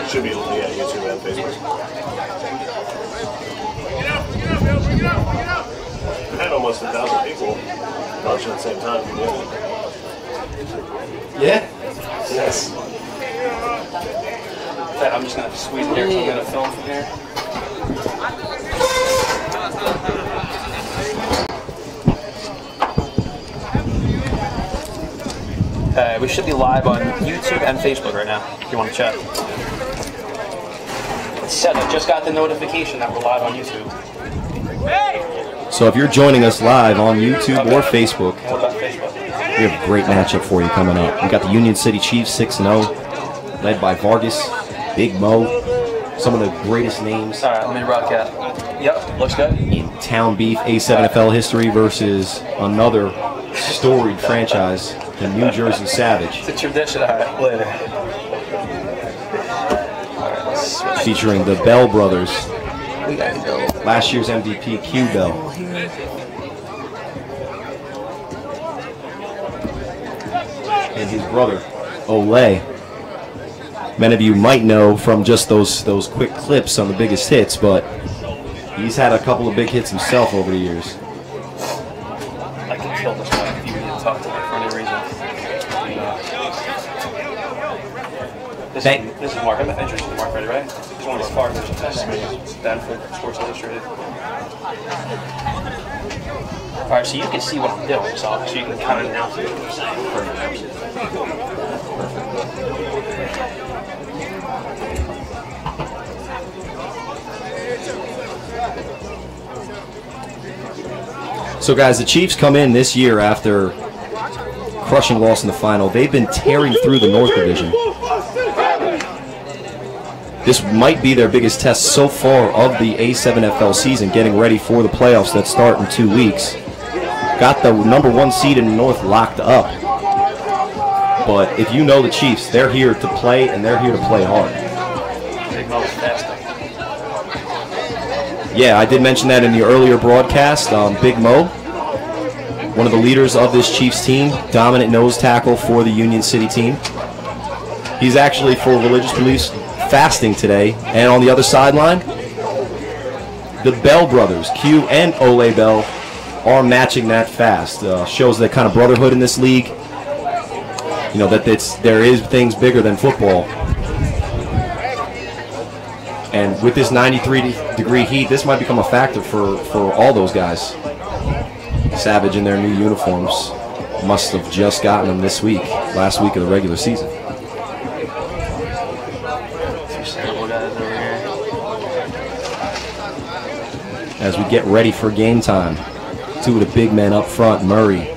Should be, yeah, YouTube and Facebook. I had almost 1,000 people watching at the same time. Yeah? Yes. I'm just going to squeeze in here because I'm going to film from here. We should be live on YouTube and Facebook right now, if you want to check. It said I just got the notification that we're live on YouTube. So if you're joining us live on YouTube or Facebook, What about Facebook? we have a great matchup for you coming up. We got the Union City Chiefs 6-0, led by Vargas, Big Mo, some of the greatest names All right, let me rock out. Yep, looks good. in Town Beef A7FL history versus another storied franchise, the New Jersey Savage, It's a tradition. All right, later. All right, let's switch. featuring the Bell brothers, We got to go. last year's MVP Q Bell. And his brother, Ole. Many of you might know from just those quick clips on the biggest hits, but he's had a couple of big hits himself over the years. I can kill this guy if you need to talk to me for any reason. This is Mark. I'm interested in Mark already, right? He's one of our partners in Stanford Sports Illustrated. All right, so you can see what I'm doing, so you can kind of announce it. So guys, the Chiefs come in this year after crushing loss in the final. They've been tearing through the North Division. This might be their biggest test so far of the A7FL season, getting ready for the playoffs that start in 2 weeks. Got the #1 seed in the North locked up. But if you know the Chiefs, they're here to play, and they're here to play hard. Big Mo's fasting. Yeah, I did mention that in the earlier broadcast. Big Mo, one of the leaders of this Chiefs team, dominant nose tackle for the Union City team. He's actually, for religious beliefs, fasting today. And on the other sideline, the Bell brothers, Q and Ole Bell, are matching that fast. Shows that kind of brotherhood in this league. You know, that there is things bigger than football. And with this 93-degree heat, this might become a factor for all those guys. Savage in their new uniforms must have just gotten them this week, last week of the regular season. As we get ready for game time, two of the big men up front, Murray.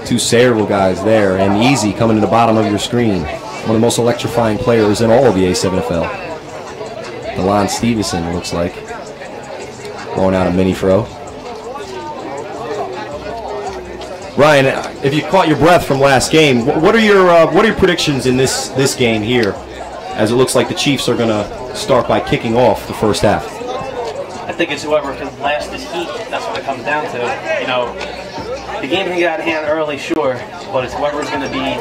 Two Sayreville guys there, and Easy coming to the bottom of your screen. One of the most electrifying players in all of the A7FL. DeLon Stevenson, looks like, going out a mini throw. Ryan, if you caught your breath from last game, what are your predictions in this game here, as it looks like the Chiefs are going to start by kicking off the first half? I think it's whoever can last this heat. That's what it comes down to. You know, the game can get out of hand early, sure, but it's whoever's going to be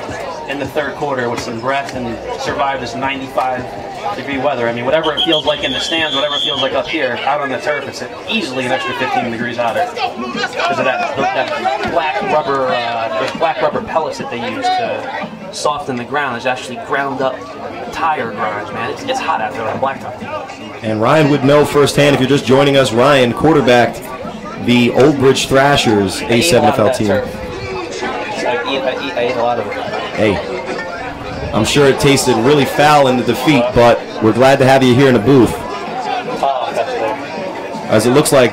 in the third quarter with some breath and survive this 95-degree weather. I mean, whatever it feels like in the stands, whatever it feels like up here, out on the turf, it's easily an extra 15 degrees hotter because of that black rubber pellets that they use to soften the ground. It's actually ground up tire grinds, man. It's hot out there on blacktop. And Ryan would know firsthand, if you're just joining us, Ryan quarterbacked the Old Bridge Thrashers A7FL team. I ate a lot of it. Hey, I'm sure it tasted really foul in the defeat, but we're glad to have you here in the booth. Oh, that's there. As it looks like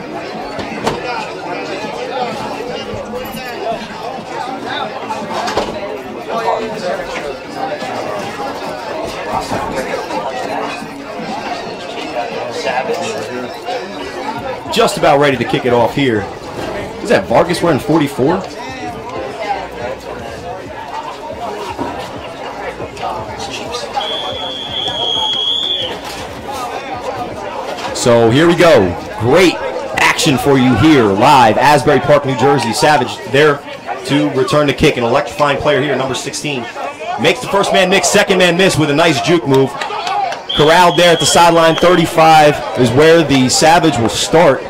just about ready to kick it off here. Is that Vargas wearing 44? So here we go. Great action for you here live, Asbury Park, New Jersey. Savage there to return the kick. An electrifying player here, number 16, Makes the first man miss, second man miss with a nice juke move. Corralled there at the sideline. 35 is where the Savage will start.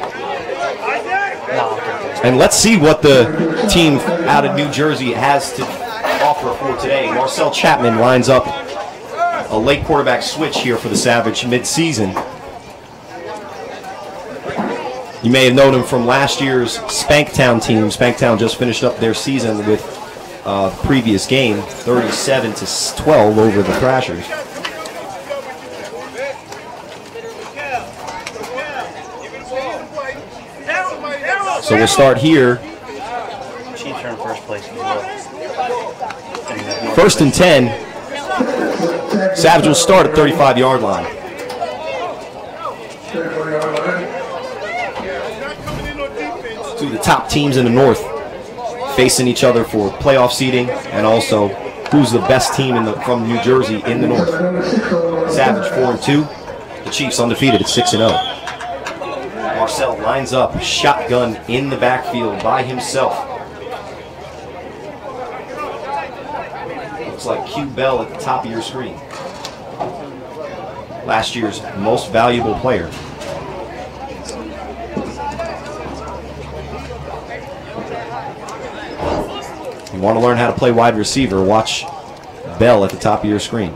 And let's see what the team out of New Jersey has to offer for today. Marcel Chapman lines up a late quarterback switch here for the Savage mid-season. You may have known him from last year's Spanktown team. Spanktown just finished up their season with previous game, 37-12 over the Thrashers. So we'll start here. Chiefs are in first place as well. First and 10. Savage will start at 35-yard line. Two of the top teams in the North facing each other for playoff seeding, and also who's the best team from New Jersey in the North. Savage 4-2. The Chiefs undefeated at 6-0. Marcel lines up, shotgun in the backfield by himself. Looks like Q Bell at the top of your screen. Last year's most valuable player. You want to learn how to play wide receiver, watch Bell at the top of your screen.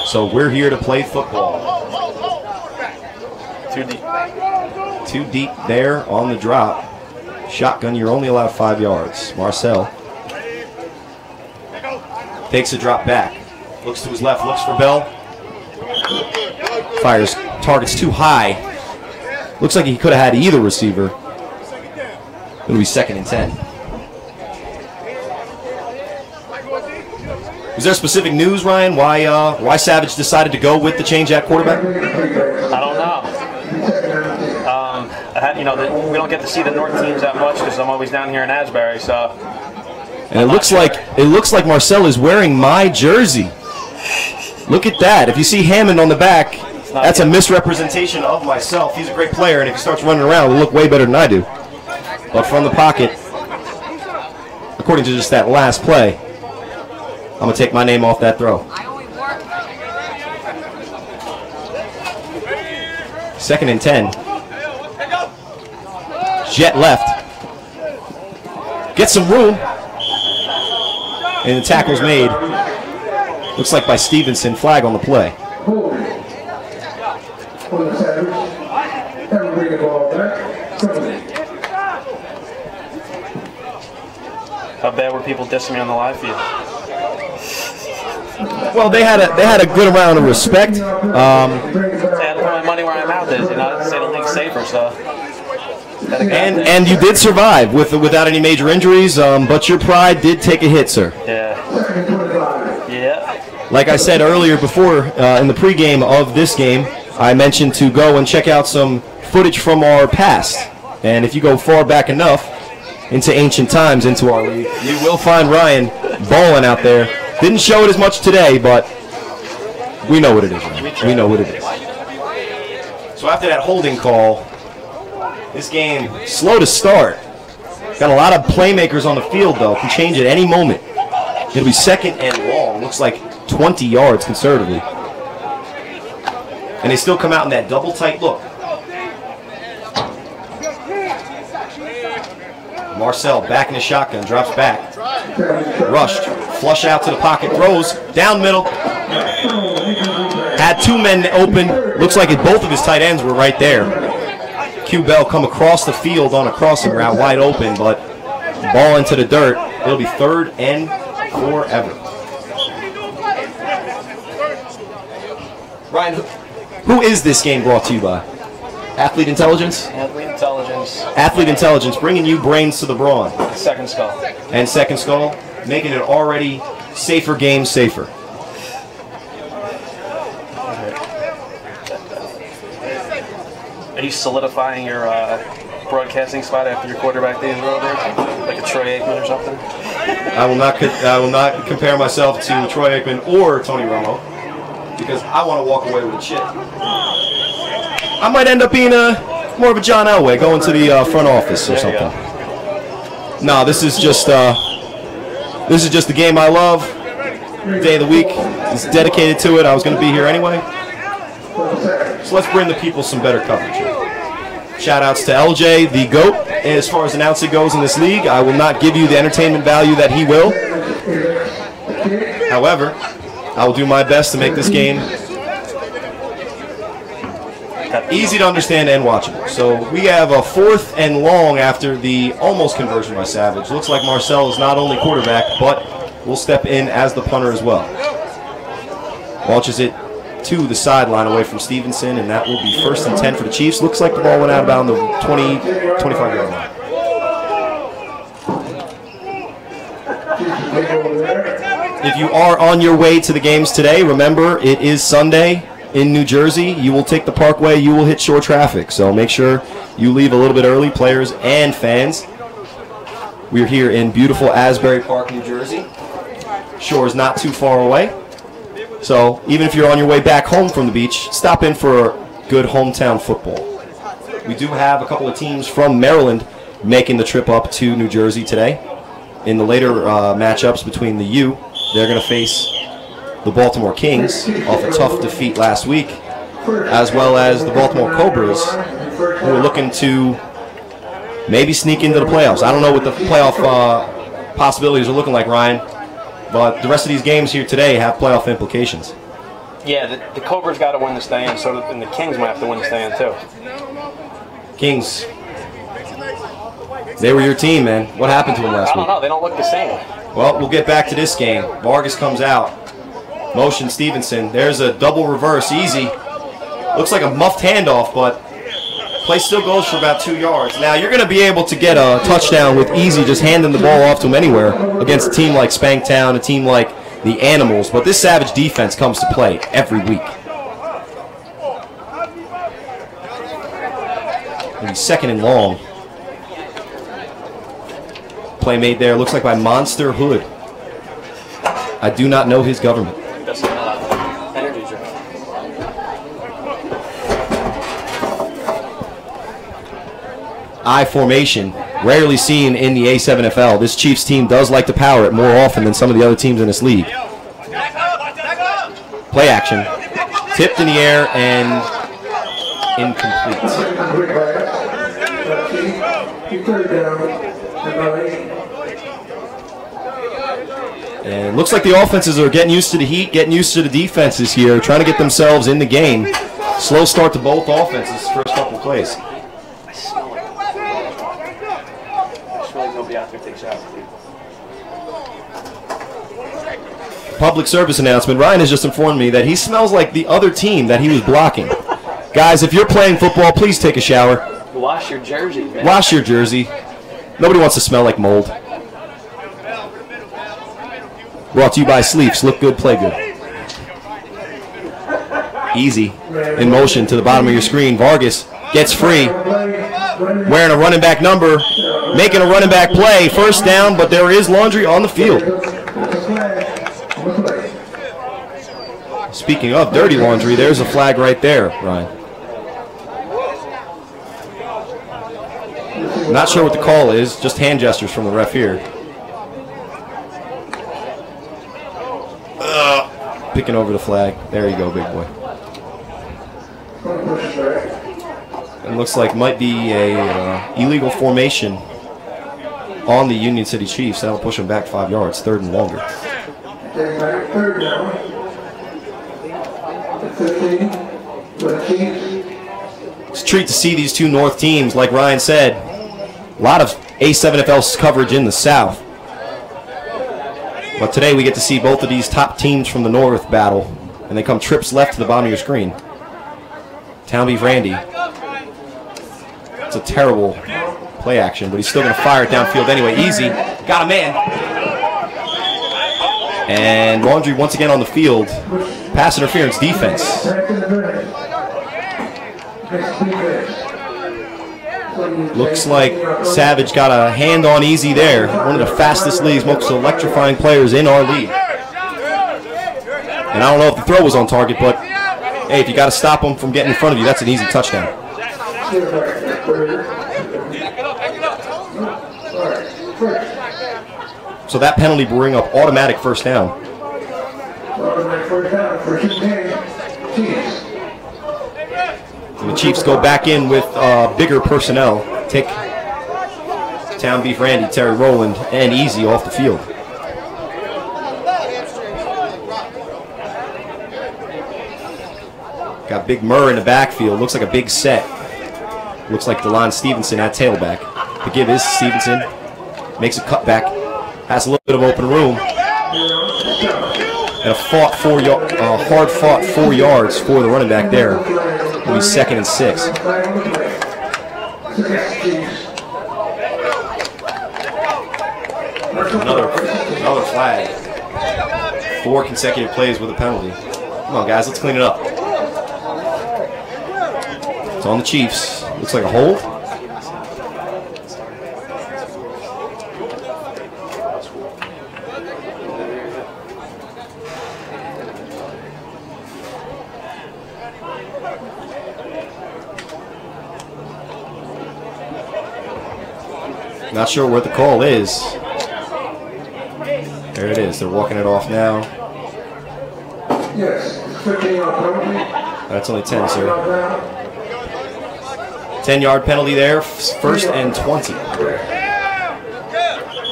So we're here to play football. Too deep. Too deep there on the drop. Shotgun, you're only allowed 5 yards. Marcel takes a drop back. Looks to his left, looks for Bell. Fires targets too high. Looks like he could have had either receiver. It'll be 2nd and 10. Is there specific news, Ryan, why Savage decided to go with the change at quarterback? I don't know. You know, we don't get to see the North teams that much because I'm always down here in Asbury. So. And it looks like Marcel is wearing my jersey. Look at that. If you see Hammond on the back, that's a misrepresentation of myself. He's a great player, and if he starts running around, he'll look way better than I do. But from the pocket, according to just that last play, I'm going to take my name off that throw. 2nd and 10. Jet left. Gets some room. And the tackle's made. Looks like by Stevenson. Flag on the play. How bad were people dissing me on the live feed? Well, they had a good amount of respect. I had to put my money where my mouth is, you know, to say the league's safer, so. And you did survive without any major injuries, but your pride did take a hit, sir. Yeah. Yeah. Like I said earlier before, in the pregame of this game, I mentioned to go and check out some footage from our past. And if you go far back enough into ancient times into our league, you will find Ryan balling out there. Didn't show it as much today, but we know what it is, Ryan. We know what it is. So after that holding call, this game slow to start. Got a lot of playmakers on the field, though. Can change at any moment. It'll be 2nd and long. Looks like 20 yards conservatively. And they still come out in that double tight look. Marcel back in the shotgun, drops back. Rushed, flush out to the pocket, throws, down middle. Had 2 men open. Looks like both of his tight ends were right there. Q Bell come across the field on a crossing route, wide open, but ball into the dirt. It'll be 3rd and forever. Ryan, who is this game brought to you by? Athlete Intelligence? Athlete Intelligence. Athlete Intelligence, bringing you brains to the brawn. Second Skull. And Second Skull, making it already safer game safer. Are you solidifying your broadcasting spot after your quarterback days are over? Like a Troy Aikman or something? I will not compare myself to Troy Aikman or Tony Romo, because I want to walk away with a chip. I might end up being more of a John Elway, going to the front office or something. No, this is just the game I love. Day of the week is dedicated to it. I was going to be here anyway. So let's bring the people some better coverage. Shout outs to LJ, the GOAT, as far as announcing goes in this league. I will not give you the entertainment value that he will. However, I will do my best to make this game easy to understand and watchable. So we have a 4th and long after the almost conversion by Savage. Looks like Marcel is not only quarterback, but will step in as the punter as well. Launches it to the sideline away from Stevenson, and that will be 1st and 10 for the Chiefs. Looks like the ball went out about on the 25-yard line. If you are on your way to the games today, remember it is Sunday in New Jersey. You will take the Parkway, you will hit shore traffic. So make sure you leave a little bit early, players and fans. We're here in beautiful Asbury Park, New Jersey. Shore is not too far away. So even if you're on your way back home from the beach, stop in for good hometown football. We do have a couple of teams from Maryland making the trip up to New Jersey today. In the later matchups between the U, they're going to face the Baltimore Kings off a tough defeat last week, as well as the Baltimore Cobras, who are looking to maybe sneak into the playoffs. I don't know what the playoff possibilities are looking like, Ryan, but the rest of these games here today have playoff implications. Yeah, the Cobras got to win to stay in, and the Kings might have to win to stay in too. Kings, they were your team, man. What happened to them last week? I don't know. They don't look the same. Well, we'll get back to this game. Vargas comes out. Motion Stevenson. There's a double reverse. Easy. Looks like a muffed handoff, but play still goes for about 2 yards. Now, you're going to be able to get a touchdown with Easy just handing the ball off to him anywhere against a team like Spanktown, a team like the Animals. But this Savage defense comes to play every week. Maybe 2nd and long. Play made there, looks like by Monster Hood. I do not know his government. That's energy drink. I formation, rarely seen in the A7FL. This Chiefs team does like to power it more often than some of the other teams in this league. Play action, tipped in the air and incomplete. And looks like the offenses are getting used to the heat, getting used to the defenses here, trying to get themselves in the game. Slow start to both offenses, first couple plays. I smell like nobody out there takes showers. Public service announcement. Ryan has just informed me that he smells like the other team that he was blocking. Guys, if you're playing football, please take a shower. Wash your jersey, man. Wash your jersey. Nobody wants to smell like mold. Brought to you by Sleeps. Look good, play good. Easy. In motion to the bottom of your screen. Vargas gets free. Wearing a running back number. Making a running back play. First down, but there is laundry on the field. Speaking of dirty laundry, there's a flag right there, Ryan. Not sure what the call is. Just hand gestures from the ref here. Picking over the flag. There you go, big boy. It looks like might be a illegal formation on the Union City Chiefs. That'll push them back 5 yards, 3rd and longer. It's a treat to see these two North teams. Like Ryan said, a lot of A7FL coverage in the South. But today we get to see both of these top teams from the North battle, and they come trips left to the bottom of your screen. Town Beef Randy. It's a terrible play action, but he's still going to fire it downfield anyway. Easy. Got a man. And Laundry once again on the field. Pass interference defense. Looks like Savage got a hand on Easy there. One of the fastest leagues, most electrifying players in our league. And I don't know if the throw was on target, but hey, if you got to stop him from getting in front of you, that's an easy touchdown. So that penalty will bring up automatic first down. And the Chiefs go back in with bigger personnel. Take Town Beef Randy, Terry Rowland, and Easy off the field. Got Big Murr in the backfield. Looks like a big set. Looks like DeLon Stevenson at tailback. The give is Stevenson. Makes a cutback. Has a little bit of open room. And a hard-fought 4 yards for the running back there. It'll be 2nd and 6. Another flag. 4 consecutive plays with a penalty. Come on, guys, let's clean it up. It's on the Chiefs. Looks like a hold. Not sure what the call is. There it is. They're walking it off now. Yes, 15-yard penalty. That's only 10, sir. 10-yard penalty there. 1st and 20.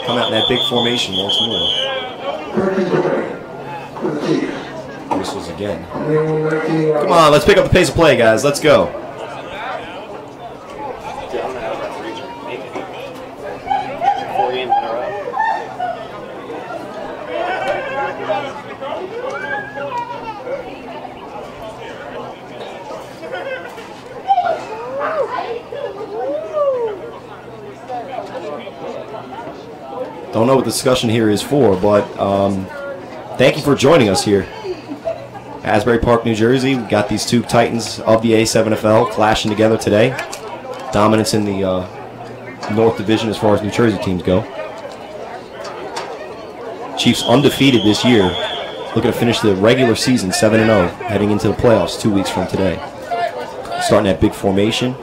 Come out in that big formation once more. Whistles again. Come on, let's pick up the pace of play, guys. Let's go. Don't know what the discussion here is for, but thank you for joining us here. Asbury Park, New Jersey. We got these two titans of the A7FL clashing together today. Dominance in the North Division as far as New Jersey teams go. Chiefs undefeated this year. Looking to finish the regular season 7-0, heading into the playoffs 2 weeks from today. Starting that big formation,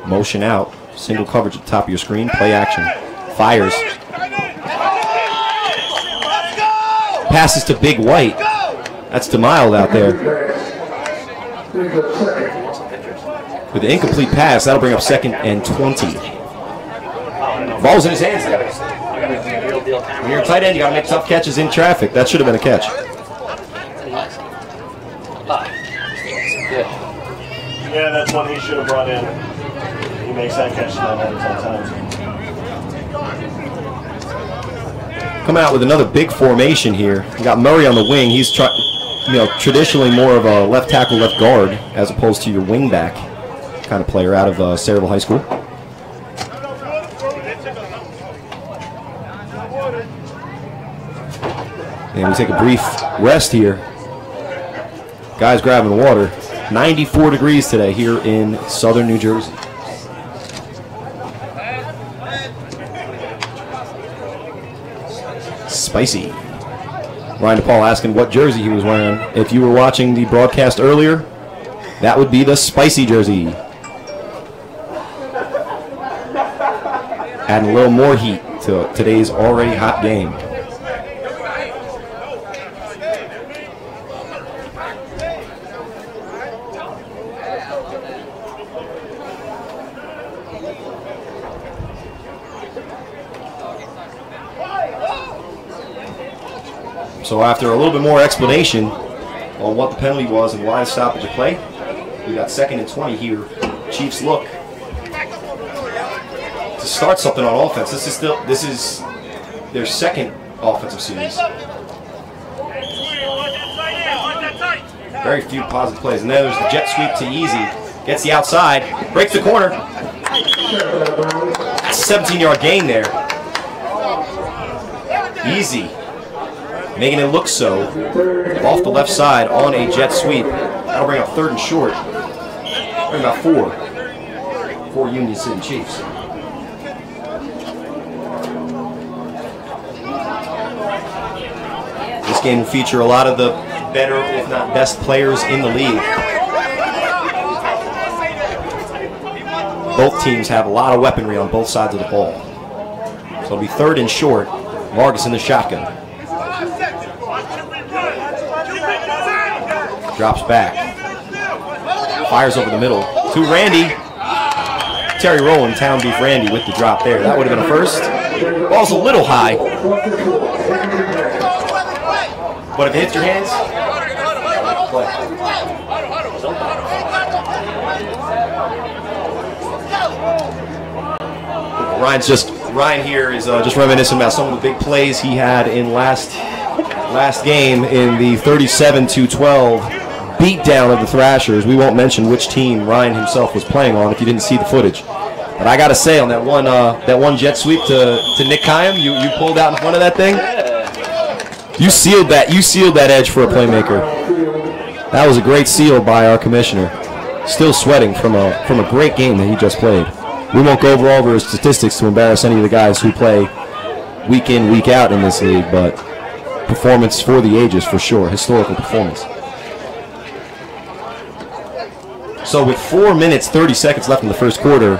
motion out, single coverage at the top of your screen, play action, fires. Passes to Big White. That's DeMille out there. With the incomplete pass, that'll bring up 2nd and 20. Ball's in his hands. When you're a tight end, you got to make tough catches in traffic. That should have been a catch. Yeah, that's one he should have brought in. He makes that catch 9 out of 10 times. Coming out with another big formation here. You got Murray on the wing. He's traditionally more of a left tackle, left guard, as opposed to your wing back kind of player out of Sayreville High School. And we take a brief rest here. Guys grabbing water. 94 degrees today here in southern New Jersey. Spicy. Ryan DePaul asking what jersey he was wearing. If you were watching the broadcast earlier, that would be the spicy jersey. Adding a little more heat to today's already hot game. So after a little bit more explanation on what the penalty was and why the stoppage of play, we got 2nd and 20 here. Chiefs look to start something on offense. This is their 2nd offensive series. Very few positive plays. And then there's the jet sweep to Easy. Gets the outside, breaks the corner. That's a 17-yard gain there. Easy. Making it look so. Off the left side on a jet sweep. That'll bring up 3rd and short. Bring about 4 for Union City Chiefs. This game will feature a lot of the better, if not best, players in the league. Both teams have a lot of weaponry on both sides of the ball. So it'll be 3rd and short Vargas in the shotgun. Drops back. Fires over the middle to Randy. Terry Rowland, Town Beef Randy with the drop there. That would have been a first. Ball's a little high. But if it hits your hands, play. Ryan here is just reminiscing about some of the big plays he had in last game in the 37-12 beatdown of the Thrashers. We won't mention which team Ryan himself was playing on if you didn't see the footage. But I gotta say, on that one jet sweep to Nick Kayam, you pulled out in front of that thing. You sealed that edge for a playmaker. That was a great seal by our commissioner. Still sweating from a great game that he just played. We won't go over all of his statistics to embarrass any of the guys who play week in, week out in this league, but performance for the ages for sure, historical performance. So with 4 minutes, 30 seconds left in the first quarter,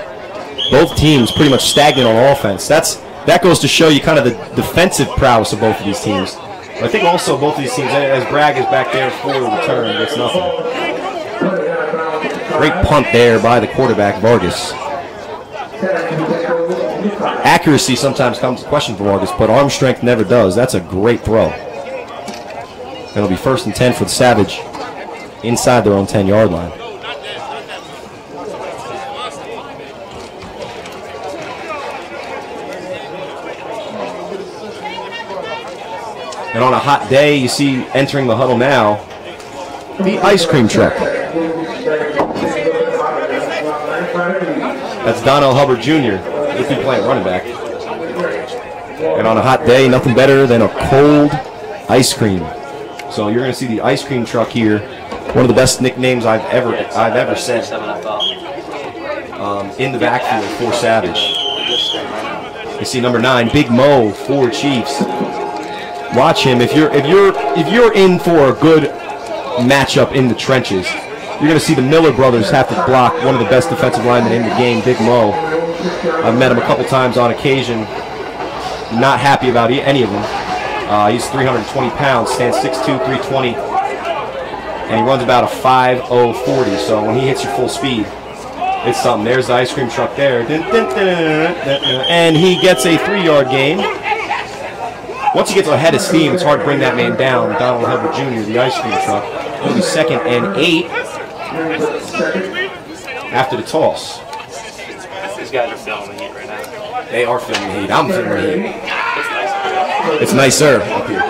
both teams pretty much stagnant on offense. That goes to show you kind of the defensive prowess of both of these teams. But I think also both of these teams, as Bragg is back there for the return, gets nothing. Great punt there by the quarterback, Vargas. Accuracy sometimes comes to question for Vargas, but arm strength never does. That's a great throw. It'll be 1st and 10 for the Savage inside their own 10-yard line. And on a hot day, you see entering the huddle now, the ice cream truck. That's Donnell Hubbard Jr. He'll be playing running back. And on a hot day, nothing better than a cold ice cream. So you're going to see the ice cream truck here. One of the best nicknames I've ever said. In the backfield for Savage. You see number 9, Big Mo for Chiefs. Watch him. If you're in for a good matchup in the trenches, you're going to see the Miller brothers have to block one of the best defensive linemen in the game, Big Mo. I've met him a couple times on occasion. Not happy about any of them. He's 320 pounds, stands 6'2", 320, and he runs about a 5.0 40. So when he hits your full speed, it's something. There's the ice cream truck there, and he gets a 3-yard gain. Once he gets ahead of steam, it's hard to bring that man down. Donald Hubbard Jr., the ice cream truck. It'll be 2nd and 8 after the toss. These guys are filming the heat right now. They are filming the heat. I'm filming the heat. It's nicer up here.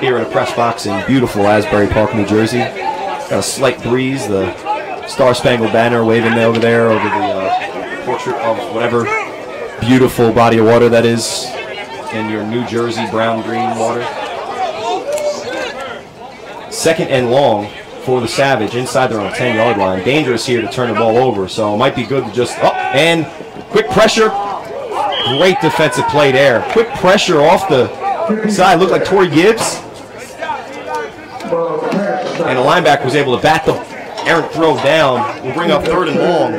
Here in the press box in beautiful Asbury Park, New Jersey. Got a slight breeze. The Star-Spangled Banner waving over there over the portrait of whatever beautiful body of water that is in your New Jersey brown-green water. 2nd and long for the Savage inside their own 10-yard line. Dangerous here to turn the ball over, so it might be good to just and quick pressure. Great defensive play there. Quick pressure off the side. Looked like Torrey Gibbs. And the linebacker was able to bat the errant throw down. We'll bring up 3rd and long.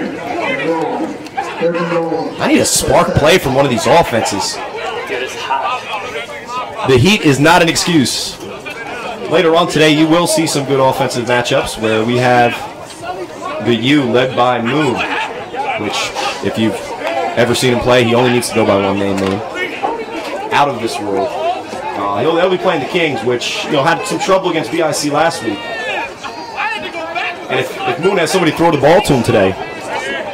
I need a spark play from one of these offenses. Dude, it's hot. The heat is not an excuse. Later on today, you will see some good offensive matchups where we have the U led by Moon, which, if you've ever seen him play, he only needs to go by one name. Out of this world. He'll be playing the Kings, which had some trouble against BIC last week. And if Moon has somebody throw the ball to him today,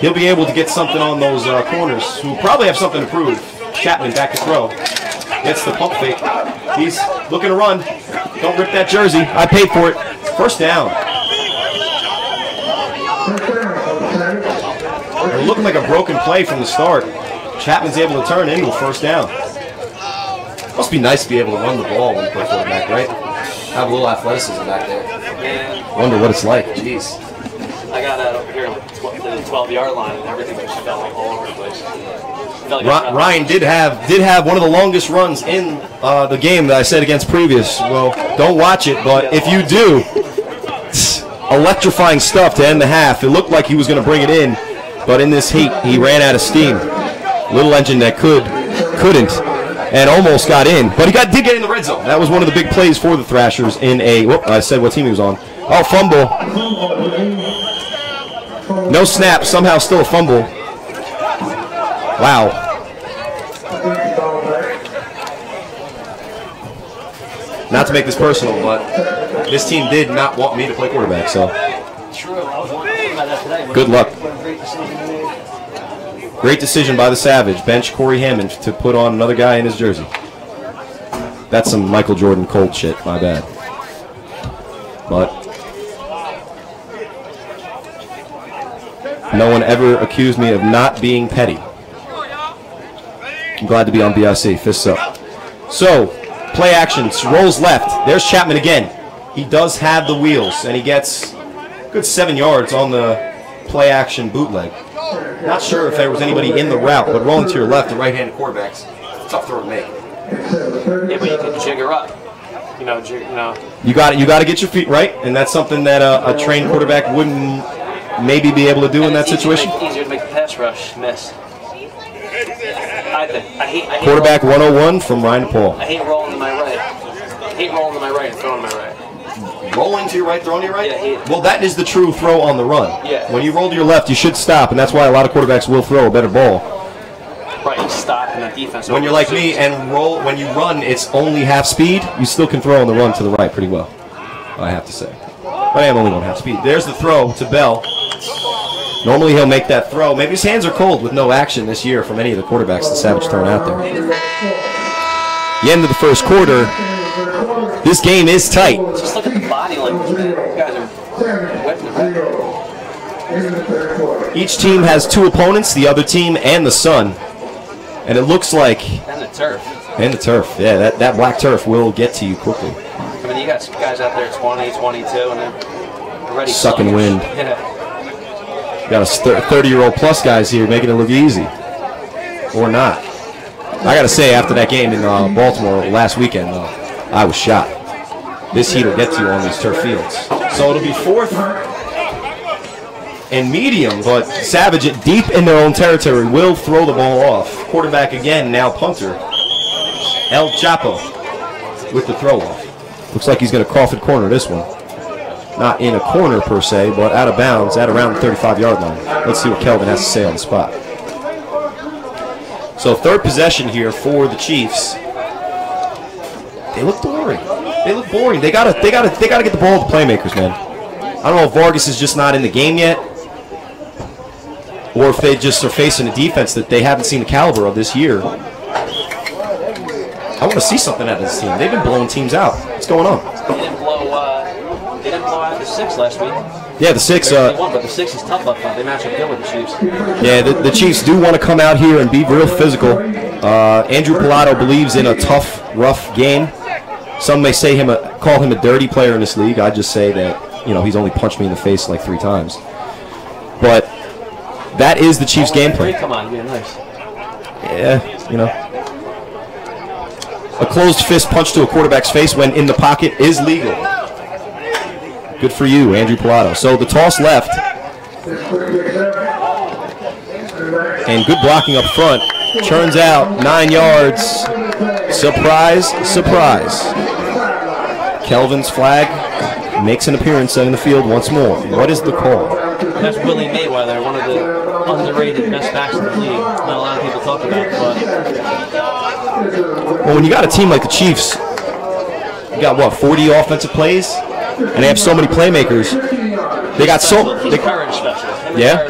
he'll be able to get something on those corners who probably have something to prove. Chapman back to throw. Gets the pump fake. He's looking to run. Don't rip that jersey. I paid for it. 1st down. It looked like a broken play from the start. Chapman's able to turn into a 1st down. Must be nice to be able to run the ball when you play quarterback, right? Have a little athleticism back there. Man, Wonder what it's like. Jeez. I got that over here like the 12-yard line, and everything just fell all over the place. Ryan did have one of the longest runs in the game that I said against previous. Well, don't watch it, but if you do, electrifying stuff to end the half. It looked like he was going to bring it in, but in this heat, he ran out of steam. Little engine that could couldn't, and almost got in, but he did get in the red zone. That was one of the big plays for the Thrashers in a, I said what team he was on. Oh, fumble. No snap, somehow still a fumble. Wow. Not to make this personal, but this team did not want me to play quarterback, so good luck. Great decision by the Savage. Bench Corey Hammond to put on another guy in his jersey. That's some Michael Jordan cold shit, my bad. But no one ever accused me of not being petty. I'm glad to be on BIC. Fists up. So, play action. Rolls left. There's Chapman again. He does have the wheels, and he gets a good 7 yards on the play action bootleg. Not sure if there was anybody in the route, but rolling to your left, the right-handed quarterback's tough throw to make. Yeah, but you can jigger up. You know. You got to get your feet right, and that's something that a trained quarterback wouldn't maybe be able to do in that situation. It's easier to make the pass rush miss. I hate Quarterback 101 from Ryan DePaul. I hate rolling to my right. I hate rolling to my right and throwing to my right. Rolling to your right, throwing to your right? Yeah, I hate it. Well, that is the true throw on the run. Yeah. When you roll to your left, you should stop, and that's why a lot of quarterbacks will throw a better ball. Right, you stop in that defense. When you're like me and roll, when you run, it's only half speed, you still can throw on the run to the right pretty well, I have to say. But I am only on half speed. There's the throw to Bell. Normally he'll make that throw. Maybe his hands are cold with no action this year from any of the quarterbacks the Savage thrown out there. The end of the first quarter. This game is tight. Just look at the body language, man. You guys are wetting the red. Each team has two opponents, the other team and the Sun. And it looks like... And the turf. And the turf. Yeah, that black turf will get to you quickly. I mean, you got guys out there 20, 22, and they're already sucking wind. Yeah. Got a 30-year-old plus guys here making it look easy. Or not. I got to say, after that game in Baltimore last weekend, I was shot. This heat will get to you on these turf fields. So it'll be fourth and medium, but Savage, deep in their own territory, will throw the ball off. Quarterback again, now punter. El Chapo with the throw off. Looks like he's going to Crawford corner this one. Not in a corner per se, but out of bounds at around the 35-yard line. Let's see what Kelvin has to say on the spot. So third possession here for the Chiefs. They look boring. They look boring. They gotta get the ball to the playmakers, man. I don't know if Vargas is just not in the game yet, or if they just are facing a defense that they haven't seen the caliber of this year. I want to see something out of this team. They've been blowing teams out. What's going on? They didn't blow out the 6 last week. Yeah, the 6. They won, but the 6 is tough up front. They match up good with the Chiefs. Yeah, the Chiefs do want to come out here and be real physical. Andrew Pilato believes in a tough, rough game. Some may say call him a dirty player in this league. I just say that he's only punched me in the face like 3 times. But that is the Chiefs' game plan. Come on, you're nice. Yeah, a closed fist punch to a quarterback's face when in the pocket is legal. Good for you, Andrew Pilato. So the toss left. And good blocking up front. Turns out 9 yards. Surprise, surprise. Kelvin's flag makes an appearance in the field once more. What is the call? That's Willie Mayweather, one of the underrated best backs in the league. Not a lot of people talk about it, but... Well, when you got a team like the Chiefs, you got, 40 offensive plays? And they have so many playmakers. They got so... Courage specialist. Yeah?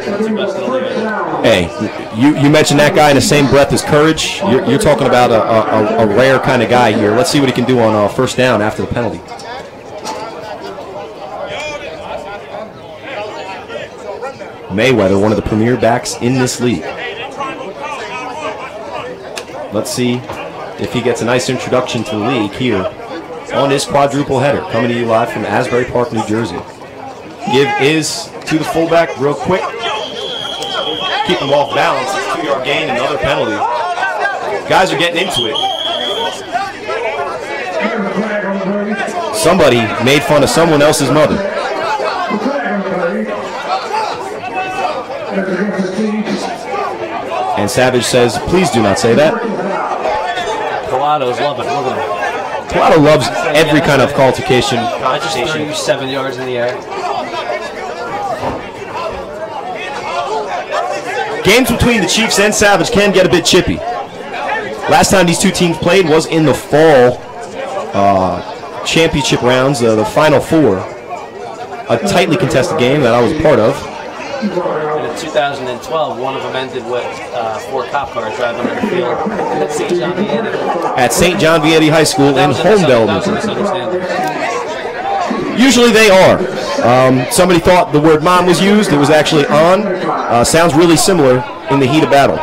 Hey, you mentioned that guy in the same breath as Courage. You're talking about a rare kind of guy here. Let's see what he can do on first down after the penalty. Mayweather, one of the premier backs in this league. Let's see if he gets a nice introduction to the league here on his quadruple header, coming to you live from Asbury Park, New Jersey. Give is to the fullback real quick. Keep him off balance. It's a 2-yard gain, another penalty. Guys are getting into it. Somebody made fun of someone else's mother. And Savage says, please do not say that. Pilatos love it. Look at him. Pilato loves every kind of altercation. I just threw you 7 yards in the air. Games between the Chiefs and Savage can get a bit chippy. Last time these two teams played was in the fall championship rounds, the Final Four. A tightly contested game that I was a part of. And in 2012, one of them ended with 4 cop cars driving on the field at St. John Vianney. At St. John Vianney High School in Homedale, Missouri. Usually they are. Somebody thought the word mom was used. It was actually on. Sounds really similar in the heat of battle.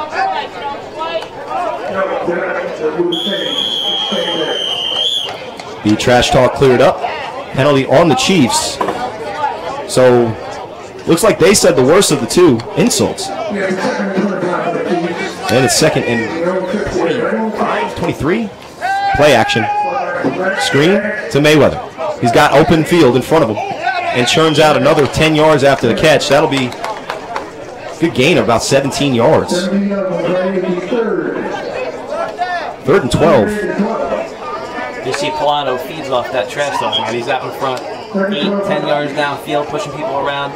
The trash talk cleared up. Penalty on the Chiefs. So, looks like they said the worst of the two insults. And it's second and 25, 23. Play action. Screen to Mayweather. He's got open field in front of him and churns out another 10 yards after the catch. That'll be a good gain of about 17 yards. 3rd and 12. You see Pilato feeds off that trash talking, and he's out in front, 8, 10 yards downfield, pushing people around.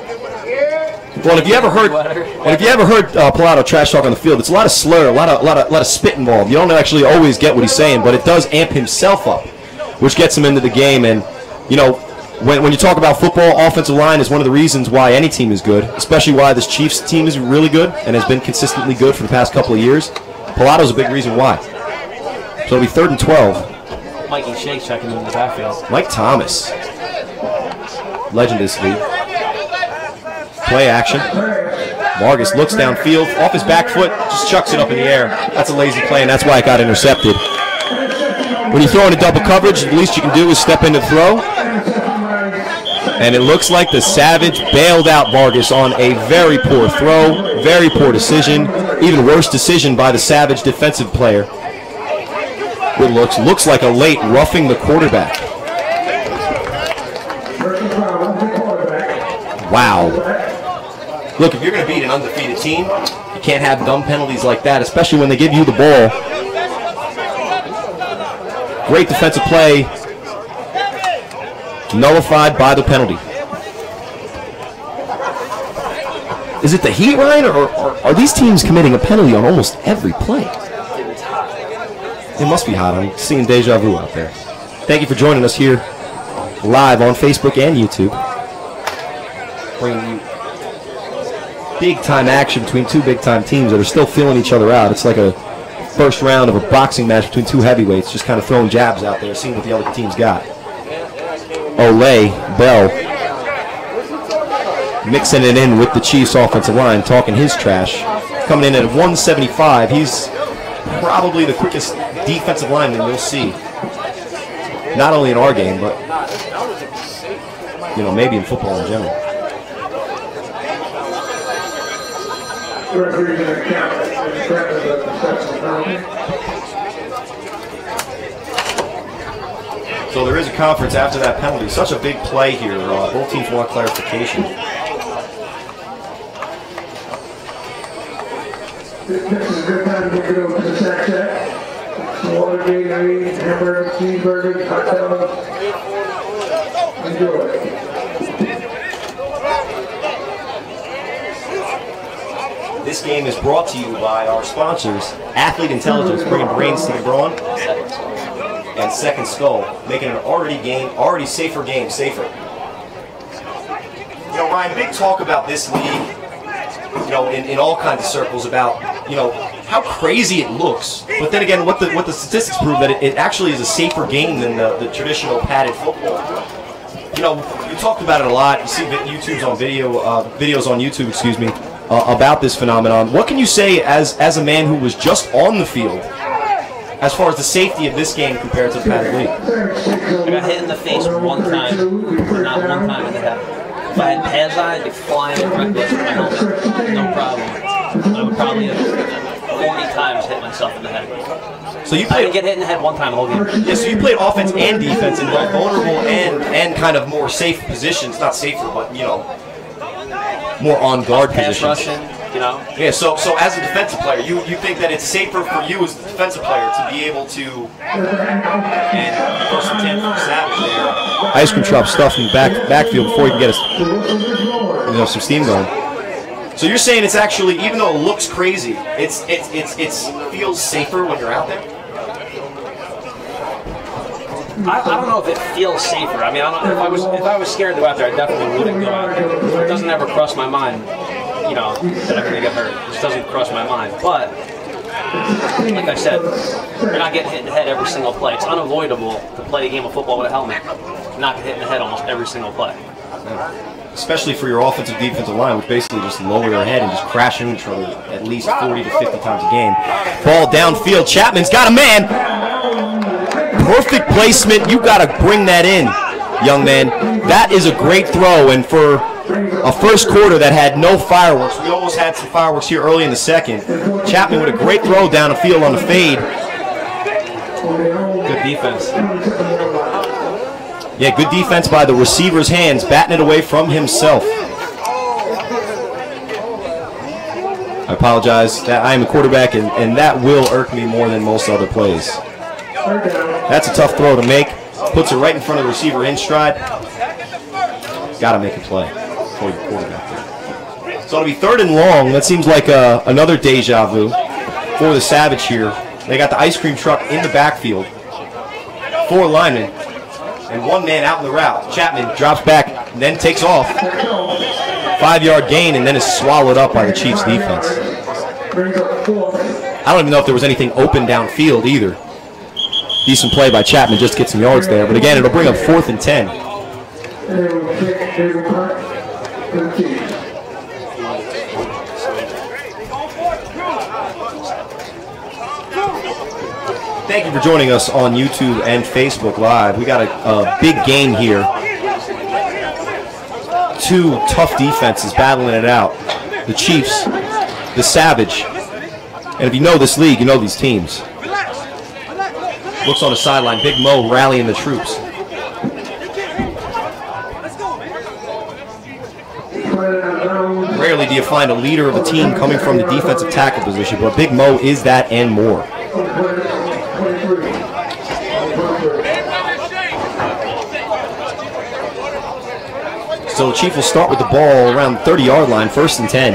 Well, if you ever heard Pilato trash talk on the field, it's a lot of slur, a lot of spit involved. You don't actually always get what he's saying, but it does amp himself up, which gets him into the game. And you know, when you talk about football, offensive line is one of the reasons why any team is good, especially why this Chiefs team is really good and has been consistently good for the past couple of years. Pilato's a big reason why. So it'll be 3rd and 12. Mikey Shake's checking in the backfield. Mike Thomas. Legend of this league. Play action. Vargas looks downfield, off his back foot, just chucks it up in the air. That's a lazy play, and that's why it got intercepted. When you throw into double coverage, the least you can do is step in to throw. And it looks like the Savage bailed out Vargas on a very poor throw, very poor decision, even worse decision by the Savage defensive player. It looks like a late roughing the quarterback. Wow. Look, if you're going to beat an undefeated team, you can't have dumb penalties like that, especially when they give you the ball. Great defensive play. Nullified by the penalty. Is it the heat, Ryan, or are these teams committing a penalty on almost every play? It must be hot. I'm seeing deja vu out there. Thank you for joining us here live on Facebook and YouTube. Bringing you big-time action between two big-time teams that are still feeling each other out. It's like a first round of a boxing match between two heavyweights, just kind of throwing jabs out there, seeing what the other team's got. Olay, Bell, mixing it in with the Chiefs' offensive line, talking his trash. Coming in at 175. He's probably the quickest defensive lineman you'll see. Not only in our game, but maybe in football in general. So there is a conference after that penalty. Such a big play here. Both teams want clarification. This is a good time to get over to the sack check. Watergate, hamburger, cheeseburger, hot dogs. Enjoy. This game is brought to you by our sponsors, Athlete Intelligence, bringing brains to the brawn, and Second Skull, making an already safer game safer. Ryan, big talk about this league, in all kinds of circles about, how crazy it looks. But then again, what the statistics prove that it actually is a safer game than the traditional padded football. We talked about it a lot. You see videos on YouTube, about this phenomenon. What can you say as a man who was just on the field as far as the safety of this game compared to the padded league? I got hit in the face one time, but not one time in the head. If I had pads on, I'd be flying reckless with my helmet. No problem. I would probably have 40 times hit myself in the head. So you I didn't get hit in the head one time the whole game. Yeah, so you played offense and defense in both vulnerable and kind of more safe positions. Not safer, but more on guard Pass positions. rushing, You know? Yeah, so as a defensive player, you think that it's safer for you as a defensive player to be able to, and first and 10 from Savage there. Ice cream truck stuff in the backfield before you can get some steam going. So you're saying it's actually, even though it looks crazy, it feels safer when you're out there? I don't know if it feels safer. I mean, I don't, if I was scared to go out there, I definitely wouldn't go out there. It doesn't ever cross my mind, you know, that I'm going to get hurt. It just doesn't cross my mind. But, like I said, you're not getting hit in the head every single play. It's unavoidable to play a game of football with a helmet. Not get hit in the head almost every single play. Especially for your offensive defensive line, which basically just lower their head and just crash into each other at least 40 to 50 times a game. Ball downfield. Chapman's got a man. Perfect placement. You got to bring that in, young man. That is a great throw, and for a first quarter that had no fireworks, we almost had some fireworks here early in the second. Chapman with a great throw down the field on the fade. Good defense. Yeah, good defense by the receiver's hands, batting it away from himself. I apologize. I am a quarterback, and that will irk me more than most other plays. That's a tough throw to make. Puts it right in front of the receiver in stride. Got to make a play for your quarterback there. So it'll be 3rd and long. That seems like another deja vu for the Savage here. They got the ice cream truck in the backfield. 4 linemen. And 1 man out in the route. Chapman drops back and then takes off. 5-yard gain and then is swallowed up by the Chiefs defense. I don't even know if there was anything open downfield either. Decent play by Chapman just to get some yards there. But again, it'll bring up 4th and 10. Thank you for joining us on YouTube and Facebook Live. We got a big game here. 2 tough defenses battling it out. The Chiefs, the Savage. And if you know this league, you know these teams. Looks on the sideline. Big Mo rallying the troops. Rarely do you find a leader of a team coming from the defensive tackle position, but Big Mo is that and more. So the Chief will start with the ball around the 30-yard line, 1st and 10.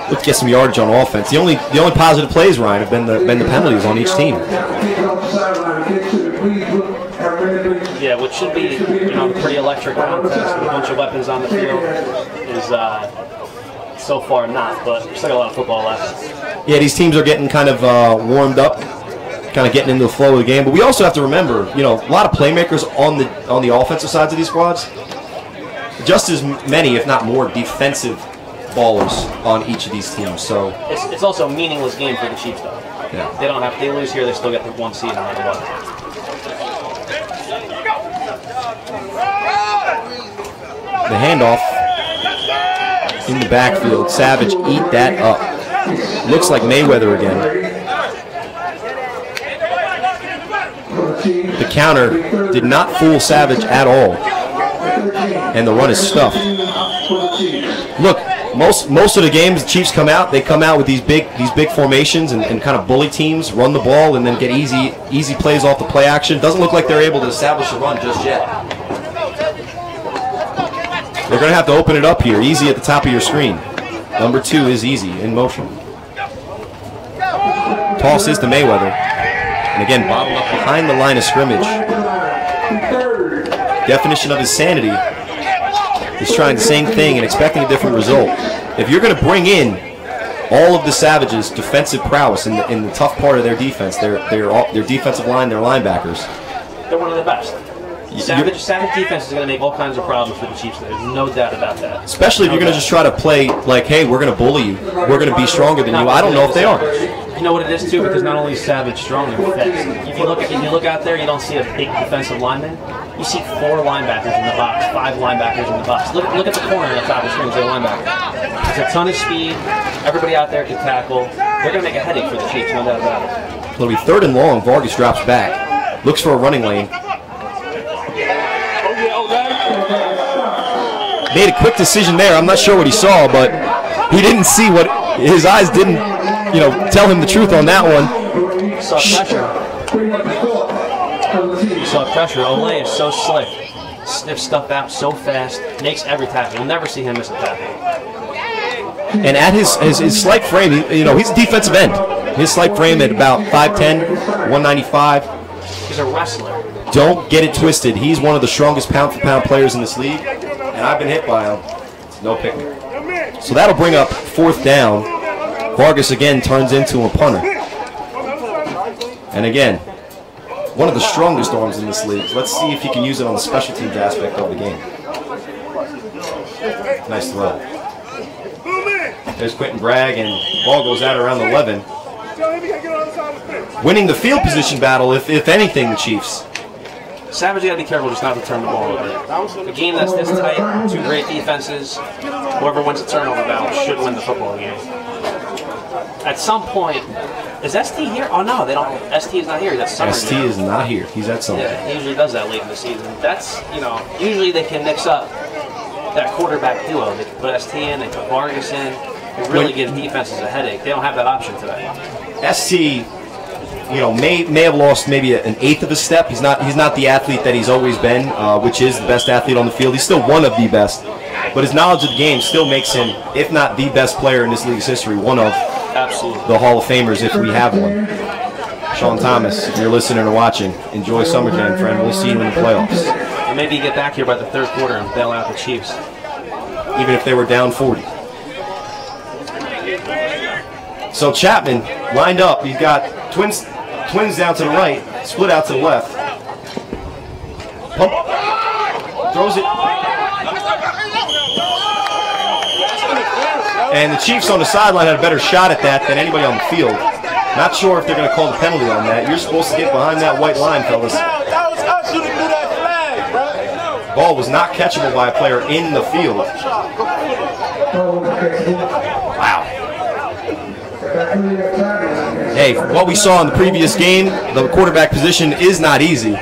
Look to get some yardage on offense. The only positive plays, Ryan, have been the penalties on each team. Yeah, which should be, you know, a pretty electric contest with a bunch of weapons on the field is so far not, but there's still a lot of football left. Yeah, these teams are getting kind of warmed up, kind of getting into the flow of the game. But we also have to remember, you know, a lot of playmakers on the offensive sides of these squads. Just as many, if not more, defensive ballers on each of these teams. So it's also a meaningless game for the Chiefs, though. Yeah. They don't have. They lose here, they still get the 1 seed no matter what. The handoff in the backfield. Savage eat that up. Looks like Mayweather again. The counter did not fool Savage at all. And the run is stuffed. Look, most of the games the Chiefs come out, they come out with these big formations and kind of bully teams, run the ball, and then get easy plays off the play action. Doesn't look like they're able to establish a run just yet. They're going to have to open it up here. Easy at the top of your screen. Number 2 is easy in motion. Toss is to Mayweather. And again, bottled up behind the line of scrimmage. Definition of insanity is trying the same thing and expecting a different result. If you're going to bring in all of the Savages' defensive prowess in the tough part of their defense, their defensive line, their linebackers, they're one of the best. Savage defense is going to make all kinds of problems for the Chiefs. There's no doubt about that. Especially if you're going to just try to play like, hey, we're going to bully you. We're going to be stronger than you. I don't know if they are. You know what it is, too? Because not only is Savage strong, they're fast. If you look out there, you don't see a big defensive lineman. You see 4 linebackers in the box, 5 linebackers in the box. Look at the corner on the top of the screen, their linebacker. There's a ton of speed. Everybody out there can tackle. They're going to make a headache for the Chiefs, no doubt about it. It'll be 3rd and long. Vargas drops back. Looks for a running lane. Made a quick decision there. I'm not sure what he saw, but He didn't see what his eyes didn't, tell him the truth on that one. Saw pressure. Saw pressure. Olay is so slick. Sniffs stuff out so fast. Makes every tackle. You'll never see him miss a tackle. And at his slight frame, he's a defensive end. His slight frame at about 5'10", 195. He's a wrestler. Don't get it twisted. He's one of the strongest pound-for-pound players in this league, and I've been hit by him. It's no picnic. So that'll bring up 4th down. Vargas again turns into a punter. And again, one of the strongest arms in this league. Let's see if he can use it on the special teams aspect of the game. Nice throw. There's Quentin Bragg, and ball goes out around the 11. Winning the field position battle, if anything, the Chiefs. Savage, you got to be careful just not to turn the ball over. A game that's this tight, 2 great defenses, whoever wins the turnover battle should win the football game. At some point, is ST here? Oh no, they don't. ST is not here. That's summer. ST is not here. He's at summer. Yeah, he usually does that late in the season. That's, usually they can mix up that quarterback duo. They can put ST in, they put Vargas in. It really gives defenses a headache. They don't have that option today. ST, may have lost maybe an 1/8 of a step. He's not the athlete that he's always been, which is the best athlete on the field. He's still one of the best, but his knowledge of the game still makes him, if not the best player in this league's history, one of the Hall of Famers if we have one. Sean Thomas, if you're listening or watching, enjoy summer camp, friend. We'll see you in the playoffs. And maybe you get back here by the 3rd quarter and bail out the Chiefs. Even if they were down 40. So Chapman lined up. He's got twins down to the right, split out to the left. Pump. Throws it. And the Chiefs on the sideline had a better shot at that than anybody on the field. Not sure if they're going to call the penalty on that. You're supposed to get behind that white line, fellas. Ball was not catchable by a player in the field. Wow. Hey, what we saw in the previous game, the quarterback position is not easy.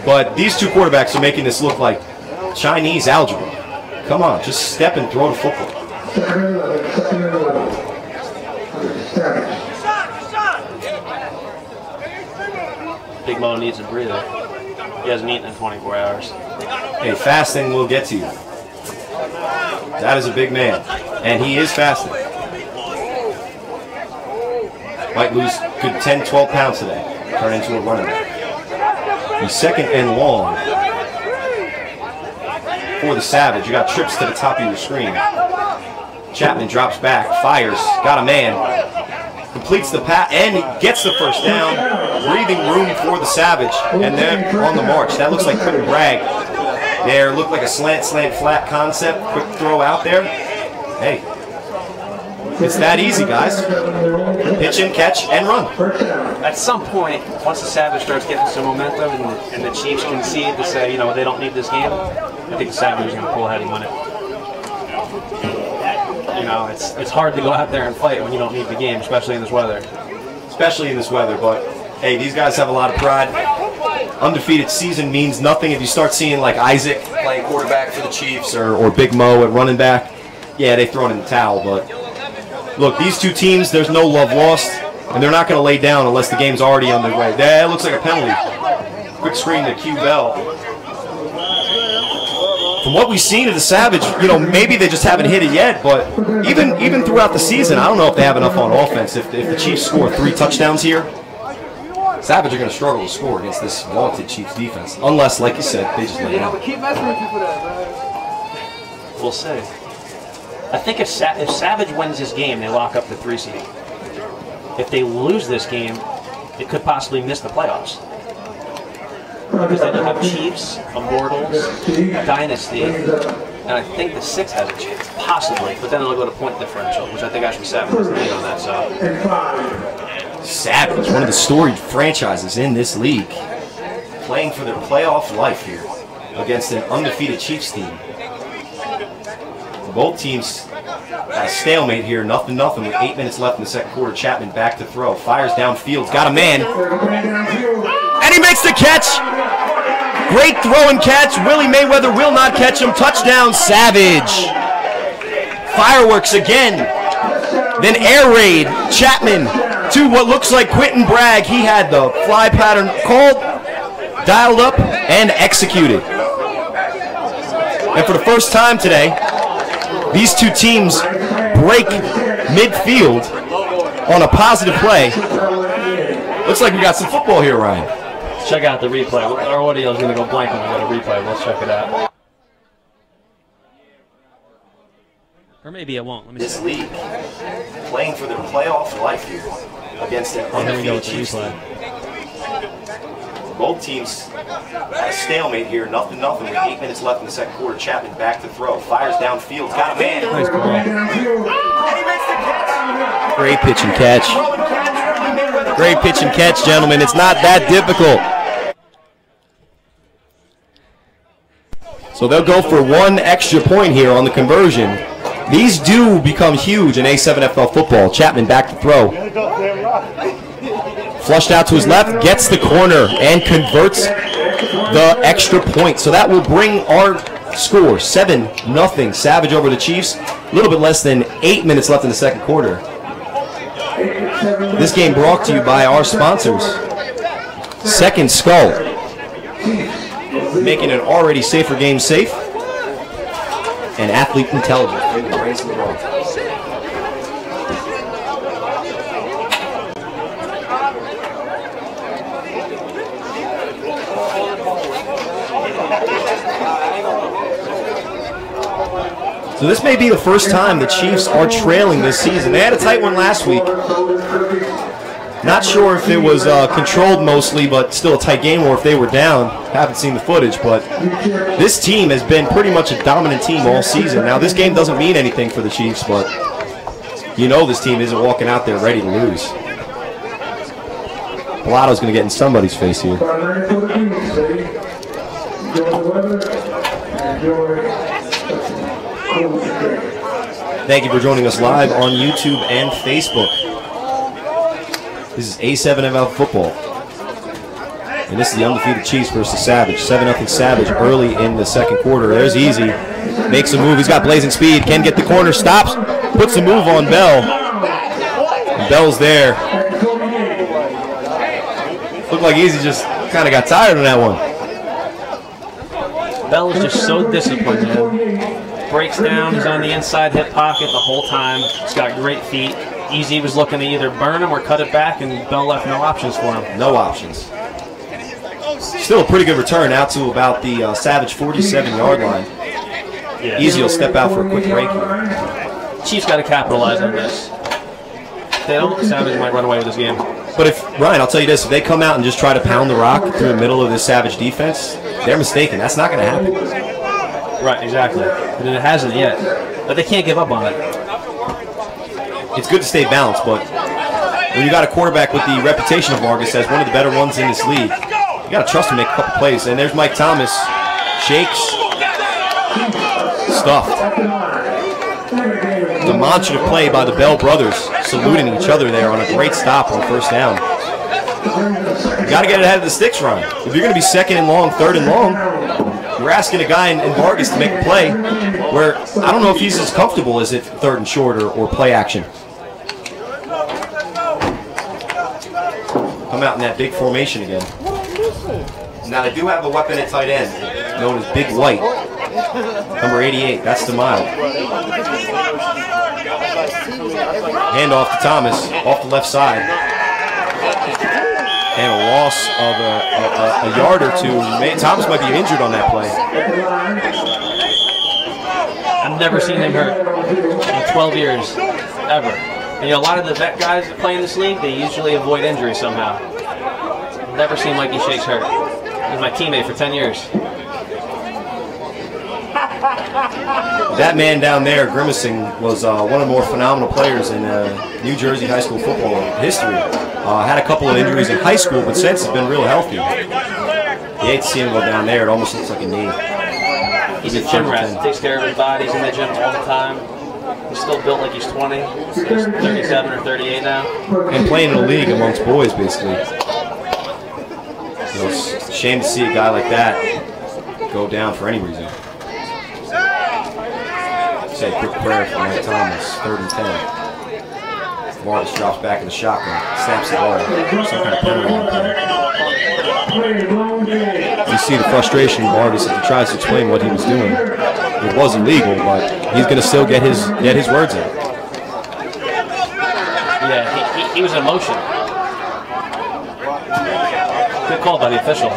But these 2 quarterbacks are making this look like Chinese algebra. Come on, just step and throw the football. Big Mo needs a breather. He hasn't eaten in 24 hours. Hey, fasting will get to you. That is a big man, and he is fasting. Might lose good 10, 12 pounds today. Turn into a running back. He's 2nd and long for the Savage. You got trips to the top of your screen. Chapman drops back, fires, got a man, completes the pass, and he gets the 1st down. Breathing room for the Savage, and they're on the march. That looks like Quentin Bragg. There looked like a slant, flat concept. Quick throw out there. Hey, it's that easy, guys. Pitch and catch and run. At some point, once the Savage starts getting some momentum and the Chiefs concede to say, they don't need this game, I think the Savage is going to pull ahead and win it. It's hard to go out there and fight when you don't need the game, especially in this weather. But hey, these guys have a lot of pride. Undefeated season means nothing if you start seeing like Isaac playing quarterback for the Chiefs or Big Mo at running back. Yeah, they throw it in the towel, but look, these 2 teams, there's no love lost, and they're not going to lay down unless the game's already underway. That looks like a penalty. Quick screen to Q Bell. From what we've seen of the Savage, maybe they just haven't hit it yet, but even throughout the season, I don't know if they have enough on offense. If the Chiefs score 3 touchdowns here, Savage are going to struggle to score against this vaunted Chiefs defense, unless, like you said, they just lay down. We'll see. I think if Savage wins this game, they lock up the 3 seed. If they lose this game, it could possibly miss the playoffs. Because they don't have Chiefs, Immortals, Dynasty, and I think the 6 has a chance, possibly. But then they'll go to point differential, which I think actually Savage is the lead on that side. Savage, one of the storied franchises in this league, playing for their playoff life here against an undefeated Chiefs team. Both teams at a stalemate here, nothing with 8 minutes left in the 2nd quarter. Chapman back to throw, fires downfield, got a man, and he makes the catch. Great throw and catch. Willie Mayweather will not catch him. Touchdown, Savage. Fireworks again. Then air raid. Chapman to what looks like Quentin Bragg. He had the fly pattern called, dialed up, and executed. And for the first time today, these two teams break midfield on a positive play. Looks like we got some football here, Ryan. Check out the replay. Our audio is going to go blank when we go to replay. Let's check it out. Or maybe it won't. Let me This see. league playing for their playoff life here against an undefeated Chiefs team. Both teams at a stalemate here, nothing, with 8 minutes left in the second quarter. Chapman back to throw, fires downfield, got a man. Nice ball. Great pitch and catch. Great pitch and catch, gentlemen. It's not that difficult. So they'll go for one extra point here on the conversion. These do become huge in A7FL football. Chapman back to throw. Flushed out to his left, gets the corner, and converts the extra point. So that will bring our score 7-0. Savage over the Chiefs. A little bit less than 8 minutes left in the second quarter. This game brought to you by our sponsors. Second Skull, making an already safer game safe. And Athlete Intelligence, bringing the brains to the world. So this may be the first time the Chiefs are trailing this season. They had a tight one last week. Not sure if it was controlled mostly, but still a tight game, or if they were down. Haven't seen the footage, but this team has been pretty much a dominant team all season. Now, this game doesn't mean anything for the Chiefs, but you know this team isn't walking out there ready to lose. Pilato's going to get in somebody's face here. Thank you for joining us live on YouTube and Facebook. This is A7FL football. And this is the undefeated Chiefs versus Savage. 7-0 Savage early in the second quarter. There's Easy. Makes a move. He's got blazing speed. Can get the corner. Stops. Puts the move on Bell. And Bell's there. Looked like Easy just kind of got tired on that one. Bell is just so disciplined, man. Breaks down. He's on the inside hip pocket the whole time. He's got great feet. Easy was looking to either burn him or cut it back, and Bell left no options for him. No options. Still a pretty good return out to about the Savage 47-yard line. Yeah. Easy will step out for a quick break here. Chiefs got to capitalize on this. If they don't, Savage might run away with this game. But if, Ryan, I'll tell you this, if they come out and just try to pound the rock through the middle of this Savage defense, they're mistaken. That's not going to happen. Right, exactly. And it hasn't yet. But they can't give up on it. It's good to stay balanced, but when you got a quarterback with the reputation of Vargas as one of the better ones in this league, you got to trust him to make a couple plays. And there's Mike Thomas. Shakes. Stuffed. Demonstrative play by the Bell brothers, saluting each other there on a great stop on first down. You got to get it ahead of the sticks, Ryan. If you're going to be second and long, third and long, you're asking a guy in Vargas to make a play where I don't know if he's as comfortable as it third and short or play action. Come out in that big formation again. Now they do have a weapon at tight end known as Big White, number 88. That's DeMille. Handoff to Thomas off the left side. And a loss of a yard or two. Thomas might be injured on that play. I've never seen him hurt in 12 years, ever. And, you know, a lot of the vet guys that play in this league, they usually avoid injury somehow. Never seen Mikey Shakes hurt. He was my teammate for 10 years. That man down there, grimacing, was one of the more phenomenal players in New Jersey high school football history. Had a couple of injuries in high school, but since has been real healthy. You hate to see him go down there. It almost looks like a knee. He's a gym rat. Takes care of his body. He's in the gym all the time. He's still built like he's 20. He's 37 or 38 now. And playing in a league amongst boys, basically. You know, it's a shame to see a guy like that go down for any reason. Say a quick prayer for Mike Thomas, 3rd and 10. Vargas drops back in the shotgun, snaps the ball. Some kind of penalty on play. You see the frustration in Vargas as he tries to explain what he was doing. It was illegal, but he's going to still get his words in. Yeah, he was in motion. Good call by the official.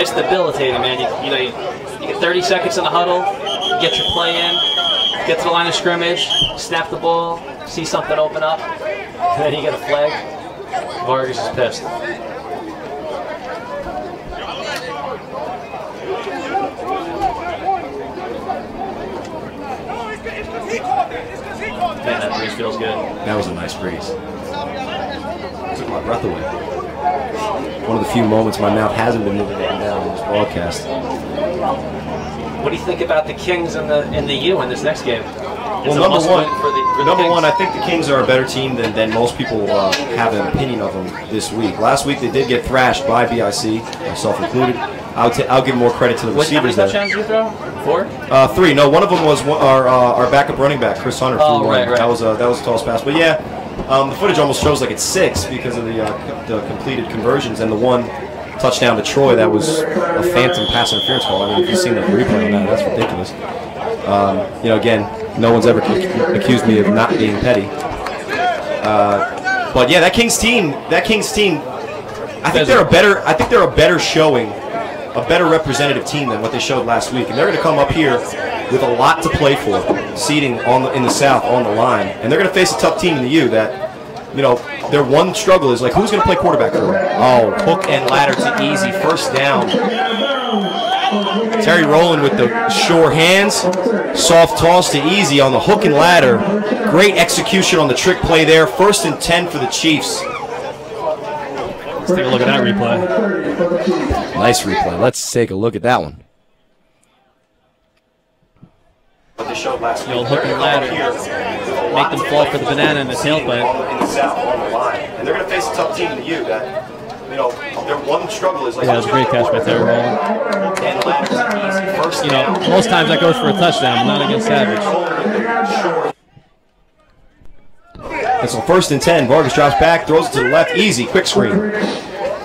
It's debilitating, man. You get 30 seconds in the huddle, you get your play in, get to the line of scrimmage, snap the ball, see something open up, and then you get a flag. Vargas is pissed. Man, that breeze feels good. That was a nice breeze. Took my breath away. One of the few moments my mouth hasn't been moving up and down in this broadcast. What do you think about the Kings and the U in this next game? Well, number one, I think the Kings are a better team than most people have an opinion of them this week. Last week they did get thrashed by BIC, myself included. I'll give more credit to the receivers there. How many touchdowns did you throw? 4? 3. No, one of them was our backup running back, Chris Hunter. Oh, right. That was the tallest pass. But yeah, the footage almost shows like it's 6 because of the completed conversions and the one touchdown to Troy that was a phantom pass interference call. I mean, if you've seen the replay on that, that's ridiculous. Again, no one's ever accused me of not being petty. But yeah, that Kings team, I think they're a better showing, a better representative team than what they showed last week, and they're going to come up here with a lot to play for, seeding in the South on the line, and they're going to face a tough team in the U that, their one struggle is like, who's going to play quarterback for them? Oh, hook and ladder to Easy, first down. Terry Rowland with the sure hands, soft toss to Easy on the hook and ladder. Great execution on the trick play there. 1st and 10 for the Chiefs. Let's take a look at that replay. Nice replay. Let's take a look at that one. What they showed last week. Hook and ladder. Make them fall for the banana in the tailpipe. In the South on the line. And they're going to face a tough team in the U that, their one struggle is like... Yeah, it was a great catch by Terry Rowland. And ladder to Easy. First down. Most times that goes for a touchdown, but not against Savage. And so 1st and 10, Vargas drops back, throws it to the left, Easy, quick screen.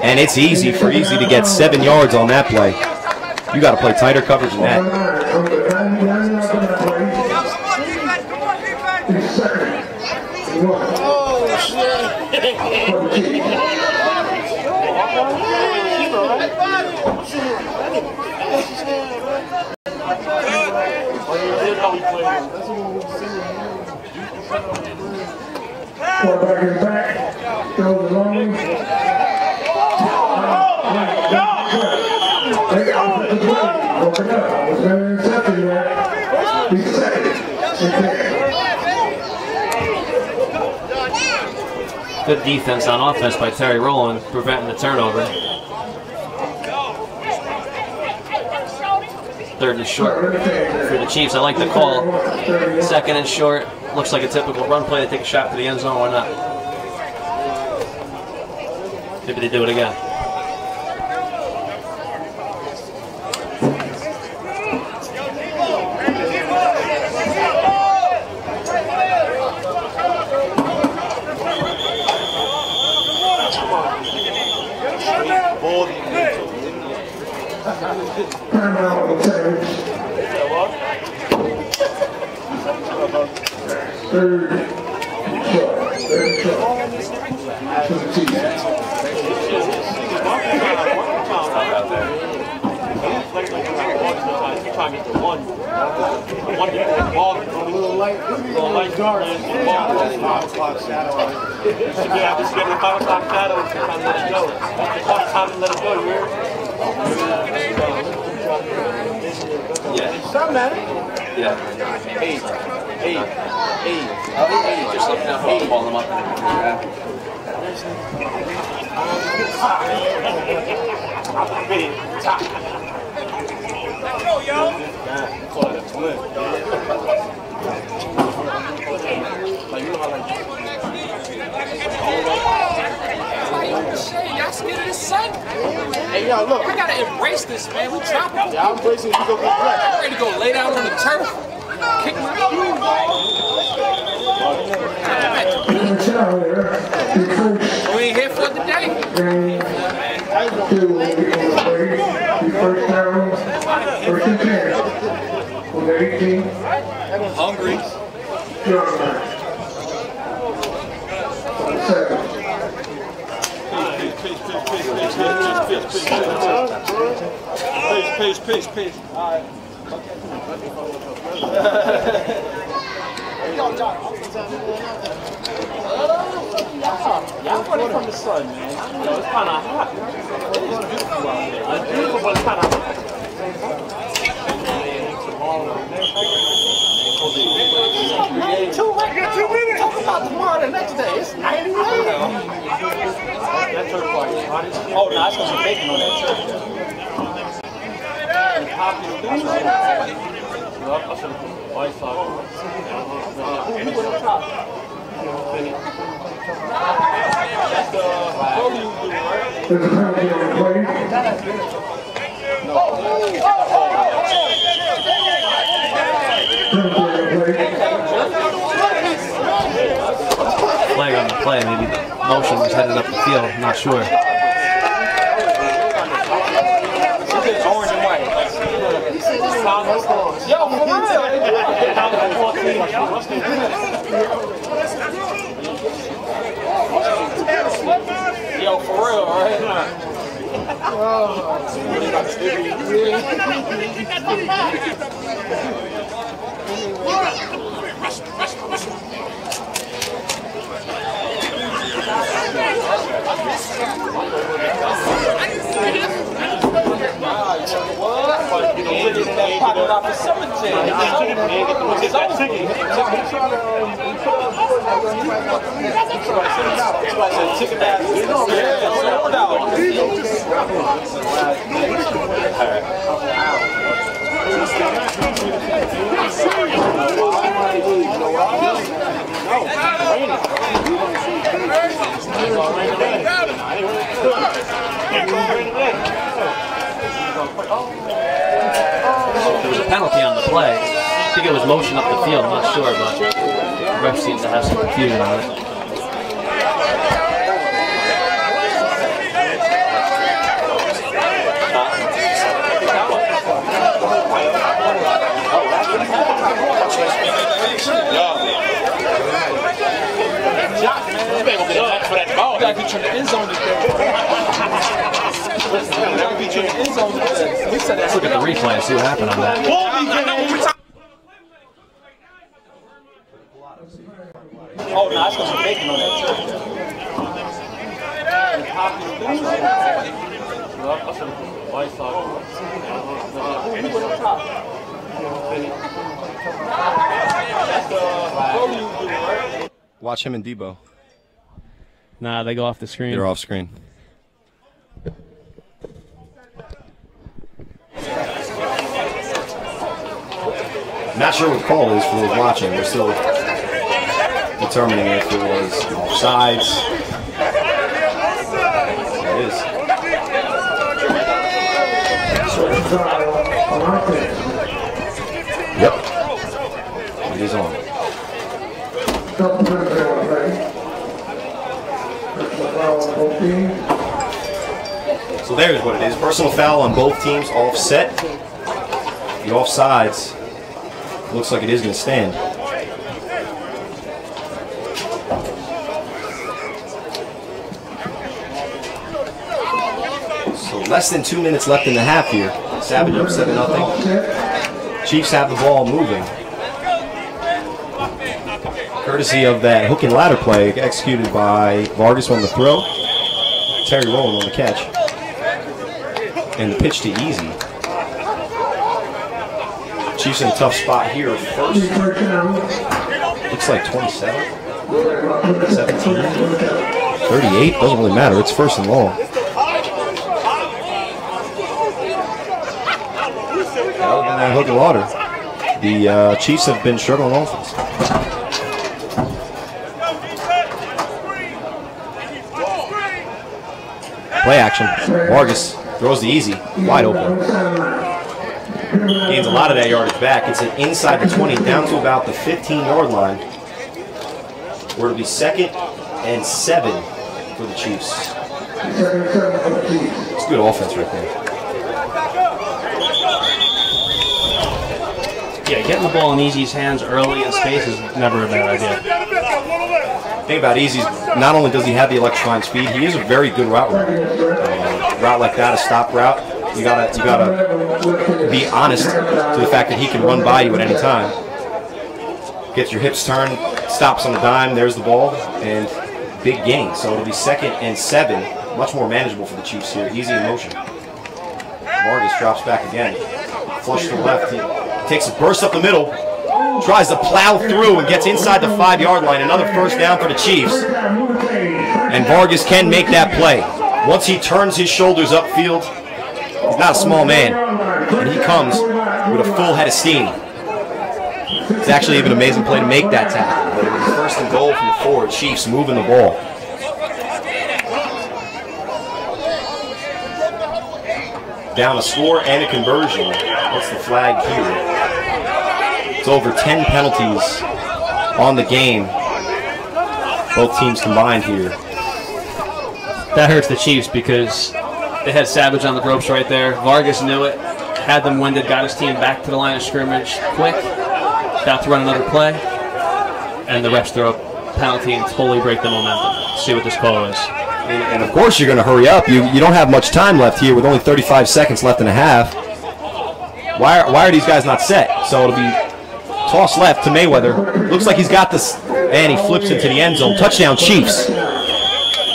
And it's easy for Easy to get 7 yards on that play. You got to play tighter coverage than that. Quarterback is back, throws it long. They offered the play. Open up. I was going to intercept him there. He said it. Good defense on offense by Terry Rowland, preventing the turnover. 3rd and short for the Chiefs. I like the call. 2nd and short. Looks like a typical run play. They take a shot to the end zone. Why not? Maybe they do it again. Just looking up, I'll call them up. Hey, yo, look. I gotta embrace this, man. We dropping. Yeah, I'm embracing it. You go get dressed. I'm ready to go lay down on the turf. We ain't here for the day. First down, first and 10. On the 18. Hungry. Peace. All right. Y'all running from the sun, man. It's kind of hot. It is beautiful out there. It's beautiful, but it's kind of hot. Two minutes. Talk about tomorrow, the next day. It's 90 right now. That turf party. Oh, no, it's going to be bacon on that turf. And poppy the food. White sauce. Who was on top? That's the what you do, right? Flag on the play, maybe the motion was headed up the field, I'm not sure. Orange and white. Yo, for real. Yo, for real, right? There was a penalty on the play. I think it was motion up the field, I'm not sure, but the ref seems to have some confusion on it. You gotta get you in the end zone today. Let's look at the replay and see what happened on that. Oh, no, it's gonna be bacon on that turf. And poppy the food. White sauce. Who was on top? That's the what you do, right? Watch him and Debo. Nah, they go off the screen. They're off screen. Not sure what the call is for those watching. We're still determining if it was offsides. It is. Yep. It is on. So there's what it is. Personal foul on both teams, offset. The offsides looks like it is going to stand. So less than 2 minutes left in the half here. Savage up 7-0. Chiefs have the ball moving. Courtesy of that hook and ladder play executed by Vargas on the throw, Terry Rowland on the catch, and the pitch to Easy. Chiefs in a tough spot here first. Looks like 27, 17, 38, doesn't really matter, it's first and long. Other than that hook and ladder, the Chiefs have been struggling on offense. Play action. Vargas throws the Easy. Wide open. Gains a lot of that yardage back. It's an inside the 20, down to about the 15-yard line, where it'll be 2nd and 7 for the Chiefs. It's good offense right there. Yeah, getting the ball in Easy's hands early in space is never a bad idea. The thing about Easy's, not only does he have the electrifying speed, he is a very good route runner. Route like that, a stop route, you gotta be honest to the fact that he can run by you at any time. Gets your hips turned, stops on the dime, there's the ball, and big gain. So it'll be 2nd and 7, much more manageable for the Chiefs here. Easy in motion. Vargas drops back again. Flush to the left. He takes a burst up the middle, tries to plow through and gets inside the 5-yard line. Another first down for the Chiefs. And Vargas can make that play. Once he turns his shoulders upfield, he's not a small man, and he comes with a full head of steam. It's actually even an amazing play to make that tackle. But it was 1st and goal from the 4. Chiefs moving the ball. Down a score and a conversion. What's the flag here? It's over 10 penalties on the game. Both teams combined here. That hurts the Chiefs because they had Savage on the ropes right there. Vargas knew it, had them winded, got his team back to the line of scrimmage quick, about to run another play, and the refs throw a penalty and totally break the momentum. See what this call is. And of course you're going to hurry up. You don't have much time left here with only 35 seconds left in a half. Why are these guys not set? So it'll be toss left to Mayweather. Looks like he's got this, and he flips into the end zone. Touchdown Chiefs.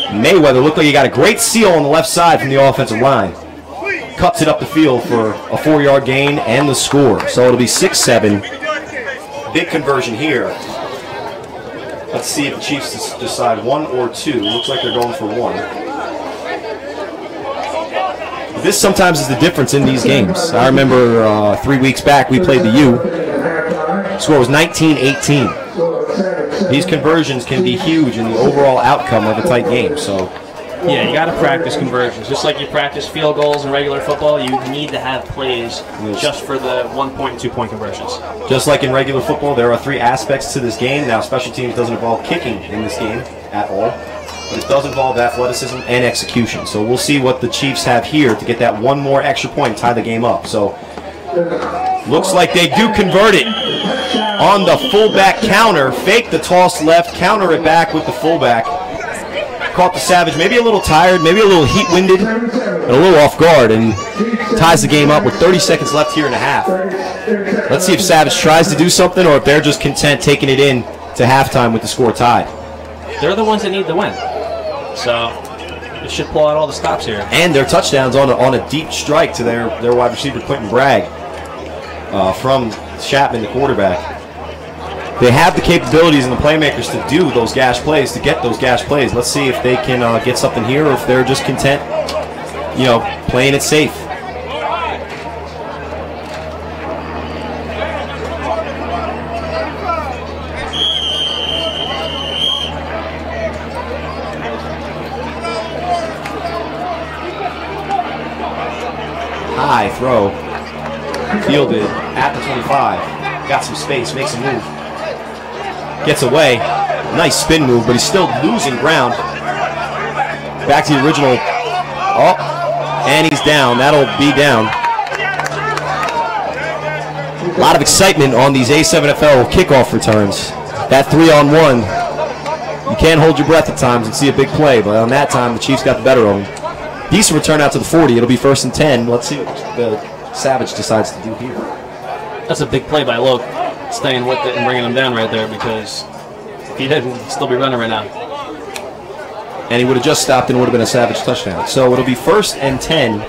Mayweather looked like he got a great seal on the left side from the offensive line. Cuts it up the field for a 4-yard gain and the score. So it'll be 6-7. Big conversion here. Let's see if the Chiefs decide 1 or 2. Looks like they're going for 1. This sometimes is the difference in these games. I remember 3 weeks back we played the U. The score was 19-18. These conversions can be huge in the overall outcome of a tight game. So, yeah, you got to practice conversions. Just like you practice field goals in regular football, you need to have plays just for the 1-point and 2-point conversions. Just like in regular football, there are 3 aspects to this game. Now, special teams doesn't involve kicking in this game at all, but it does involve athleticism and execution. So we'll see what the Chiefs have here to get that 1 more extra point and tie the game up. So looks like they do convert it on the fullback counter. Fake the toss left, counter it back with the fullback. Caught the Savage, maybe a little tired, maybe a little heat-winded, and a little off guard, and ties the game up with 30 seconds left here in a half. Let's see if Savage tries to do something or if they're just content taking it in to halftime with the score tied. They're the ones that need the win. So it should pull out all the stops here. And their touchdowns on a deep strike to their wide receiver, Quentin Bragg, from Chapman, the quarterback. They have the capabilities and the playmakers to do those gash plays, to get those gash plays. Let's see if they can get something here or if they're just content, playing it safe. High throw, fielded at the 25. Got some space, makes a move. Gets away. Nice spin move, but he's still losing ground. Back to the original. Oh, and he's down. That'll be down. A lot of excitement on these A7FL kickoff returns. That 3-on-1, you can't hold your breath at times and see a big play, but on that time, the Chiefs got the better of them. Decent return out to the 40. It'll be 1st and 10. Let's see what the Savage decides to do here. That's a big play by Loke, staying with it and bringing him down right there, because if he didn't, he'd still be running right now. And he would have just stopped and it would have been a Savage touchdown. So it'll be 1st and 10.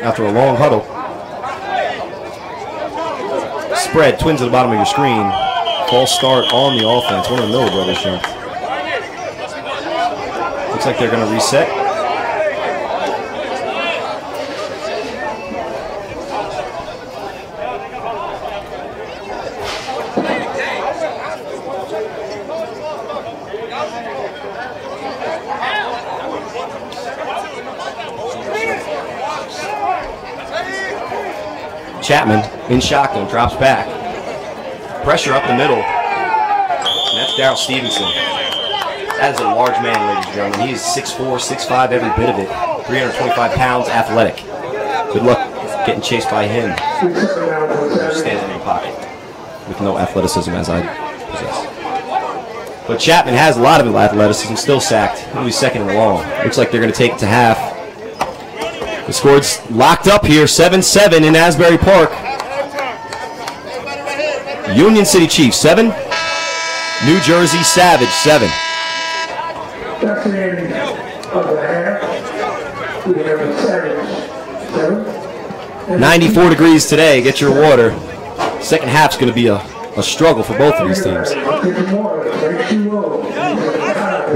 After a long huddle. Spread, twins at the bottom of your screen. False start on the offense. One of the Miller brothers jumped. Looks like they're going to reset. Chapman in shotgun, drops back. Pressure up the middle. And that's Darryl Stevenson. That is a large man, ladies and gentlemen. He is 6'4", 6'5", every bit of it. 325 pounds, athletic. Good luck getting chased by him. Standing in the pocket with no athleticism as I possess. But Chapman has a lot of athleticism, still sacked. He'll be second and long. Looks like they're going to take it to half. The score's locked up here, 7-7 in Asbury Park. Union City Chiefs 7, New Jersey Savage 7. That's the end of the half. We have a Savage 7. 94 degrees today. Get your water. Second half's going to be a struggle for both of these teams.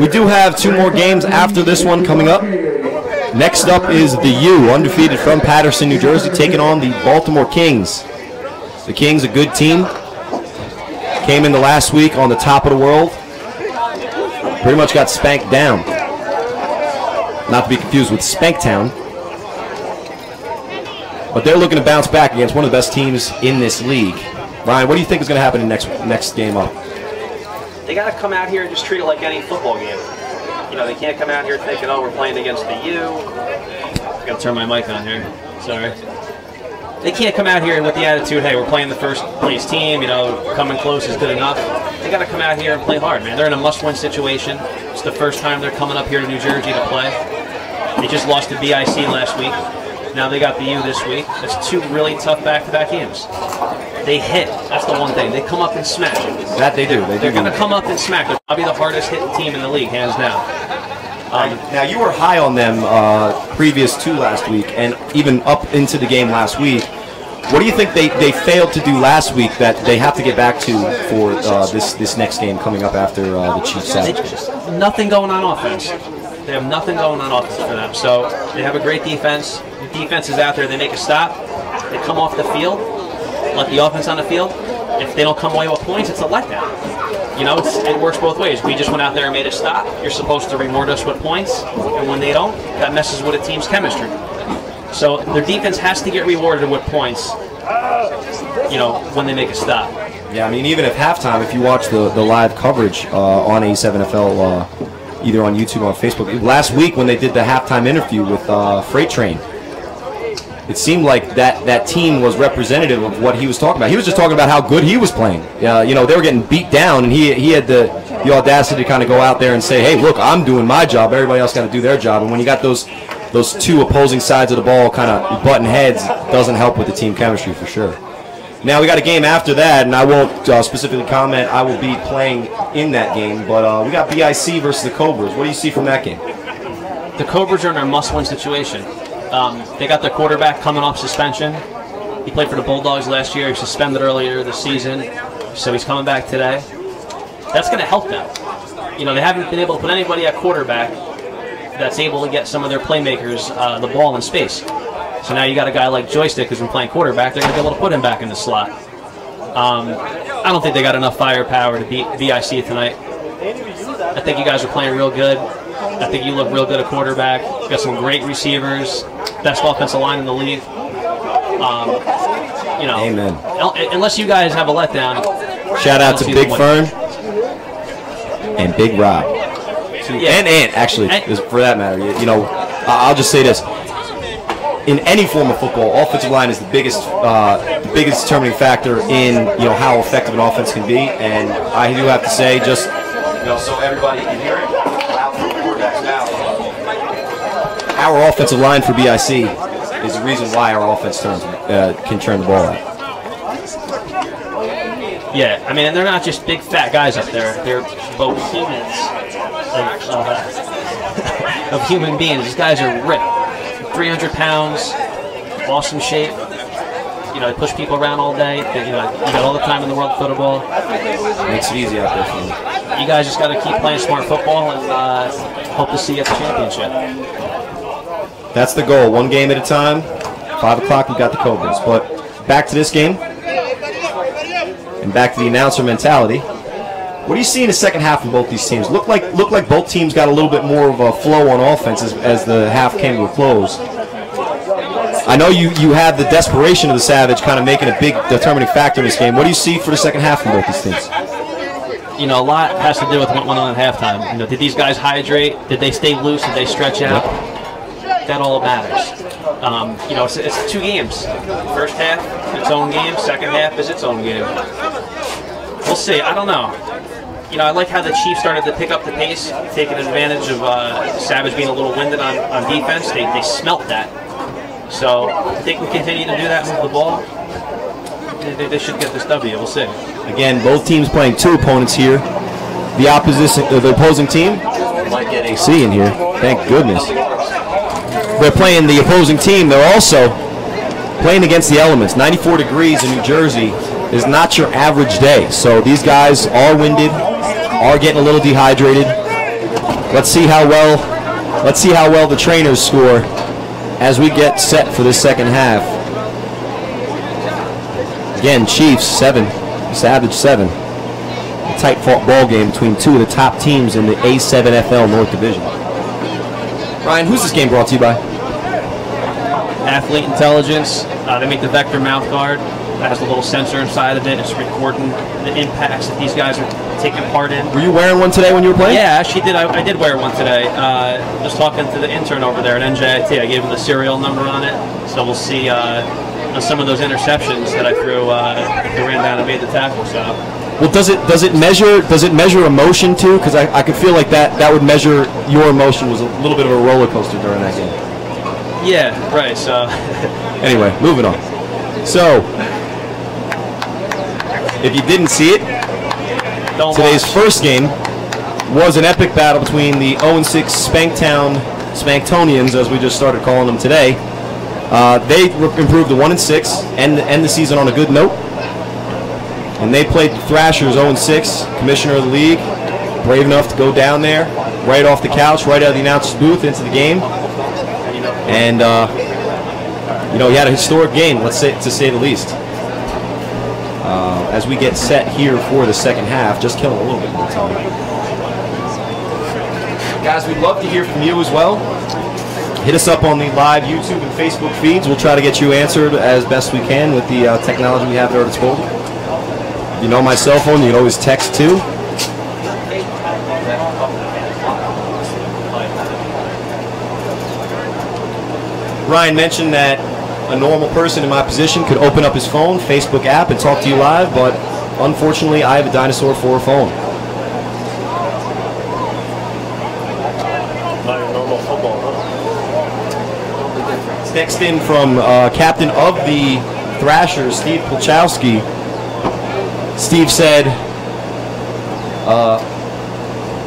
We do have 2 more games after this one coming up. Next up is the U, undefeated from Paterson, New Jersey, taking on the Baltimore Kings. The Kings, a good team. Came in the last week on the top of the world. Pretty much got spanked down. Not to be confused with Spanktown. But they're looking to bounce back against one of the best teams in this league. Ryan, what do you think is going to happen in the next game up? They got to come out here and just treat it like any football game. You know, they can't come out here thinking, oh, we're playing against the U. I got to turn my mic on here. Sorry. They can't come out here with the attitude, hey, we're playing the first place team, you know, coming close is good enough. They got to come out here and play hard, man. They're in a must-win situation. It's the first time they're coming up here to New Jersey to play. They just lost to BIC last week. Now they got the U this week. That's 2 really tough back-to-back games. They hit. That's the one thing. They come up and smack. That they do. They're going to come up and smack. They're probably the hardest hitting team in the league, hands down. Now, you were high on them previous to last week and even up into the game last week. What do you think they failed to do last week that they have to get back to for this next game coming up after the Chiefs Savages? Nothing going on offense. They have nothing going on offense for them. So they have a great defense. The defense is out there. They make a stop. They come off the field, let the offense on the field. If they don't come away with points, it's a letdown. You know, it works both ways. We just went out there and made a stop. You're supposed to reward us with points. And when they don't, that messes with a team's chemistry. So their defense has to get rewarded with points, you know, when they make a stop. Yeah, I mean, even at halftime, if you watch the live coverage on A7FL, either on YouTube or on Facebook, last week when they did the halftime interview with Freight Train, it seemed like that team was representative of what he was talking about. He was just talking about how good he was playing. You know, they were getting beat down, and he had the audacity to kind of go out there and say, hey, look, I'm doing my job. Everybody else got to do their job. And when you got those 2 opposing sides of the ball kind of butting heads, doesn't help with the team chemistry for sure. Now we got a game after that, and I won't specifically comment. I will be playing in that game, but we got BIC versus the Cobras. What do you see from that game? The Cobras are in a must-win situation. They got their quarterback coming off suspension. He played for the Bulldogs last year. He was suspended earlier this season, so he's coming back today. That's going to help them. You know, they haven't been able to put anybody at quarterback that's able to get some of their playmakers the ball in space. So now you got a guy like Joystick who's been playing quarterback. They're going to be able to put him back in the slot. I don't think they got enough firepower to beat BIC tonight. I think you guys are playing real good. I think you look real good at quarterback. You got some great receivers, best offensive line in the league. You know, amen. Unless you guys have a letdown. Shout out to Big Fern and Big Rob. Yeah. And Ant, actually, for that matter. You know, I'll just say this. In any form of football, offensive line is the biggest determining factor in, you know, how effective an offense can be. And I do have to say, just, you know, so everybody can hear it, out from the quarterback's mouth, our offensive line for BIC is the reason why our offense can turn the ball out. Yeah, I mean, and they're not just big fat guys up there. They're behemoths of human beings. These guys are ripped. 300 pounds, awesome shape. You know, they push people around all day. You got all the time in the world for football. Makes it easy out there for you. You guys just got to keep playing smart football and hope to see you at the championship. That's the goal. One game at a time. 5 o'clock, we got the Cobras. But back to this game. And back to the announcer mentality. What do you see in the second half from both these teams? Look like both teams got a little bit more of a flow on offense as the half came to a close. I know you have the desperation of the Savage kind of making a big determining factor in this game. What do you see for the second half from both these teams? You know, a lot has to do with what went on at halftime. You know, did these guys hydrate? Did they stay loose? Did they stretch out? Yep. That all matters. You know, it's 2 games. First half, its own game. Second half is its own game. We'll see. I don't know. You know, I like how the Chiefs started to pick up the pace, taking advantage of Savage being a little winded on defense. They smelt that. So if they can continue to do that with the ball, they should get this W. We'll see. Again, both teams playing 2 opponents here. The opposing team might get AC in here. Thank goodness. They're playing the opposing team. They're also playing against the elements. 94 degrees in New Jersey is not your average day. So these guys are winded, are getting a little dehydrated. Let's see how well the trainers score as we get set for this second half. Again, Chiefs 7, Savage 7. A tight fought ball game between 2 of the top teams in the A7FL North Division. Ryan, who's this game brought to you by? Athlete Intelligence. They make the Vector mouth guard. That has a little sensor inside of it. It's recording the impacts that these guys are taking part in. Were you wearing one today when you were playing? Yeah, actually did. I did wear one today. Just talking to the intern over there at NJIT. I gave him the serial number on it. So we'll see some of those interceptions that I threw. They ran down and made the tackle. So. Well, does it measure emotion too? Because I could feel like that would measure your emotion was a little bit of a roller coaster during that game. Yeah, right. So anyway, moving on. So if you didn't see it, today's first game was an epic battle between the 0-6 Spanktonians, as we just started calling them today. They improved to 1-6 and end the season on a good note. And they played the Thrashers 0-6, commissioner of the league, brave enough to go down there, right off the couch, right out of the announcer's booth into the game. And, you know, he had a historic game, to say the least. As we get set here for the second half, just killing a little bit more time. Guys, we'd love to hear from you as well. Hit us up on the live YouTube and Facebook feeds. We'll try to get you answered as best we can with the technology we have at our disposal. You know my cell phone, you can always text too. Ryan mentioned that a normal person in my position could open up his phone, Facebook app, and talk to you live, but unfortunately I have a dinosaur for a phone. Not your normal football, huh? Next in from captain of the Thrashers, Steve Polchowski. Steve said,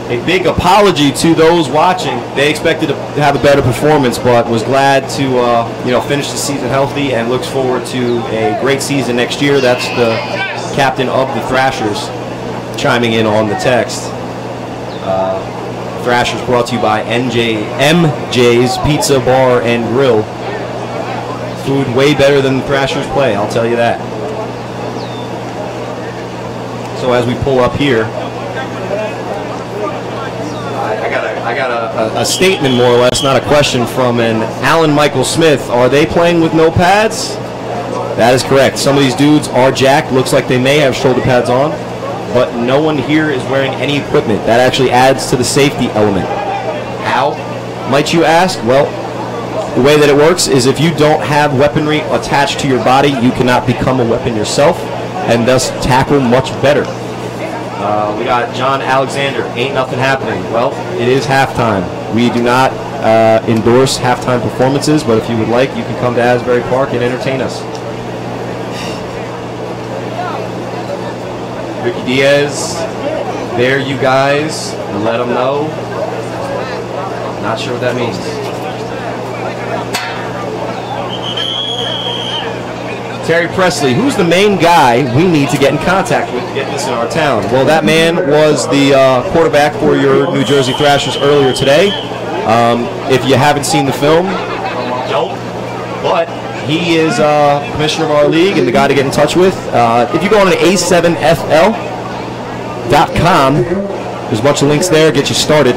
a big apology to those watching. They expected to have a better performance, but was glad to finish the season healthy and looks forward to a great season next year. That's the captain of the Thrashers chiming in on the text. Thrashers brought to you by MJ's Pizza Bar and Grill. Food way better than the Thrashers play, I'll tell you that. So as we pull up here, I got a statement, more or less, not a question, from an Alan Michael Smith. Are they playing with no pads? That is correct. Some of these dudes are jacked. Looks like they may have shoulder pads on, but no one here is wearing any equipment. That actually adds to the safety element. How, might you ask? Well, the way that it works is if you don't have weaponry attached to your body, you cannot become a weapon yourself and thus tackle much better. We got John Alexander, ain't nothing happening. Well, it is halftime. We do not endorse halftime performances, but if you would like, you can come to Asbury Park and entertain us. Ricky Diaz, there you guys, let them know. Not sure what that means. Terry Presley, who's the main guy we need to get in contact with to get this in our town? Well, that man was the quarterback for your New Jersey Thrashers earlier today. If you haven't seen the film, don't. But he is commissioner of our league and the guy to get in touch with. If you go on to A7FL.com, there's a bunch of links there, get you started.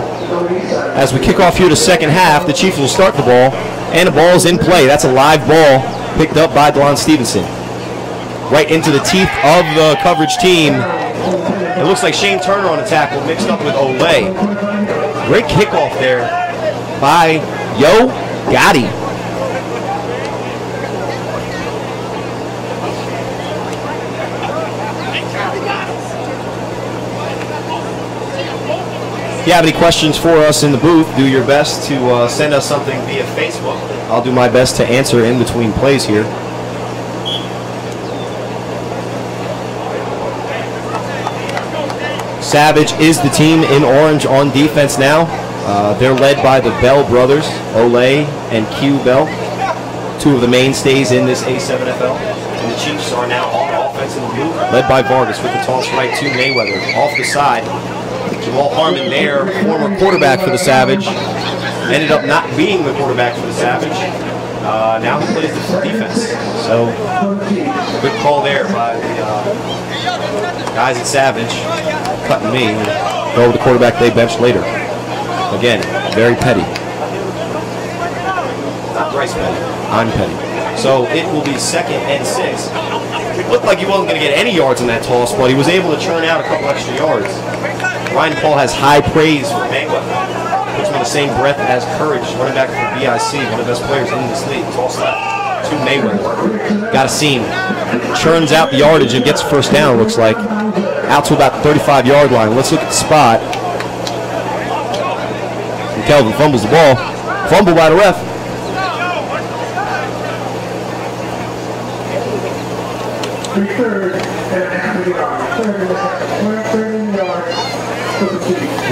As we kick off here the second half, the Chiefs will start the ball, and the ball is in play. That's a live ball picked up by Delon Stevenson. Right into the teeth of the coverage team. It looks like Shane Turner on the tackle, mixed up with Olay. Great kickoff there by Yo Gotti. If you have any questions for us in the booth, do your best to send us something via Facebook. I'll do my best to answer in between plays here. Savage is the team in orange on defense now. They're led by the Bell brothers, Olay and Q Bell, two of the mainstays in this A7FL. And the Chiefs are now on offense in the blue, led by Vargas with the toss right to Mayweather. Off the side, Jamal Harmon, their former quarterback for the Savage, ended up not being the quarterback for the Savage. Now he plays the defense. So, good call there by the guys at Savage, cutting me, and go with the quarterback they benched later. Again, very petty. Not Bryce petty, I'm petty. So, it will be 2nd and 6. It looked like he wasn't going to get any yards in that toss, but he was able to churn out a couple extra yards. Ryan Paul has high praise for Mayweather. Puts him in the same breath as Courage, running back from BIC, one of the best players in this league. Toss left to Mayweather. Got to see him. Churns out the yardage and gets first down, looks like. Out to about the 35-yard line. Let's look at the spot. And Kelvin fumbles the ball. Fumble by the ref.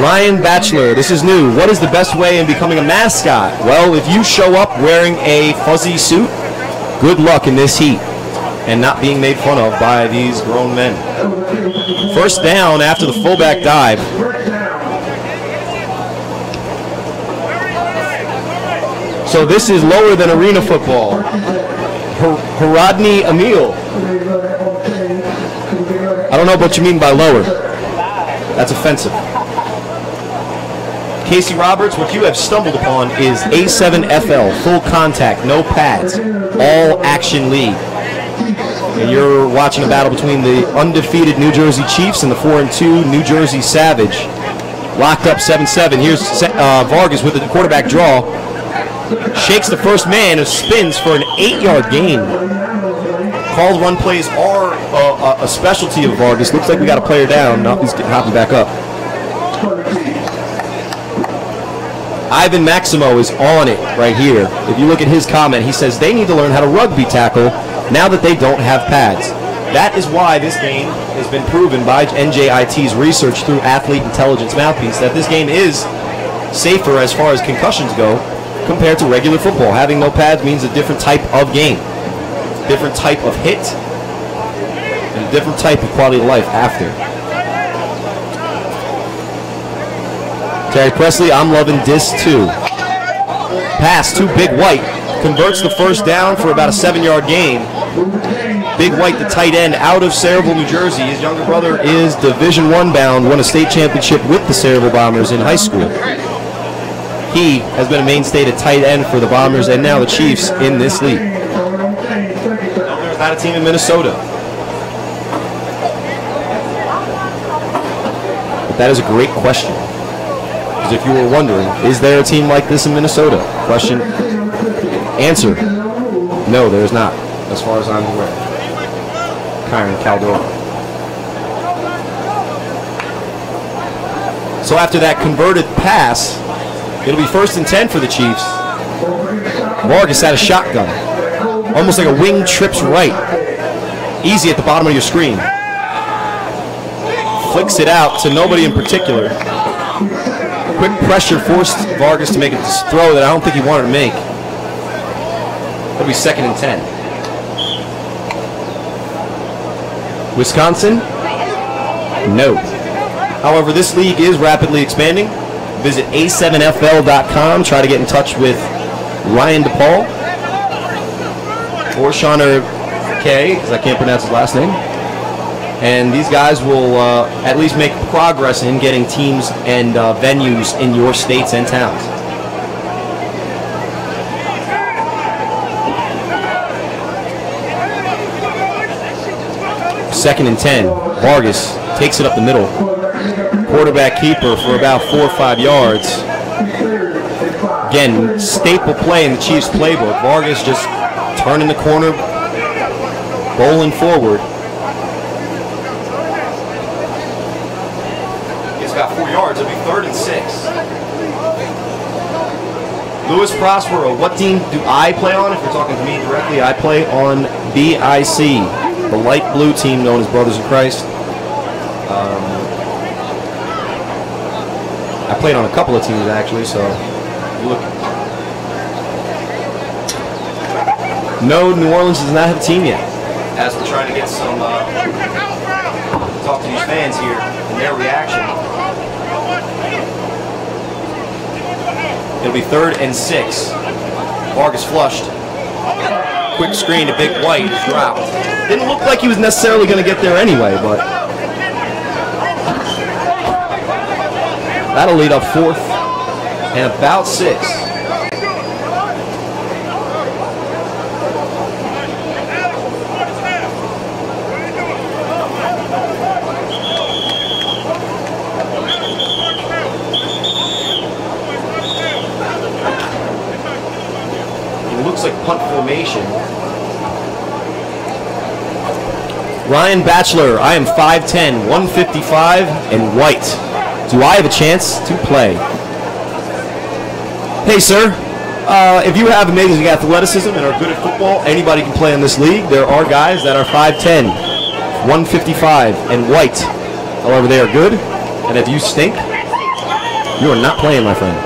Ryan Batchelor, this is new. What is the best way in becoming a mascot? Well, if you show up wearing a fuzzy suit, good luck in this heat and not being made fun of by these grown men. First down after the fullback dive. So this is lower than arena football. Haradni Emil. I don't know what you mean by lower. That's offensive. Casey Roberts, what you have stumbled upon is A7FL, full contact, no pads, all action league. And you're watching a battle between the undefeated New Jersey Chiefs and the 4-2 New Jersey Savage. Locked up 7-7. Here's Vargas with the quarterback draw. Shakes the first man and spins for an 8-yard gain. Called run plays are a specialty of Vargas. Looks like we got a player down. Now he's hopping back up. Ivan Maximo is on it right here. If you look at his comment, he says they need to learn how to rugby tackle now that they don't have pads. That is why this game has been proven by NJIT's research through Athlete Intelligence Mouthpiece that this game is safer as far as concussions go compared to regular football. Having no pads means a different type of game, different type of hit, and a different type of quality of life after. Terry Presley, I'm loving this too. Pass to Big White. Converts the first down for about a 7-yard gain. Big White, the tight end, out of Sayreville, New Jersey. His younger brother is Division I bound, won a state championship with the Sayreville Bombers in high school. He has been a mainstay at tight end for the Bombers and now the Chiefs in this league. There's not a team in Minnesota. But that is a great question. If you were wondering, is there a team like this in Minnesota? Question. Answer. No, there is not, as far as I'm aware. Kyron Caldor. So after that converted pass, it'll be 1st and 10 for the Chiefs. Vargas had a shotgun. Almost like a wing trips right. Easy at the bottom of your screen. Flicks it out to nobody in particular. Quick pressure forced Vargas to make a throw that I don't think he wanted to make. It'll be 2nd and 10. Wisconsin? No. However, this league is rapidly expanding. Visit A7FL.com. Try to get in touch with Ryan DePaul or Shauner K, because I can't pronounce his last name. And these guys will at least make progress in getting teams and venues in your states and towns. Second and 10. Vargas takes it up the middle. Quarterback keeper for about 4 or 5 yards. Again, staple play in the Chiefs playbook. Vargas just turning the corner, bowling forward. He's got 4 yards. It'll be 3rd and 6. Louis Prospero, what team do I play on? If you're talking to me directly, I play on BIC, the light blue team known as Brothers in Christ. I played on a couple of teams actually, so look. No, New Orleans does not have a team yet. As we're trying to get some talk to these fans here and their reaction. It'll be 3rd and 6. Vargas flushed. Quick screen to Big White, dropped. Didn't look like he was necessarily going to get there anyway, but that'll lead up 4th and about 6. It looks like punt formation. Ryan Batchelor, I am 5'10", 155, and white. Do I have a chance to play? Hey, sir. If you have amazing athleticism and are good at football, anybody can play in this league. There are guys that are 5'10", 155, and white. However, they are good. And if you stink, you are not playing, my friend.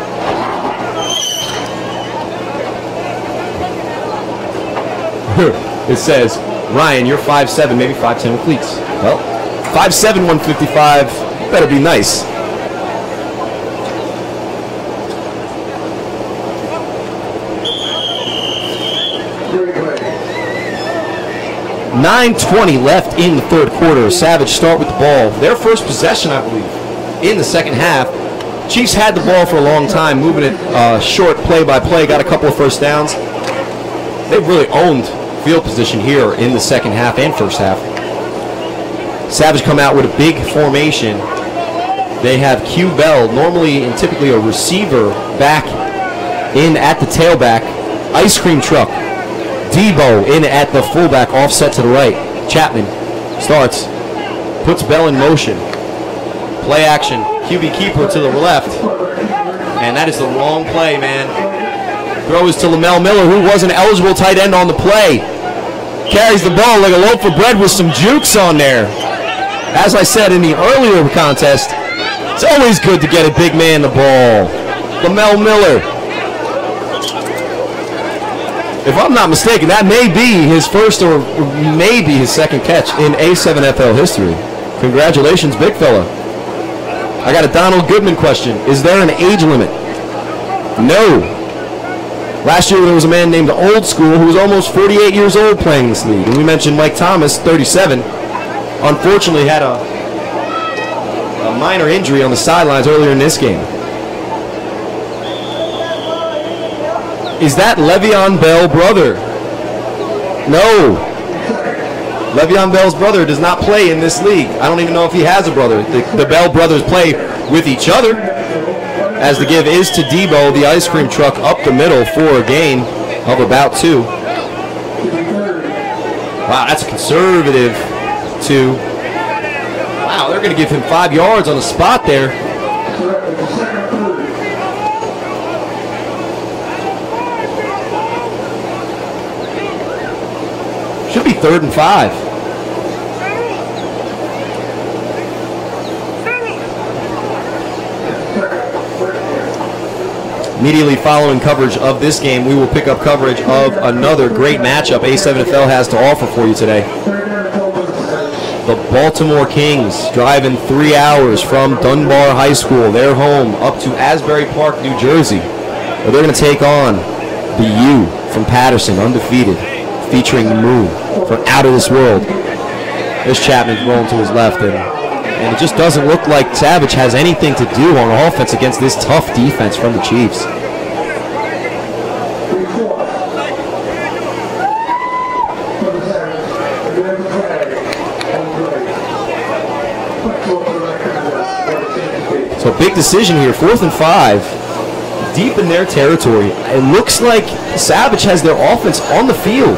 It says, Ryan, you're 5'7", maybe 5'10" with cleats. Well, 5'7", 155, better be nice. .9:20 left in the 3rd quarter. Savage start with the ball. Their first possession, I believe, in the 2nd half. Chiefs had the ball for a long time, moving it short play by play, got a couple of first downs. They've really owned field position here in the 2nd half and 1st half. Savage come out with a big formation. They have Q Bell, normally and typically a receiver, back in at the tailback. Ice cream truck. Debo in at the fullback, offset to the right. Chapman starts, puts Bell in motion. Play action, QB keeper to the left. And that is the wrong play, man. Throw is to Lamell Miller, who was an eligible tight end on the play. Carries the ball like a loaf of bread with some jukes on there. As I said in the earlier contest, it's always good to get a big man the ball. Lamell Miller. If I'm not mistaken, that may be his first or maybe his 2nd catch in A7FL history. Congratulations, big fella. I got a Donald Goodman question. Is there an age limit? No. Last year there was a man named Old School who was almost 48 years old playing this league. And we mentioned Mike Thomas, 37. Unfortunately had a minor injury on the sidelines earlier in this game. Is that Le'Veon Bell brother? No. Le'Veon Bell's brother does not play in this league. I don't even know if he has a brother. The Bell brothers play with each other. As the give is to Debo, the ice cream truck up the middle for a gain of about 2. Wow, that's a conservative 2. Wow, they're going to give him 5 yards on the spot there. Should be 3rd and 5. Immediately following coverage of this game, we will pick up coverage of another great matchup A7FL has to offer for you today. The Baltimore Kings driving 3 hours from Dunbar High School, their home, up to Asbury Park, New Jersey, where they're going to take on the U from Patterson, undefeated, featuring the Moo from Out of This World. There's Chapman rolling to his left, and it just doesn't look like Savage has anything to do on offense against this tough defense from the Chiefs. So big decision here, 4th and 5, deep in their territory. It looks like Savage has their offense on the field.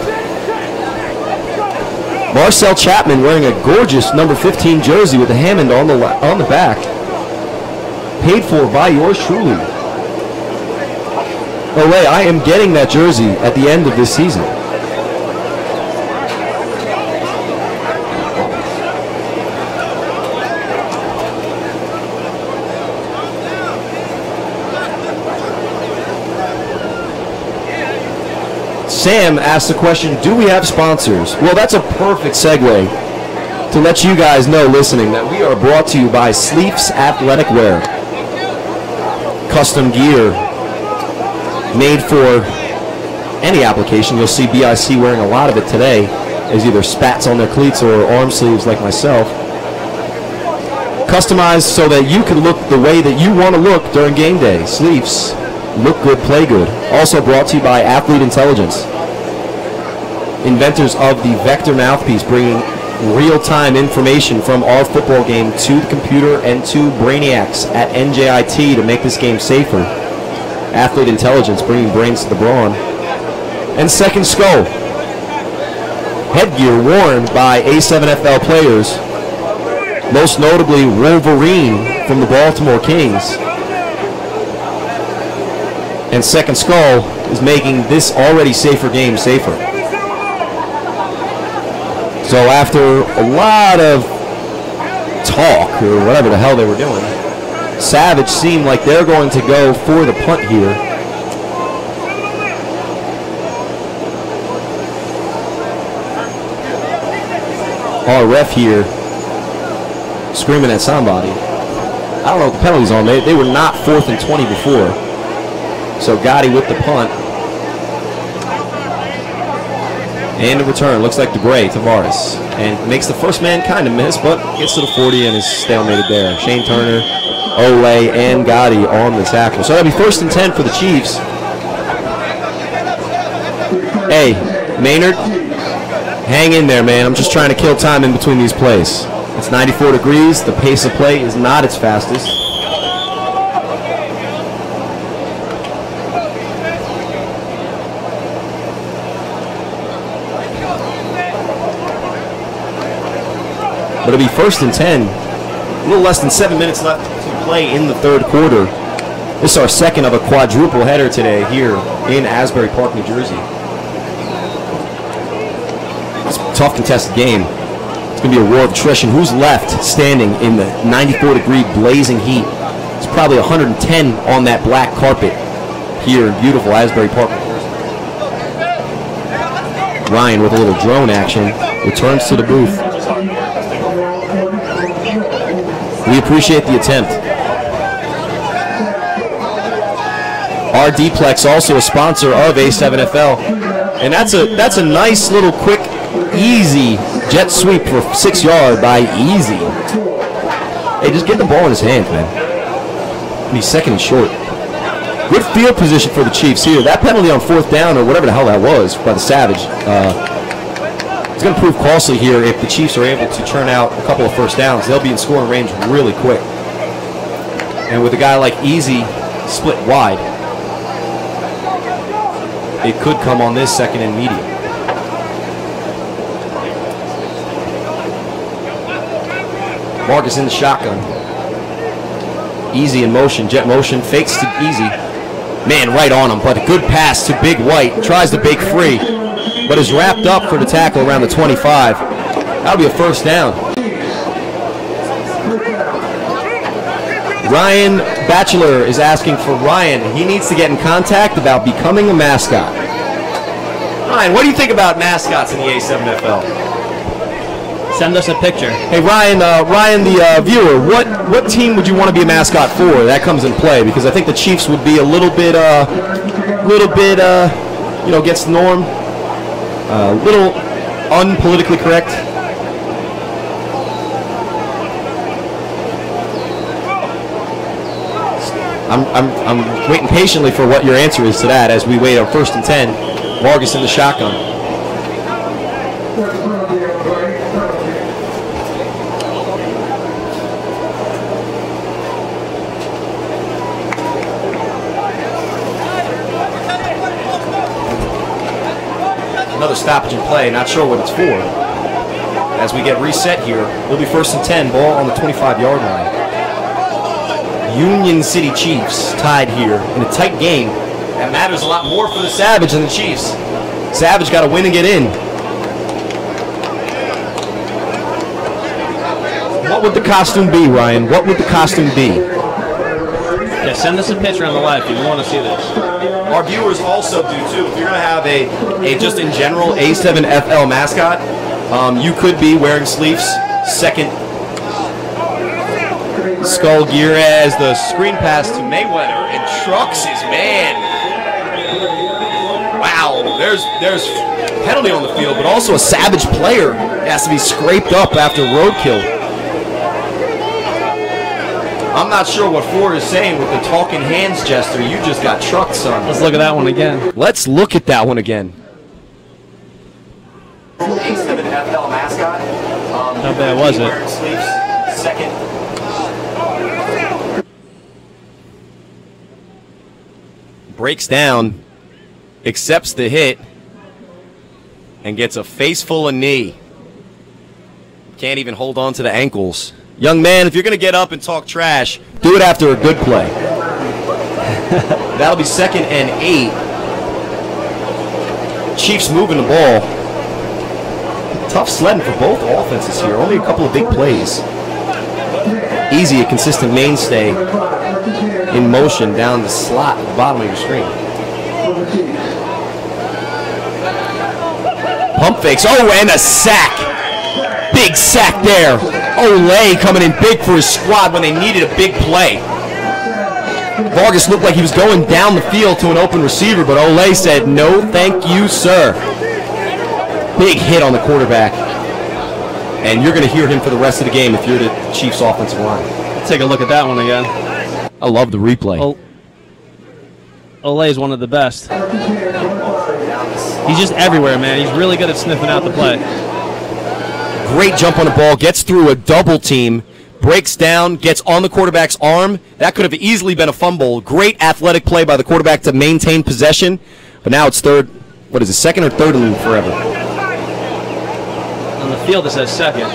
Marcel Chapman wearing a gorgeous number 15 jersey with a Hammond on the back. Paid for by yours truly. Oh wait, I am getting that jersey at the end of this season. Sam asked the question, do we have sponsors? Well, that's a perfect segue to let you guys know listening that we are brought to you by Sleeps Athletic Wear. Custom gear made for any application. You'll see BIC wearing a lot of it today as either spats on their cleats or arm sleeves like myself. Customized so that you can look the way that you want to look during game day. Sleeps. Look good, play good. Also brought to you by Athlete Intelligence. Inventors of the Vector mouthpiece, bringing real-time information from our football game to the computer and to brainiacs at NJIT to make this game safer. Athlete Intelligence, bringing brains to the brawn. And Second Skull. Headgear worn by A7FL players, most notably Wolverine from the Baltimore Kings. And Second Skull is making this already safer game safer. So after a lot of talk, or whatever the hell they were doing, Savage seemed like they're going to go for the punt here. Our ref here screaming at somebody. I don't know what the penalty's on. They were not 4th and 20 before. So Gotti with the punt. And the return, looks like DeBray, Tavares. And makes the first man kind of miss, but gets to the 40 and is stalemated there. Shane Turner, Ole, and Gotti on the tackle. So that'll be 1st and 10 for the Chiefs. Hey, Maynard, hang in there, man. I'm just trying to kill time in between these plays. It's 94 degrees. The pace of play is not its fastest. But it'll be 1st and 10. A little less than 7 minutes left to play in the 3rd quarter. This is our second of a quadruple header today here in Asbury Park, New Jersey. It's a tough contested game. It's going to be a war of attrition. Who's left standing in the 94-degree blazing heat? It's probably 110 on that black carpet here in beautiful Asbury Park, New Jersey. Ryan with a little drone action returns to the booth. We appreciate the attempt. Our D-Plex also a sponsor of A7FL, and that's a nice little quick, easy jet sweep for 6 yard by Easy. Hey, just get the ball in his hands, man. He's 2nd and short. Good field position for the Chiefs here. That penalty on 4th down, or whatever the hell that was, by the Savage, it's going to prove costly here if the Chiefs are able to churn out a couple of first downs. They'll be in scoring range really quick. And with a guy like Easy split wide, it could come on this 2nd and medium. Marcus in the shotgun. Easy in motion, jet motion, fakes to Easy. Man, right on him, but a good pass to Big White. Tries to break free, but is wrapped up for the tackle around the 25. That'll be a 1st down. Ryan Batchelor is asking for Ryan. He needs to get in contact about becoming a mascot. Ryan, what do you think about mascots in the A7FL? Send us a picture. Hey Ryan, the viewer, what team would you want to be a mascot for? That comes in play because I think the Chiefs would be a little bit, you know, against the norm, a little unpolitically correct. I'm waiting patiently for what your answer is to that as we wait on 1st and 10. Vargas in the shotgun. Another stoppage in play, not sure what it's for. As we get reset here, it'll be 1st and 10, ball on the 25-yard line. Union City Chiefs tied here in a tight game. That matters a lot more for the Savage than the Chiefs. Savage got to win and get in. What would the costume be, Ryan? What would the costume be? Yeah, send us a picture on the live if you want to see this. Our viewers also do too. If you're gonna have a just in general A7FL mascot, you could be wearing sleeves. Second skull gear as the screen pass to Mayweather and trucks his man. Wow, there's penalty on the field, but also a Savage player has to be scraped up after roadkill. I'm not sure what Ford is saying with the talking hands gesture. You just got trucked, son. Let's look at that one again. Let's look at that one again. A7FL mascot. How bad was it? Second. Breaks down, accepts the hit, and gets a face full of knee. Can't even hold on to the ankles. Young man, if you're going to get up and talk trash, do it after a good play. That'll be 2nd and 8. Chiefs moving the ball. Tough sledding for both offenses here. Only a couple of big plays. Easy, a consistent mainstay in motion down the slot at the bottom of your screen. Pump fakes. Oh, and a sack. Big sack there. Olay coming in big for his squad when they needed a big play. Vargas looked like he was going down the field to an open receiver, but Olay said, no, thank you, sir. Big hit on the quarterback. And you're going to hear him for the rest of the game if you're the Chiefs offensive line. Let's take a look at that one again. I love the replay. Olay is one of the best. He's just everywhere, man. He's really good at sniffing out the play. Great jump on the ball, gets through a double team, breaks down, gets on the quarterback's arm. That could have easily been a fumble. Great athletic play by the quarterback to maintain possession. But now it's third, what is it, 2nd or 3rd and forever? On the field it says 2nd.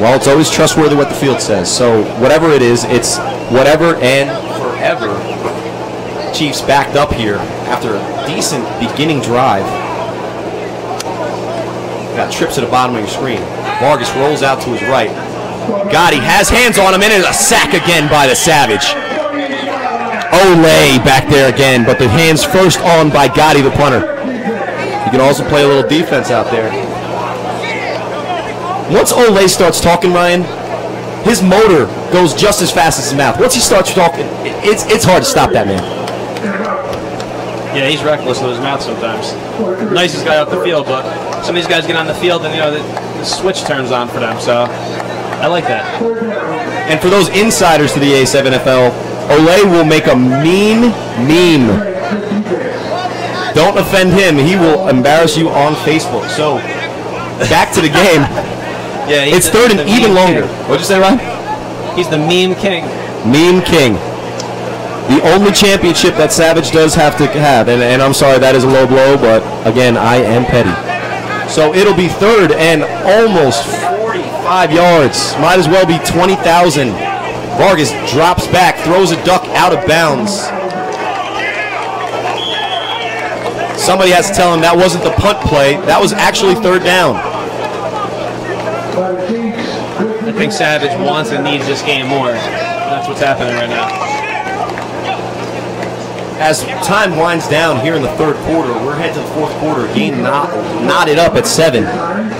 Well, it's always trustworthy what the field says. So whatever it is, it's whatever and forever. Chiefs backed up here after a decent beginning drive. Got trips at the bottom of your screen. Vargas rolls out to his right. Gotti has hands on him, and it's a sack again by the Savage. Olay back there again, but the hands first on by Gotti, the punter. He can also play a little defense out there. Once Olay starts talking, Ryan, his motor goes just as fast as his mouth. Once he starts talking, it's hard to stop that man. Yeah, he's reckless with his mouth sometimes. Nicest guy off the field, but some of these guys get on the field and, you know, the switch turns on for them, so I like that. And for those insiders to the A7FL, Olay will make a mean meme. Don't offend him. He will embarrass you on Facebook. So, back to the game. Yeah, it's 3rd and even longer. What'd you say, Ryan? He's the meme king. Meme king. The only championship that Savage does have to have, and I'm sorry, that is a low blow, but again, I am petty. So it'll be 3rd and almost 45 yards. Might as well be 20,000. Vargas drops back, throws a duck out of bounds. Somebody has to tell him that wasn't the punt play. That was actually 3rd down. I think Savage wants and needs this game more. That's what's happening right now. as time winds down here in the third quarter, we're headed to the fourth quarter. Game knotted up at 7.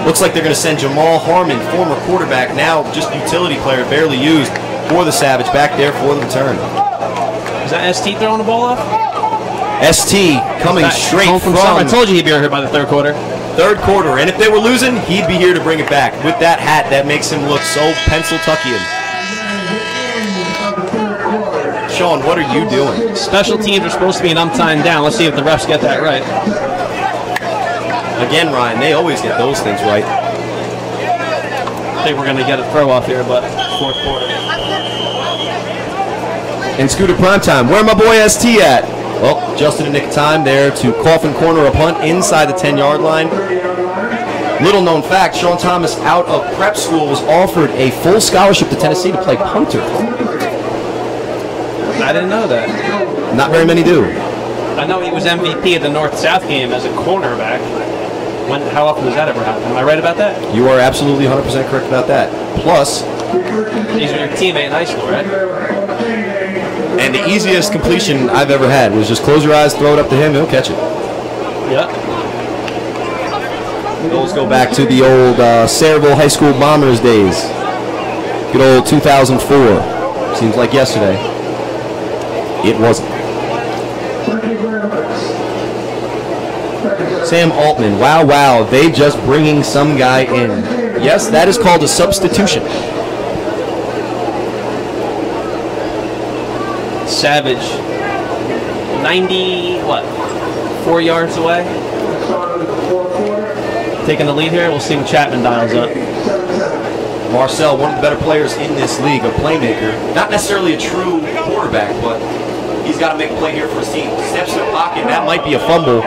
Looks like they're going to send Jamal Harmon, former quarterback, now just utility player, barely used, for the Savage, back there for the return. Is that ST throwing the ball off? ST coming straight from. I told you he'd be here by the third quarter. Third quarter, and if they were losing, he'd be here to bring it back. With that hat, that makes him look so Pennsyltuckian. Sean, what are you doing? Special teams are supposed to be an umptying down. Let's see if the refs get that right. Again, Ryan, they always get those things right. I think we're going to get a throw off here, but fourth quarter. And Scooter Primetime, where my boy ST at? Well, just in the nick of time there to coffin corner a punt inside the 10-yard line. Little known fact, Sean Thomas out of prep school was offered a full scholarship to Tennessee to play punter. I didn't know that. Not very many do. I know he was MVP of the North-South game as a cornerback. How often does that ever happen? Am I right about that? You are absolutely 100% correct about that. Plus, he's your teammate in high school, right? And the easiest completion I've ever had was just close your eyes, throw it up to him, he'll catch it. Yep. Those go back to the old Sayreville High School Bombers days. Good old 2004. Seems like yesterday. It wasn't. Sam Altman, wow, they just bringing some guy in. Yes, that is called a substitution. Savage, 4 yards away. Taking the lead here, we'll see when Chapman dials up. Marcel, one of the better players in this league, a playmaker. Not necessarily a true quarterback, but he's got to make a play here for his team. Steps in the pocket, that might be a fumble.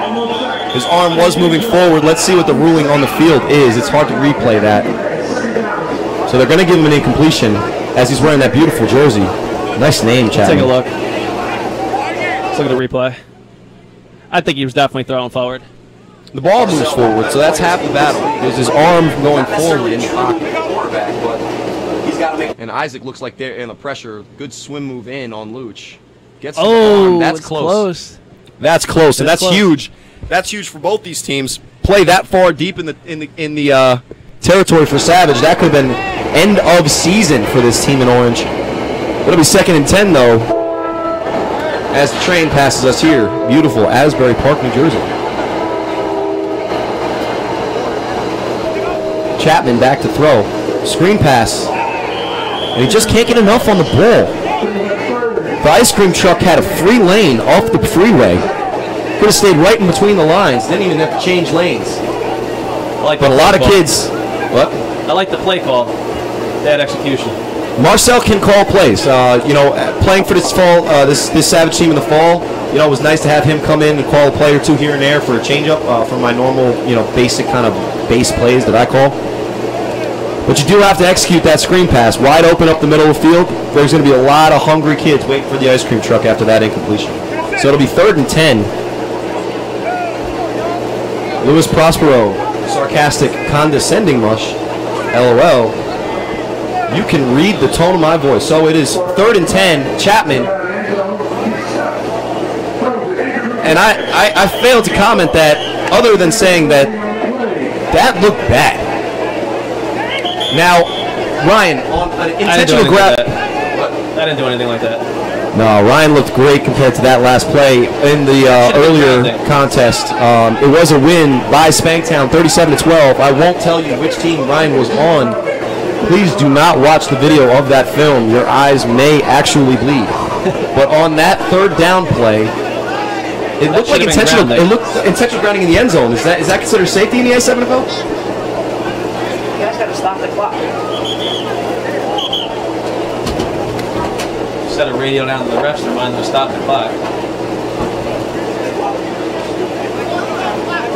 His arm was moving forward. Let's see what the ruling on the field is. It's hard to replay that. So they're going to give him an incompletion as he's wearing that beautiful jersey. Nice name, Chapman. Take a look. Let's look at the replay. I think he was definitely throwing forward. The ball moves forward, so that's half the battle. There's his arm going forward in the pocket. And Isaac looks like they're in the pressure. Good swim move in on Luch. Gets to the arm. That's close. That's close, and that's huge. That's huge for both these teams. Play that far deep in the territory for Savage. That could have been end of season for this team in orange. It'll be 2nd and 10 though, as the train passes us here. Beautiful Asbury Park, New Jersey. Chapman back to throw. Screen pass. And he just can't get enough on the ball. The ice cream truck had a free lane off the freeway. Could have stayed right in between the lines. Didn't even have to change lanes. But a lot of kids. What? I like the play call. Bad execution. Marcel can call plays. Playing for this fall, this Savage team in the fall, it was nice to have him come in and call a play or two here and there for a changeup for my normal, basic kind of base plays that I call. But you do have to execute that screen pass wide open up the middle of the field. There's going to be a lot of hungry kids waiting for the ice cream truck after that incompletion. So it'll be 3rd and 10. Louis Prospero, sarcastic, condescending mush. LOL. You can read the tone of my voice. So it is 3rd and 10. Chapman. And I failed to comment that, other than saying that looked bad. Now, Ryan, on an intentional grab. I didn't do anything like that. No, Ryan looked great compared to that last play in the earlier contest. It was a win by Spanktown, 37-12. I won't tell you which team Ryan was on. Please do not watch the video of that film. Your eyes may actually bleed. But on that 3rd down play, it looked like intentional. It looked intentional grounding in the end zone. Is that considered safety in the A7FL? You guys got to stop the clock. Set a radio down to the refs to remind them to stop the clock.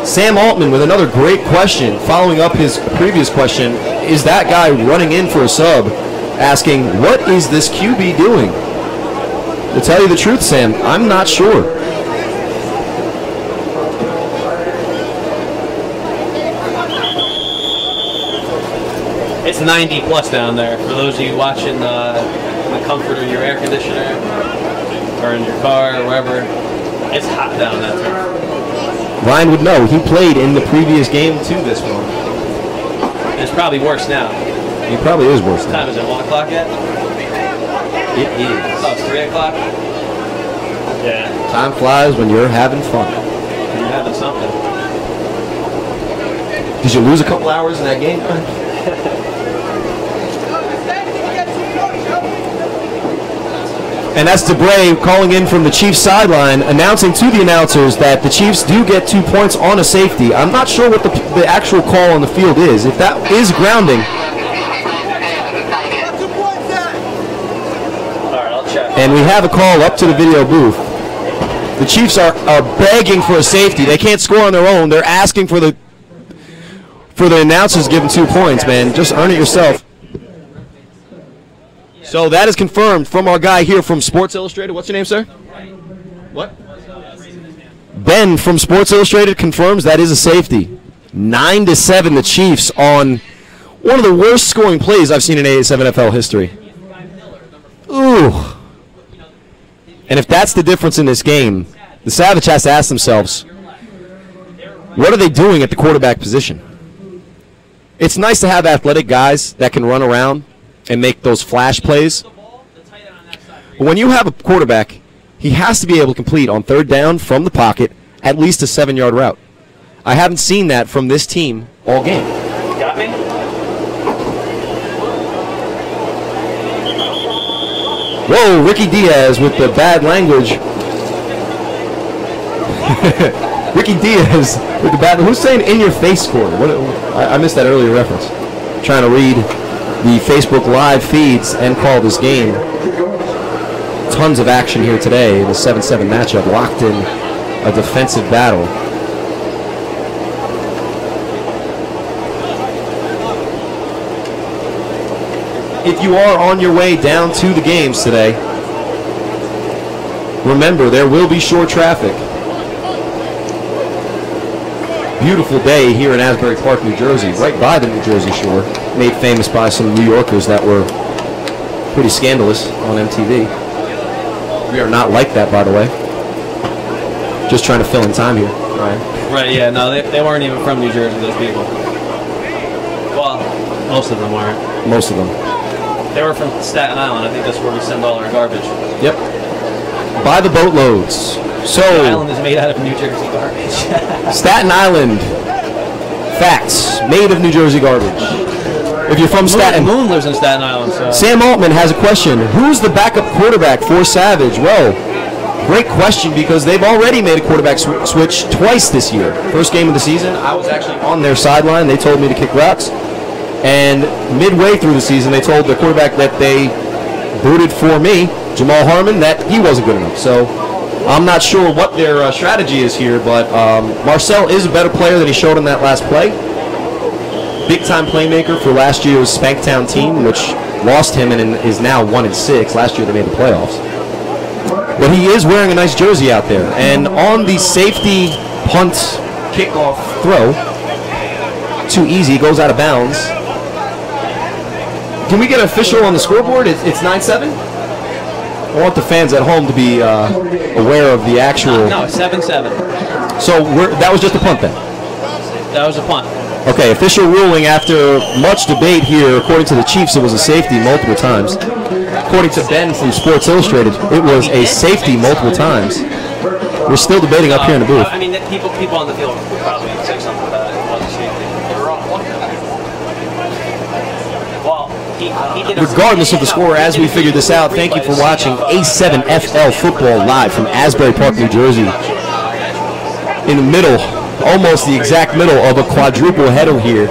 Sam Altman with another great question, following up his previous question. Is that guy running in for a sub, asking, what is this QB doing? To tell you the truth, Sam, I'm not sure. It's 90 plus down there. For those of you watching in the comfort of your air conditioner or in your car or wherever, It's hot down that turf. Ryan would know. He played in the previous game to this one. It's probably worse now. He probably is worse What now. time is it? 1 o'clock yet? It is. Oh, it's 3 o'clock? Yeah. Time flies when you're having fun. You're having something. Did you lose a couple hours in that game? And that's DeBray calling in from the Chiefs sideline, announcing to the announcers that the Chiefs do get 2 points on a safety. I'm not sure what the actual call on the field is. If that is grounding. All right, I'll check. And we have a call up to the video booth. The Chiefs are begging for a safety. They can't score on their own. They're asking for the announcers giving 2 points, man. Just earn it yourself. So that is confirmed from our guy here from Sports Illustrated. What's your name, sir? What? Ben from Sports Illustrated confirms that is a safety. 9-7 the Chiefs on one of the worst scoring plays I've seen in A7FL history. Ooh. And if that's the difference in this game, the Savage has to ask themselves, what are they doing at the quarterback position? It's nice to have athletic guys that can run around and make those flash plays. But when you have a quarterback, he has to be able to complete on 3rd down from the pocket at least a 7-yard route. I haven't seen that from this team all game. Got me? Whoa, Ricky Diaz with the bad language. Ricky Diaz with the bad. Who's saying in your face score? I missed that earlier reference. Trying to read the Facebook live feeds and call this game. Tons of action here today in the 7-7 matchup, locked in a defensive battle. If you are on your way down to the games today, remember there will be short traffic. Beautiful day here in Asbury Park, New Jersey, right by the New Jersey Shore, made famous by some New Yorkers that were pretty scandalous on MTV. We are not like that, by the way. Just trying to fill in time here, Ryan. Right, yeah, no, they weren't even from New Jersey, those people. Well, most of them weren't. Most of them. They were from Staten Island. I think that's where we send all our garbage. Yep. By the boatloads. So, The island is made out of New Jersey garbage. Staten Island. Facts. Made of New Jersey garbage. If you're from Staten... Moon lives in Staten Island, so... Sam Altman has a question. Who's the backup quarterback for Savage? Well, great question because they've already made a quarterback switch twice this year. First game of the season, I was actually on their sideline. They told me to kick rocks. And midway through the season, they told the quarterback that they booted for me, Jamal Harmon, that he wasn't good enough. So I'm not sure what their strategy is here, but Marcel is a better player than he showed in that last play. Big-time playmaker for last year's Spanktown team, which lost him and is now 1-6. Last year they made the playoffs. But he is wearing a nice jersey out there. And on the safety punt kickoff throw, too easy, goes out of bounds. Can we get an official on the scoreboard? It's 9-7? I want the fans at home to be aware of the actual... No, 7-7. So that was just a punt then? That was a punt. Okay, official ruling after much debate here. According to the Chiefs, it was a safety multiple times. According to Ben from Sports Illustrated, it was a safety multiple times. We're still debating up here in the booth. I mean, people on the field would probably say something about it. It wasn't safety. You're wrong. Well, Regardless of the score, as we figure this out, thank you for watching A7FL Football live from Asbury Park, New Jersey. In the middle, almost the exact middle of a quadruple header here.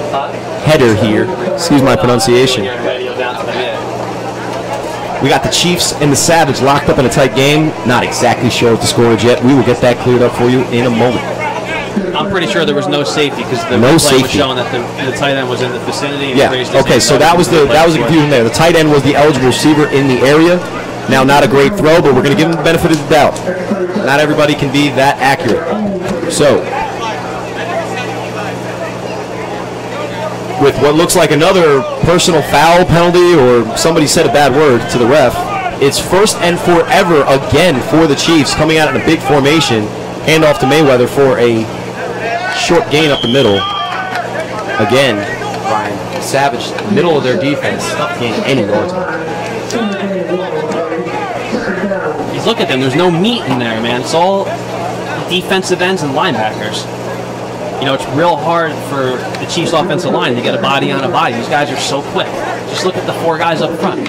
Excuse my pronunciation. We got the Chiefs and the Savage locked up in a tight game. Not exactly sure what the score is yet. We will get that cleared up for you in a moment. I'm pretty sure there was no safety because the no play was safety. showing that the tight end was in the vicinity. And Yeah. raised his Okay. hand. So that was the confusion there. The tight end was the eligible receiver in the area. Now, not a great throw, but we're going to give him the benefit of the doubt. Not everybody can be that accurate. So, with what looks like another personal foul penalty, or somebody said a bad word to the ref, It's first and forever again for the Chiefs, coming out in a big formation. Handoff to Mayweather for a short gain up the middle. Again, Ryan, Savage, middle of their defense, not gaining any yards. Look at them. There's no meat in there, man. It's all defensive ends and linebackers. You know, it's real hard for the Chiefs' offensive line to get a body on a body. These guys are so quick. Just look at the 4 guys up front.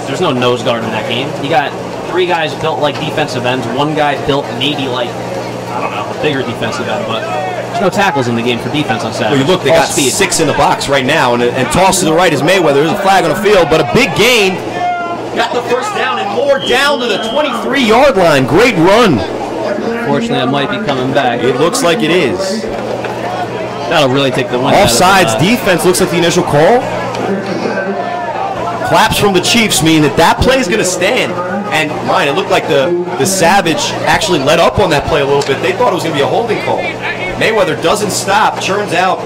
There's no nose guard in that game. You got 3 guys built like defensive ends, 1 guy built maybe like, I don't know, a bigger defensive end, but there's no tackles in the game for defense on Saturday. Well, you look, they got speed. 6 in the box right now, and toss to the right is Mayweather. There's a flag on the field, but a big gain. Got the first down and more down to the 23-yard line. Great run. Fortunately, it might be coming back. It looks like it is. That'll really take the win. Offsides defense looks like the initial call. Claps from the Chiefs mean that play is going to stand. And Ryan, it looked like the Savage actually let up on that play a little bit. They thought it was going to be a holding call. Mayweather doesn't stop, churns out.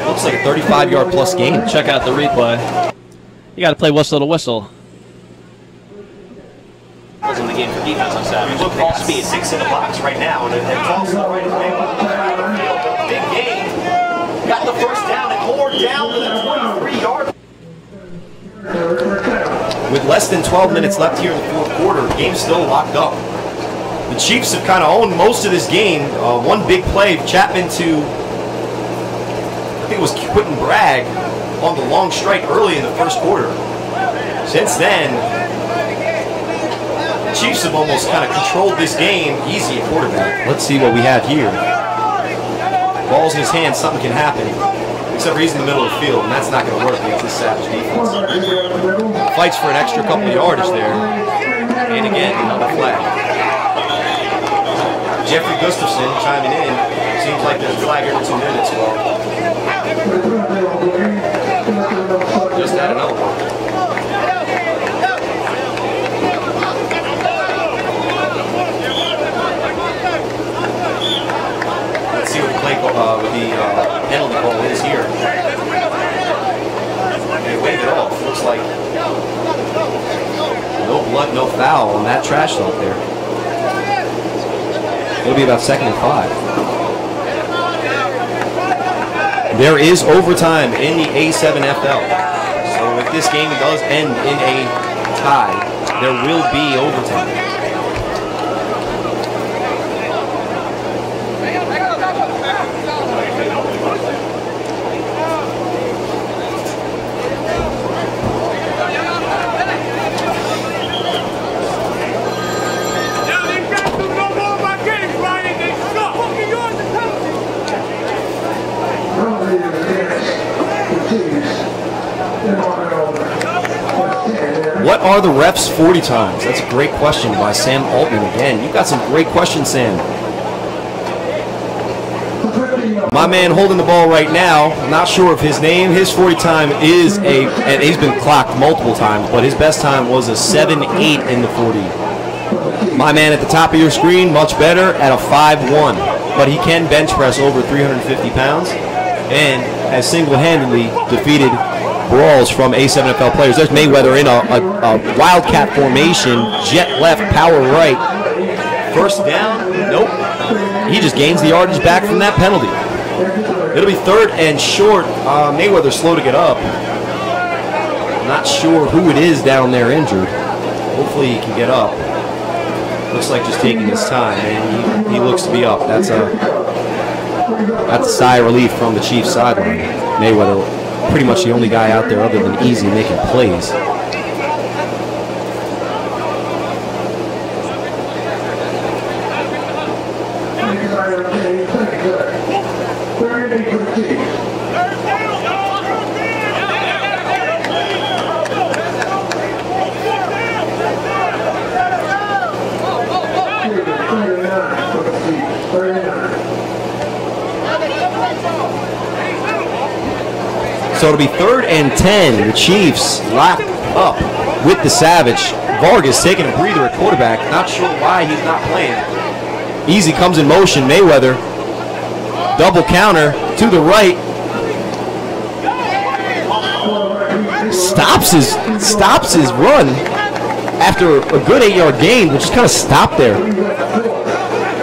Looks like a 35-yard plus gain. Check out the replay. You got to play whistle to whistle. In the game for defense on Saturday. Look, all speed. 6 in the box right now, and toss to the right is Mayweather. Big gain. Got the first down and more down to the 23-yard. With less than 12 minutes left here in the fourth quarter, the game's still locked up. The Chiefs have kind of owned most of this game. One big play, Chapman to, I think it was Quentin Bragg on the long strike early in the first quarter. Since then, the Chiefs have almost kind of controlled this game easy at quarterback. Let's see what we have here. Ball's in his hands, something can happen. Except for he's in the middle of the field, and that's not going to work against this Savage defense. Fights for an extra couple of yardage there. And again, another flag. Jeffrey Gustafson chiming in. Seems like there's a flag every 2 minutes. Well, just had another one. Let's see what the play penalty call is here. They waved it off. Looks like no blood, no foul on that trash talk there. It'll be about 2nd and 5. There is overtime in the A7FL. So if this game does end in a tie, there will be overtime. What are the refs' 40 times? That's a great question by Sam Altman again. You've got some great questions, Sam. My man holding the ball right now, not sure of his name. His 40 time is and he's been clocked multiple times, but his best time was a 7.8 in the 40. My man at the top of your screen, much better at a 5.1, but he can bench press over 350 pounds and has single-handedly defeated brawls from A7FL players. There's Mayweather in a wildcat formation, jet left, power right. First down, nope. He just gains the yardage back from that penalty. It'll be 3rd and short. Mayweather's slow to get up. Not sure who it is down there injured. Hopefully he can get up. Looks like just taking his time, and he looks to be up. That's a sigh of relief from the Chiefs sideline. Mayweather, pretty much the only guy out there other than Easy making plays. So it'll be 3rd and 10. The Chiefs locked up with the Savage. Vargas taking a breather at quarterback. Not sure why he's not playing. Easy comes in motion. Mayweather. Double counter to the right. Stops his run. after a good 8-yard gain, will just kind of stop there.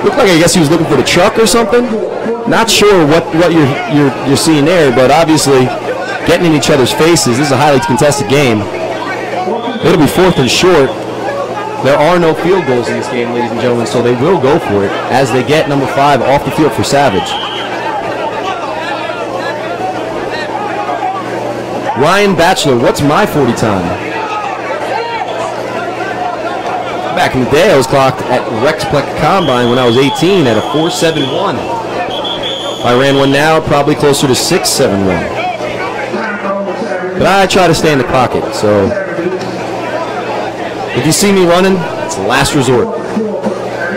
Looked like, I guess he was looking for the truck or something. Not sure what you're seeing there, but obviously getting in each other's faces. This is a highly contested game. It'll be 4th and short. There are no field goals in this game, ladies and gentlemen, so they will go for it as they get number 5 off the field for Savage. Ryan Batchelor, what's my 40 time? Back in the day, I was clocked at Rexplex Combine when I was 18 at a 4.71. If I ran one now, probably closer to 6.71. But I try to stay in the pocket, so if you see me running, it's the last resort.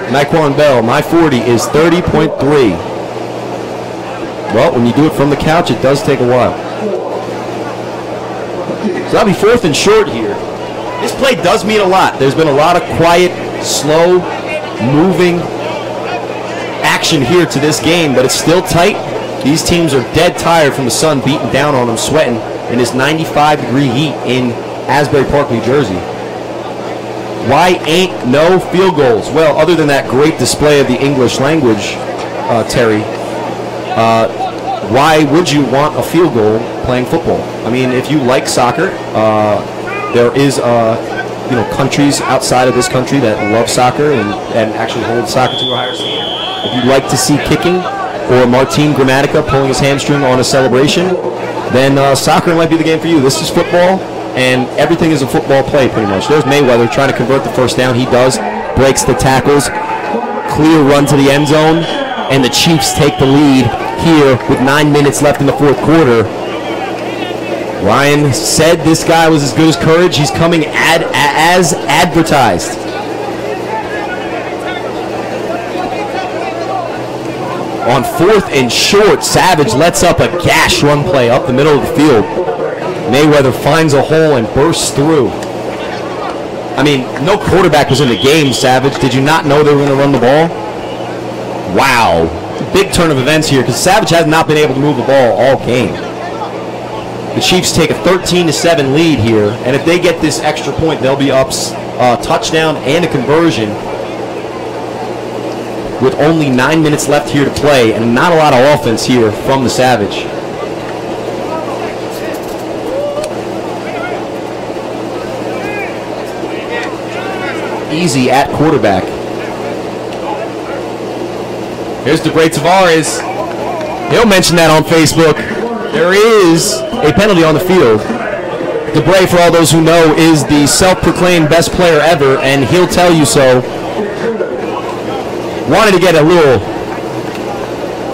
Naquan Bell, my 40 is 30.3. Well, when you do it from the couch, it does take a while. So that'll be 4th and short here. This play does mean a lot. There's been a lot of quiet, slow, moving action here to this game, but it's still tight. These teams are dead tired from the sun beating down on them, sweating in this 95-degree heat in Asbury Park, New Jersey. Why ain't no field goals? Well, other than that great display of the English language, Terry, why would you want a field goal playing football? I mean, if you like soccer, there is countries outside of this country that love soccer and actually hold soccer to a higher standard. If you like to see kicking or Martin Gramatica pulling his hamstring on a celebration, then soccer might be the game for you. This is football, and everything is a football play pretty much. There's Mayweather trying to convert the first down. He does, breaks the tackles, clear run to the end zone, and the Chiefs take the lead here with 9 minutes left in the 4th quarter. Ryan said this guy was as good as courage. He's coming as advertised. On 4th and short, Savage lets up a gash run play up the middle of the field. Mayweather finds a hole and bursts through. I mean, no quarterback was in the game, Savage. Did you not know they were going to run the ball? Wow. Big turn of events here because Savage has not been able to move the ball all game. The Chiefs take a 13-7 lead here, and if they get this extra point, they'll be up touchdown and a conversion with only 9 minutes left here to play, and not a lot of offense here from the Savage. Easy at quarterback. Here's the great Tavares. He'll mention that on Facebook. There is a penalty on the field. DeBray, for all those who know, is the self-proclaimed best player ever, and he'll tell you so. Wanted to get a little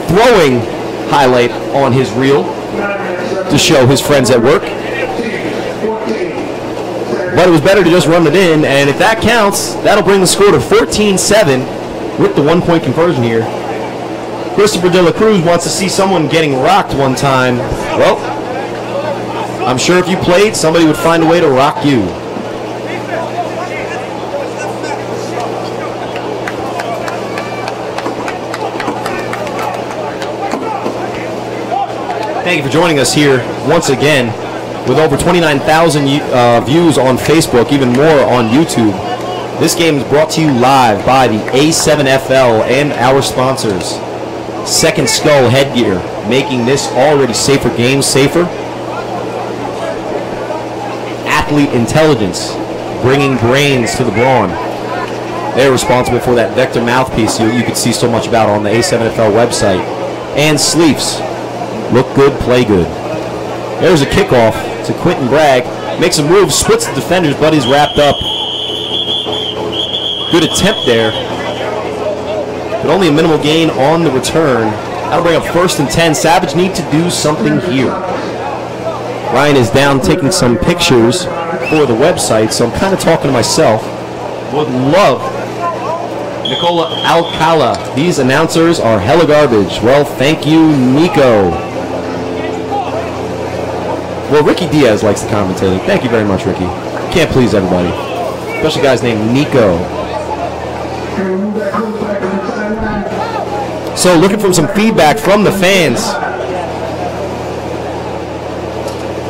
throwing highlight on his reel to show his friends at work. But it was better to just run it in, and if that counts, that'll bring the score to 14-7 with the 1-point conversion here. Christopher De La Cruz wants to see someone getting rocked one time. Well, I'm sure if you played, somebody would find a way to rock you. Thank you for joining us here once again with over 29,000 views on Facebook, even more on YouTube. This game is brought to you live by the A7FL and our sponsors. Second Skull Headgear, making this already safer game safer. Athlete Intelligence, bringing brains to the brawn. They're responsible for that vector mouthpiece you could see so much about on the A7FL website. And Sleeps, look good, play good. There's a kickoff to Quentin Bragg. Makes a move, splits the defenders, but he's wrapped up. Good attempt there. But only a minimal gain on the return. That'll bring up 1st and 10. Savage need to do something here. Ryan is down taking some pictures for the website, so I'm kind of talking to myself. Would love Nicola Alcala. These announcers are hella garbage. Well, thank you, Nico. Well, Ricky Diaz likes the commentating. Thank you very much, Ricky. Can't please everybody. Especially guys named Nico. So looking for some feedback from the fans.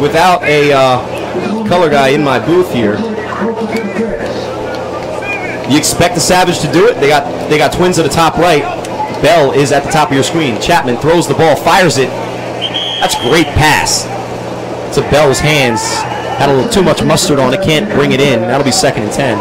Without a color guy in my booth here. You expect the Savage to do it. They got Twins at the top right. Bell is at the top of your screen. Chapman throws the ball, fires it. That's a great pass. To Bell's hands. Had a little too much mustard on it. Can't bring it in. That'll be 2nd and 10.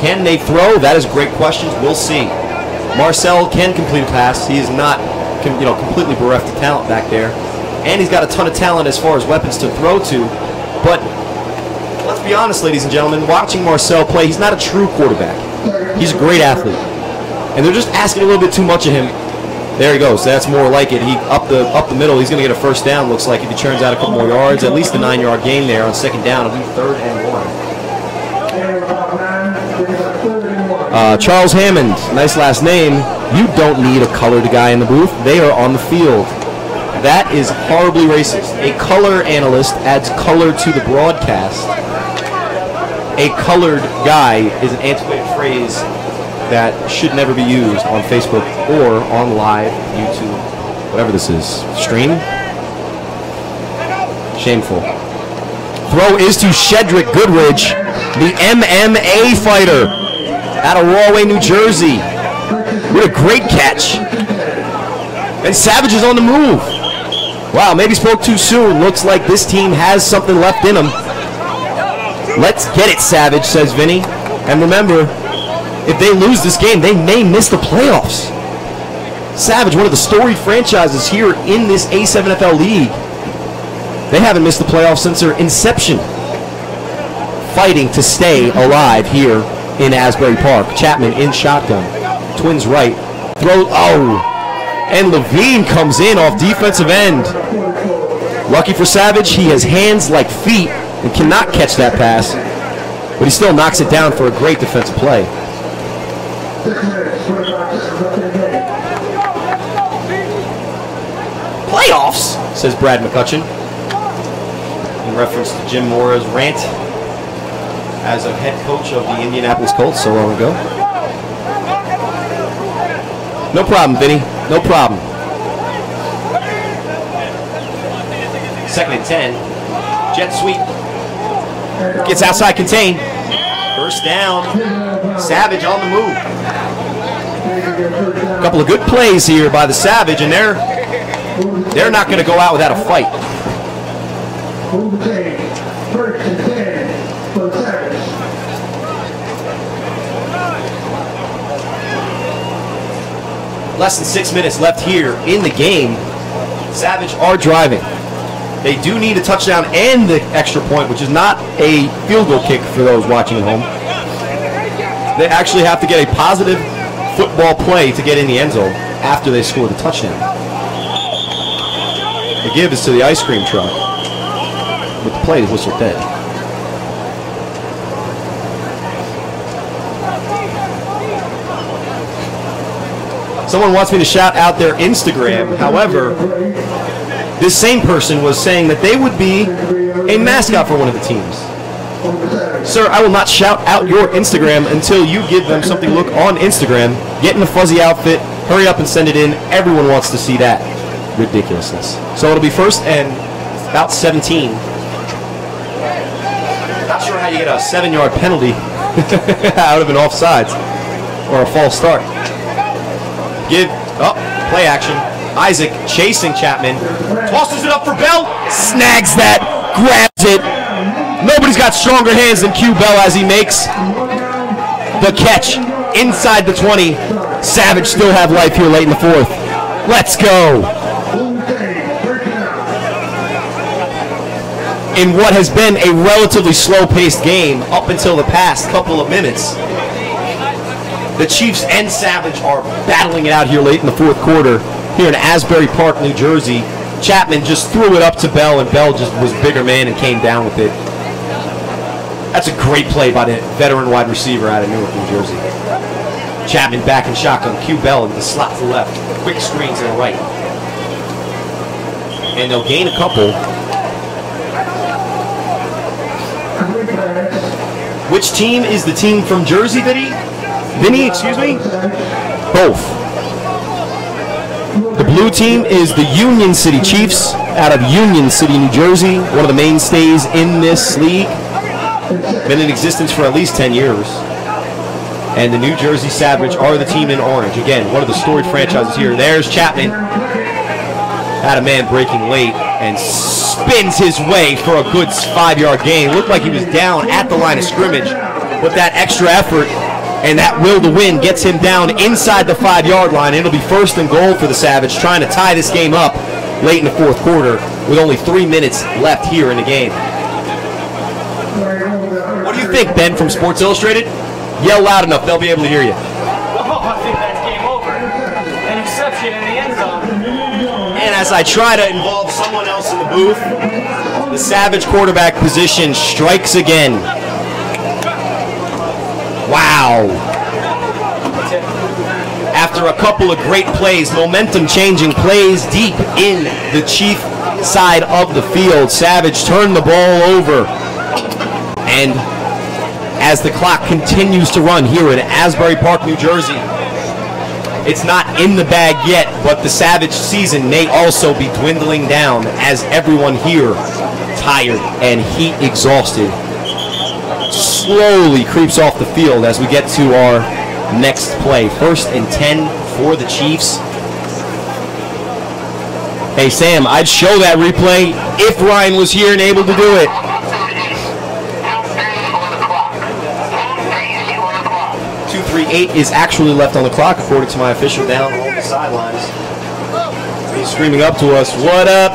Can they throw? That is a great question. We'll see. Marcel can complete a pass. He is not, completely bereft of talent back there, and he's got a ton of talent as far as weapons to throw to. But let's be honest, ladies and gentlemen, watching Marcel play, he's not a true quarterback. He's a great athlete, and they're just asking a little bit too much of him. There he goes. That's more like it. He up the middle. He's going to get a first down. Looks like if he turns out a couple more yards, at least a 9-yard gain there on 2nd down. It'll be 3rd and 1. Charles Hammond, nice last name. You don't need a colored guy in the booth. They are on the field. That is horribly racist. A color analyst adds color to the broadcast. A colored guy is an antiquated phrase that should never be used on Facebook or on live YouTube, whatever this is. Stream? Shameful. Throw is to Shedrick Goodridge, the MMA fighter out of Rahway, New Jersey. What a great catch. And Savage is on the move. Wow, maybe spoke too soon. Looks like this team has something left in them. Let's get it, Savage, says Vinny. And remember, if they lose this game, they may miss the playoffs. Savage, one of the storied franchises here in this A7FL league. They haven't missed the playoffs since their inception. Fighting to stay alive here in Asbury Park. Chapman in shotgun. Twins right. Throw. Oh! And Levine comes in off defensive end. Lucky for Savage, he has hands like feet and cannot catch that pass. But he still knocks it down for a great defensive play. Playoffs, says Brad McCutcheon. In reference to Jim Mora's rant as a head coach of the Indianapolis Colts so long ago. No problem, Vinny. No problem. 2nd and 10. Jet sweep. Gets outside contained. First down. Savage on the move. A couple of good plays here by the Savage, and they're not going to go out without a fight. Less than 6 minutes left here in the game. Savage are driving. They do need a touchdown and the extra point, which is not a field goal kick for those watching at home. They actually have to get a positive football play to get in the end zone after they score the touchdown. The give is to the ice cream truck, with the play whistle dead. Someone wants me to shout out their Instagram. However, this same person was saying that they would be a mascot for one of the teams. Sir, I will not shout out your Instagram until you give them something to look on Instagram. Get in a fuzzy outfit, hurry up and send it in. Everyone wants to see that ridiculousness. So it'll be 1st and about 17. Not sure how you get a 7-yard penalty out of an offsides or a false start. Play action. Isaac chasing Chapman. Tosses it up for Bell. Snags that. Grabs it. Nobody's got stronger hands than Q Bell as he makes the catch inside the 20. Savage still have life here late in the 4th. Let's go. In what has been a relatively slow-paced game up until the past couple of minutes, the Chiefs and Savage are battling it out here late in the 4th quarter here in Asbury Park, New Jersey. Chapman just threw it up to Bell, and Bell just was bigger man and came down with it. That's a great play by the veteran wide receiver out of Newark, New Jersey. Chapman back in shotgun. Q Bell in the slot to the left. Quick screen to the right. And they'll gain a couple. Which team is the team from Jersey, Vinny? Vinny, excuse me? Both. The blue team is the Union City Chiefs out of Union City, New Jersey, one of the mainstays in this league. Been in existence for at least 10 years. And the New Jersey Savage are the team in orange. Again, one of the storied franchises here. There's Chapman. Had a man breaking late and spins his way for a good 5-yard gain. Looked like he was down at the line of scrimmage, but that extra effort and that will to win gets him down inside the 5-yard line. It'll be 1st and goal for the Savage, trying to tie this game up late in the 4th quarter with only 3 minutes left here in the game. What do you think, Ben, from Sports Illustrated? Yell loud enough, they'll be able to hear you. Oh, I think that's game over. An exception in the end zone. And as I try to involve someone else in the booth, the Savage quarterback position strikes again. Wow. After a couple of great plays, momentum-changing plays deep in the Chief side of the field, Savage turned the ball over. And as the clock continues to run here in Asbury Park, New Jersey, it's not in the bag yet, but the Savage season may also be dwindling down as everyone here, tired and heat exhausted, slowly creeps off the field as we get to our next play. 1st and 10 for the Chiefs. Hey Sam, I'd show that replay if Ryan was here and able to do it. 2:38 is actually left on the clock according to my official down on the sidelines. He's screaming up to us, "What up?"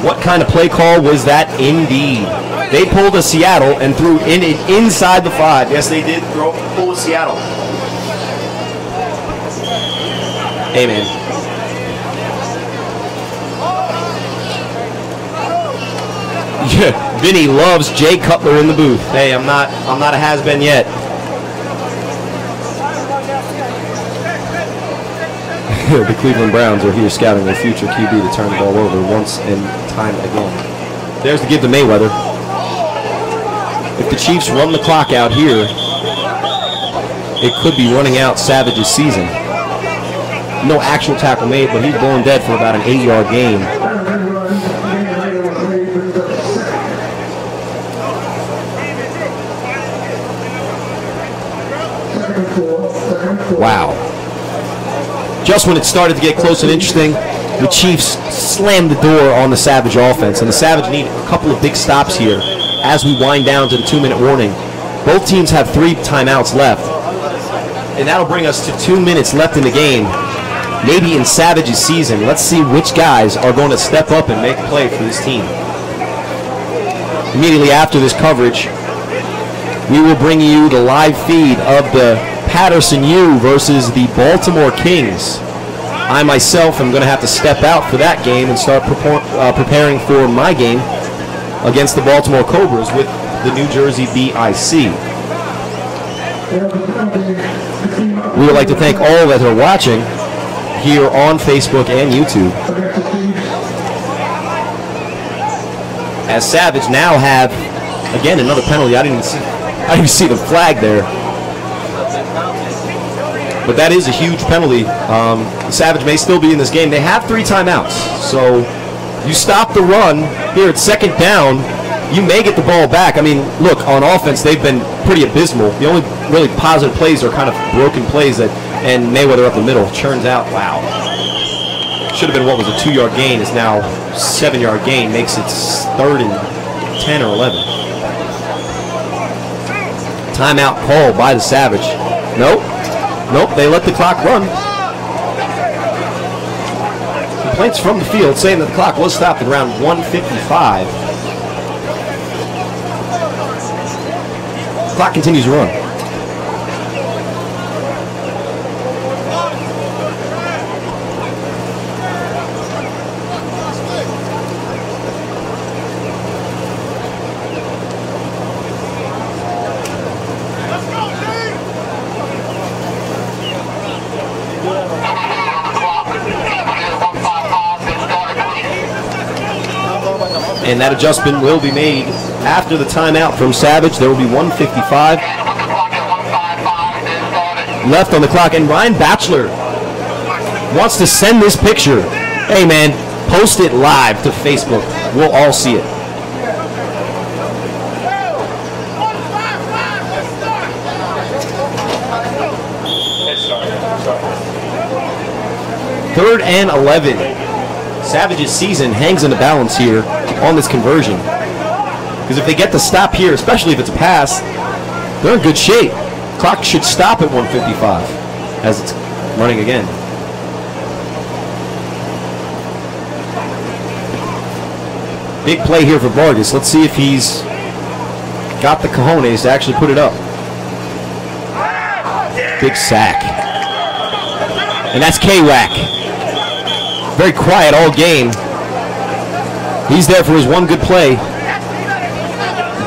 What kind of play call was that indeed? They pulled a Seattle and threw it inside the 5. Yes, they did pull a Seattle. Hey, man. Yeah, Vinny loves Jay Cutler in the booth. Hey, I'm not a has-been yet. The Cleveland Browns are here scouting their future QB to turn the ball over once and time again. There's the give to Mayweather. If the Chiefs run the clock out here, it could be running out Savage's season. No actual tackle made, but he's blown dead for about an 8-yard gain. Wow. Just when it started to get close and interesting, the Chiefs slammed the door on the Savage offense, and the Savage need a couple of big stops here as we wind down to the 2-minute warning. Both teams have 3 timeouts left, and that'll bring us to 2 minutes left in the game. Maybe in Savage's season. Let's see which guys are going to step up and make a play for this team. Immediately after this coverage, we will bring you the live feed of the Patterson U versus the Baltimore Kings. I myself am going to have to step out for that game and start preparing for my game against the Baltimore Cobras with the New Jersey BIC. We would like to thank all that are watching here on Facebook and YouTube. As Savage now have, again, another penalty. I didn't even see the flag there. But that is a huge penalty. Savage may still be in this game. They have 3 timeouts. So you stop the run here at 2nd down, you may get the ball back. I mean, look, on offense, they've been pretty abysmal. The only really positive plays are kind of broken plays and Mayweather up the middle churns out. Wow. Should have been what was a 2-yard gain is now 7-yard gain. Makes it 3rd and 10 or 11. Timeout called by the Savage. Nope, they let the clock run. Complaints from the field saying that the clock was stopped at around 1:55. Clock continues to run. And that adjustment will be made after the timeout from Savage. There will be 1:55 left on the clock. And Ryan Batchelor wants to send this picture. Hey, man, post it live to Facebook. We'll all see it. Third and 11. Savage's season hangs in the balance here on this conversion. Because if they get the stop here, especially if it's a pass, they're in good shape. Clock should stop at 1:55 as it's running again. Big play here for Vargas. Let's see if he's got the cojones to actually put it up. Big sack. And that's K-Wack. Very quiet all game. He's there for his one good play.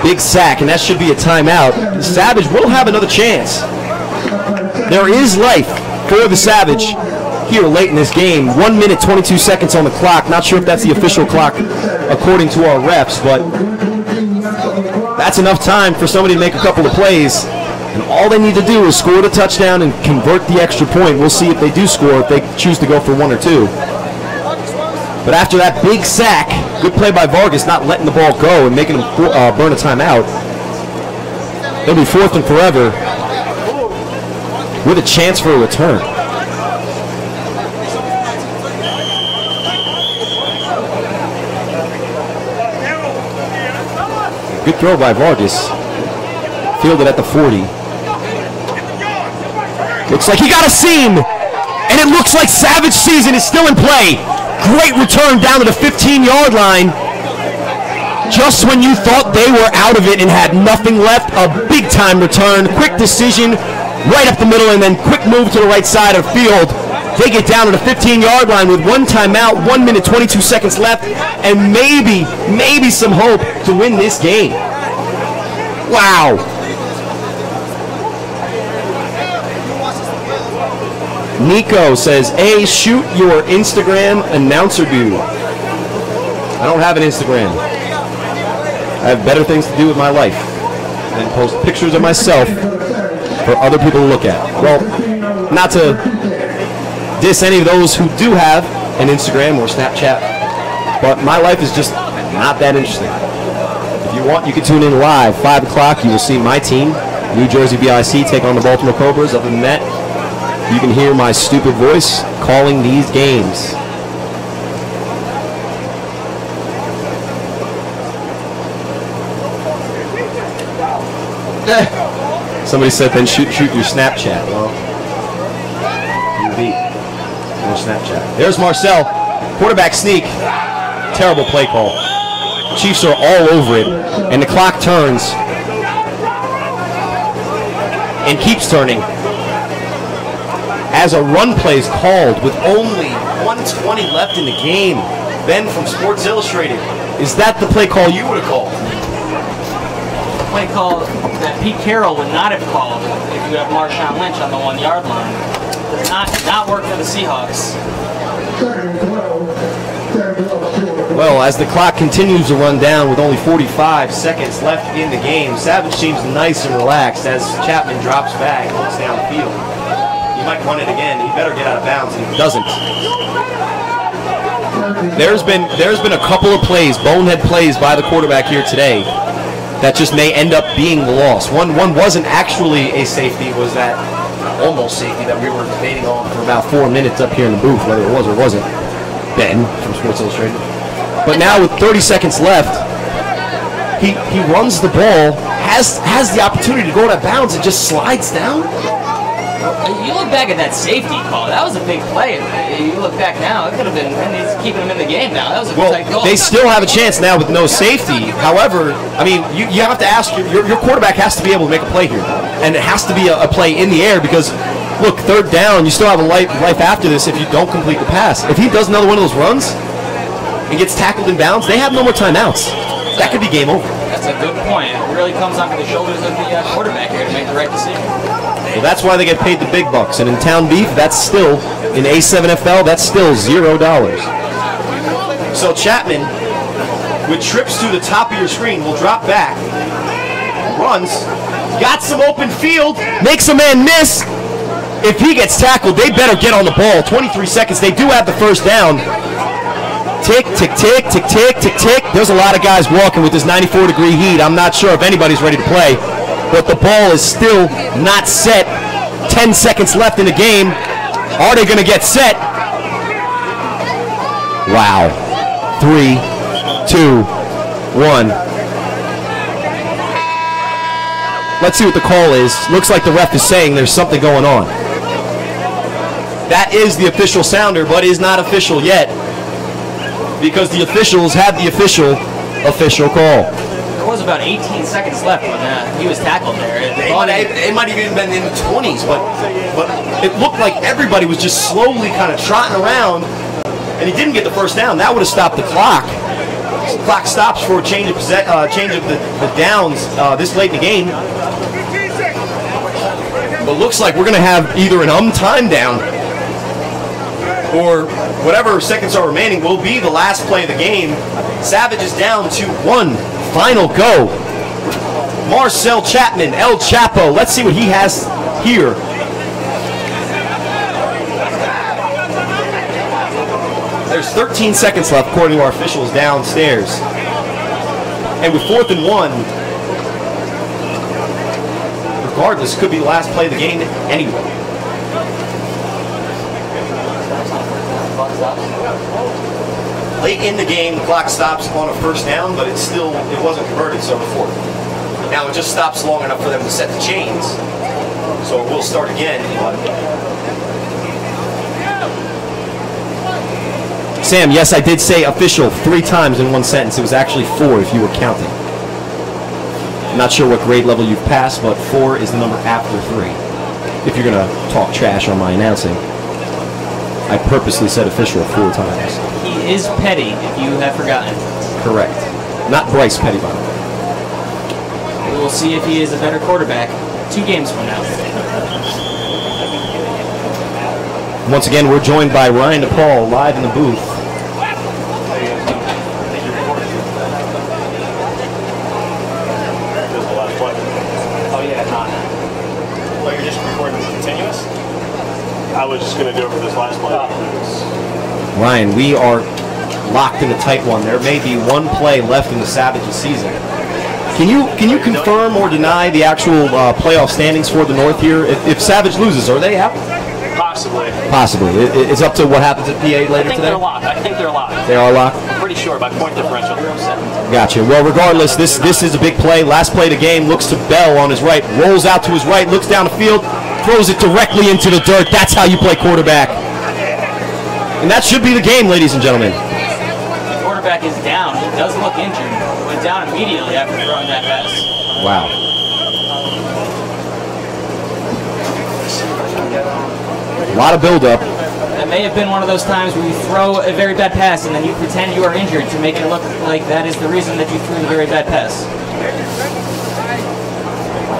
Big sack, and that should be a timeout. Savage will have another chance. There is life for the Savage here late in this game. 1 minute, 22 seconds on the clock. Not sure if that's the official clock according to our refs, but that's enough time for somebody to make a couple of plays. And all they need to do is score the touchdown and convert the extra point. We'll see if they do score, if they choose to go for one or two. But after that big sack, good play by Vargas, not letting the ball go and making him burn a timeout. They'll be 4th and forever with a chance for a return. Good throw by Vargas. Fielded at the 40. Looks like he got a seam. And it looks like Savage season is still in play. Great return down to the 15-yard line. Just when you thought they were out of it and had nothing left, a big-time return. Quick decision right up the middle and then quick move to the right side of the field. They get down to the 15-yard line with one timeout, 1 minute, 22 seconds left, and maybe some hope to win this game. Wow. Nico says, hey, shoot your Instagram announcer dude. I don't have an Instagram. I have better things to do with my life than post pictures of myself for other people to look at. Well, not to diss any of those who do have an Instagram or Snapchat, but my life is just not that interesting. If you want, you can tune in live, 5 o'clock. You will see my team, New Jersey BIC, take on the Baltimore Cobras. Other than that, you can hear my stupid voice calling these games. Somebody said, then shoot your Snapchat. Well, you beat your Snapchat. There's Marcel. Quarterback sneak. Terrible play call. Chiefs are all over it. And the clock turns. And keeps turning. As a run play is called with only 1:20 left in the game. Ben from Sports Illustrated. Is that the play call you would have called? Play call that Pete Carroll would not have called if you have Marshawn Lynch on the 1-yard line. Does not work for the Seahawks. Well, as the clock continues to run down with only 45 seconds left in the game, Savage seems nice and relaxed as Chapman drops back and looks downfield. He might run it again. He better get out of bounds, and he doesn't. There's been a couple of plays, bonehead plays by the quarterback here today that just may end up being the loss. One wasn't actually a safety, was that almost safety that we were debating on for about 4 minutes up here in the booth, whether it was or wasn't. Ben from Sports Illustrated. But now with 30 seconds left, he runs the ball, has the opportunity to go out of bounds and just slides down. You look back at that safety call. That was a big play. You look back now, it could have been, and he's keeping him in the game now. That was a good tight goal. They still have a chance now with no safety. However, I mean, you have to ask, your quarterback has to be able to make a play here. And it has to be a play in the air because, look, 3rd down, you still have a life after this if you don't complete the pass. If he does another one of those runs and gets tackled in bounds, they have no more timeouts. That could be game over. That's a good point. It really comes onto the shoulders of the quarterback here to make the right decision. Well, that's why they get paid the big bucks. And in Town Beef, that's still, in A7FL, that's still $0. So Chapman with trips to the top of your screen will drop back, runs, got some open field, makes a man miss. If he gets tackled, they better get on the ball. 23 seconds, they do have the first down. Tick, tick, tick, tick, tick, tick, tick. There's a lot of guys walking with this 94-degree heat. I'm not sure if anybody's ready to play, but the ball is still not set. 10 seconds left in the game. Are they going to get set? Wow. 3, 2, 1. Let's see what the call is. Looks like the ref is saying there's something going on. That is the official sounder, but is not official yet, because the officials have the official call. There was about 18 seconds left when he was tackled there. It might have even been in the 20s, but it looked like everybody was just slowly kind of trotting around, and he didn't get the first down. That would have stopped the clock. The clock stops for a change of the downs this late in the game. But looks like we're going to have either an time down, or whatever seconds are remaining will be the last play of the game. Savage is down to 1 final go. Marcel Chapman, El Chapo. Let's see what he has here. There's 13 seconds left according to our officials downstairs. And with 4th and 1, regardless, could be the last play of the game anyway. Late in the game, the clock stops on a first down, but it wasn't converted, so the 4th. Now it just stops long enough for them to set the chains, so it will start again. Sam, yes, I did say official 3 times in one sentence. It was actually 4 if you were counting. I'm not sure what grade level you've passed, but 4 is the number after 3. If you're going to talk trash on my announcing. I purposely said official 4 times. He is Petty, if you have forgotten. Correct. Not Bryce Petty, by the way. We will see if he is a better quarterback 2 games from now. Once again, we're joined by Ryan DePaul live in the booth. Oh, you're just recording continuous? I was just going to do it for this last play. Ryan, we are locked in a tight one. There may be 1 play left in the Savages season. Can you confirm or deny the actual playoff standings for the North here? If Savage loses, are they out? Possibly. Possibly. It's up to what happens at PA later today? I think they're locked. They are locked? I'm pretty sure by point differential. Gotcha. Well, regardless, this is a big play. Last play of the game. Looks to Bell on his right. Rolls out to his right. Looks down the field. Throws it directly into the dirt. That's how you play quarterback. And that should be the game, ladies and gentlemen. The quarterback is down. He does look injured. Went down immediately after throwing that pass. Wow. A lot of build-up. That may have been one of those times where you throw a very bad pass and then you pretend you are injured to make it look like that is the reason that you threw the very bad pass.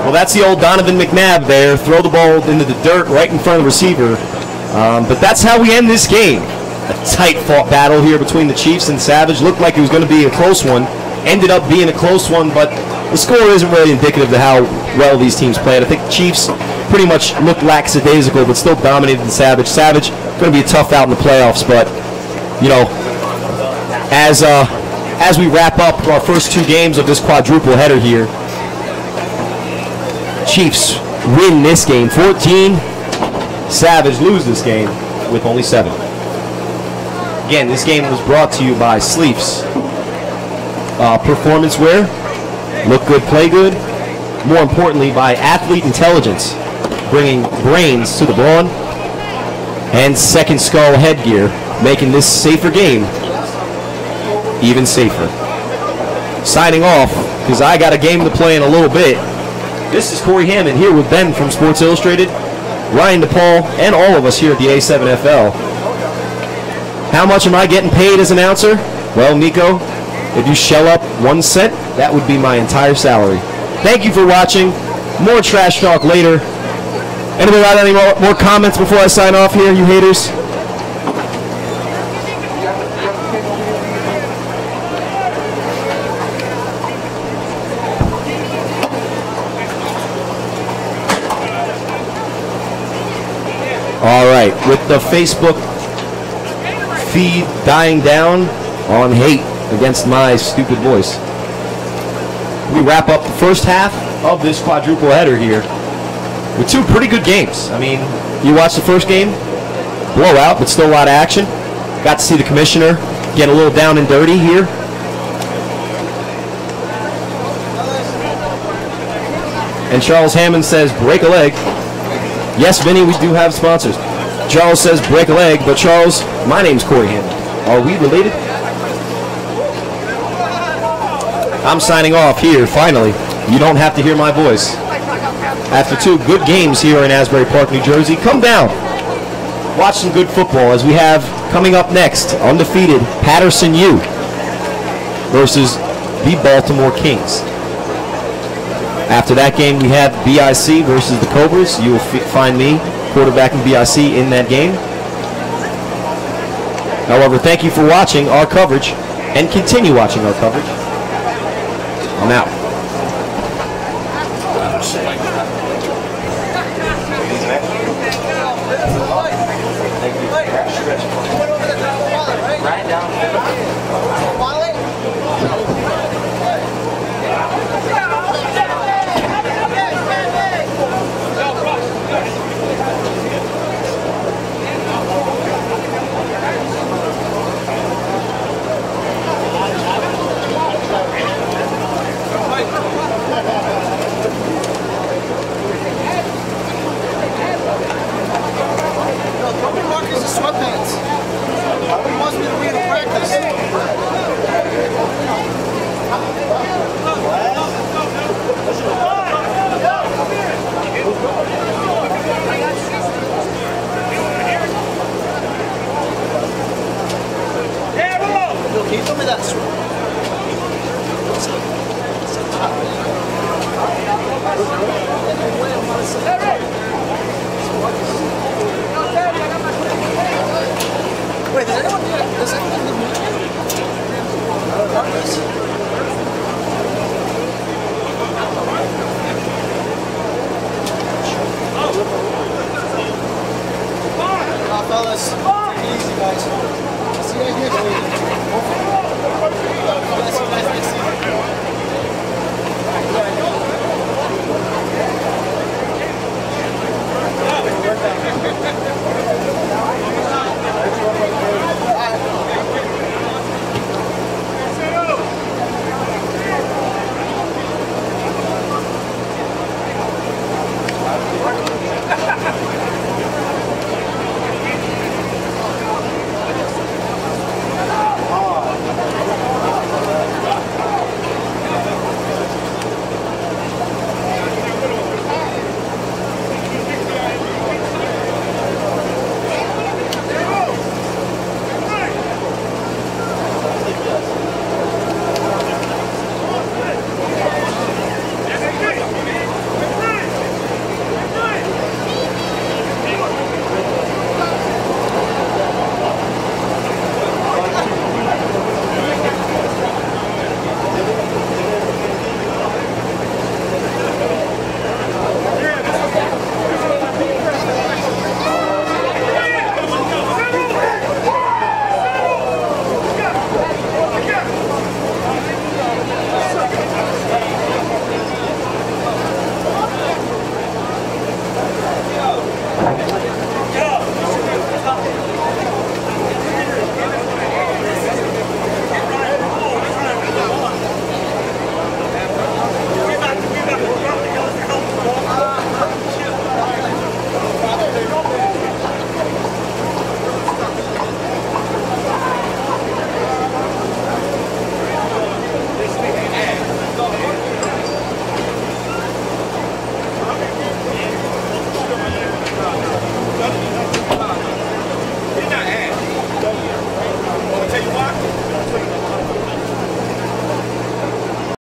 Well, that's the old Donovan McNabb there. Throw the ball into the dirt right in front of the receiver. But that's how we end this game. A tight-fought battle here between the Chiefs and Savage. Looked like it was going to be a close one. Ended up being a close one, but the score isn't really indicative of how well these teams played. I think the Chiefs pretty much looked lackadaisical, but still dominated the Savage. Savage going to be a tough out in the playoffs, but you know, as we wrap up our first 2 games of this quadruple header here, Chiefs win this game 14. Savage lose this game with only 7. Again, this game was brought to you by Sleeves Performance Wear. Look good, play good. More importantly, by Athlete Intelligence, bringing brains to the brawn, and Second Skull headgear, making this safer game even safer. Signing off, because I got a game to play in a little bit. This is Corey Hammond here with Ben from Sports Illustrated, Ryan DePaul, and all of us here at the A7FL. How much am I getting paid as announcer? Well, Nico, if you shell up 1 cent, that would be my entire salary. Thank you for watching. More trash talk later. Anybody got any more comments before I sign off here, you haters? right, with the Facebook feed dying down on hate against my stupid voice, we wrap up the first half of this quadruple header here with two pretty good games. I mean, you watched the first game, blowout, but still a lot of action. Got to see the commissioner get a little down and dirty here. And Charles Hammond says, break a leg. Yes, Vinny, we do have sponsors. Charles says, break a leg, but Charles, my name's Corey Hammond. Are we related? I'm signing off here, finally. You don't have to hear my voice. After two good games here in Asbury Park, New Jersey, come down. Watch some good football as we have coming up next, undefeated Patterson U versus the Baltimore Kings. After that game, we have BIC versus the Cobras. You will find me quarterbacking BIC in that game. However, thank you for watching our coverage and continue watching our coverage. I'm out. Right down.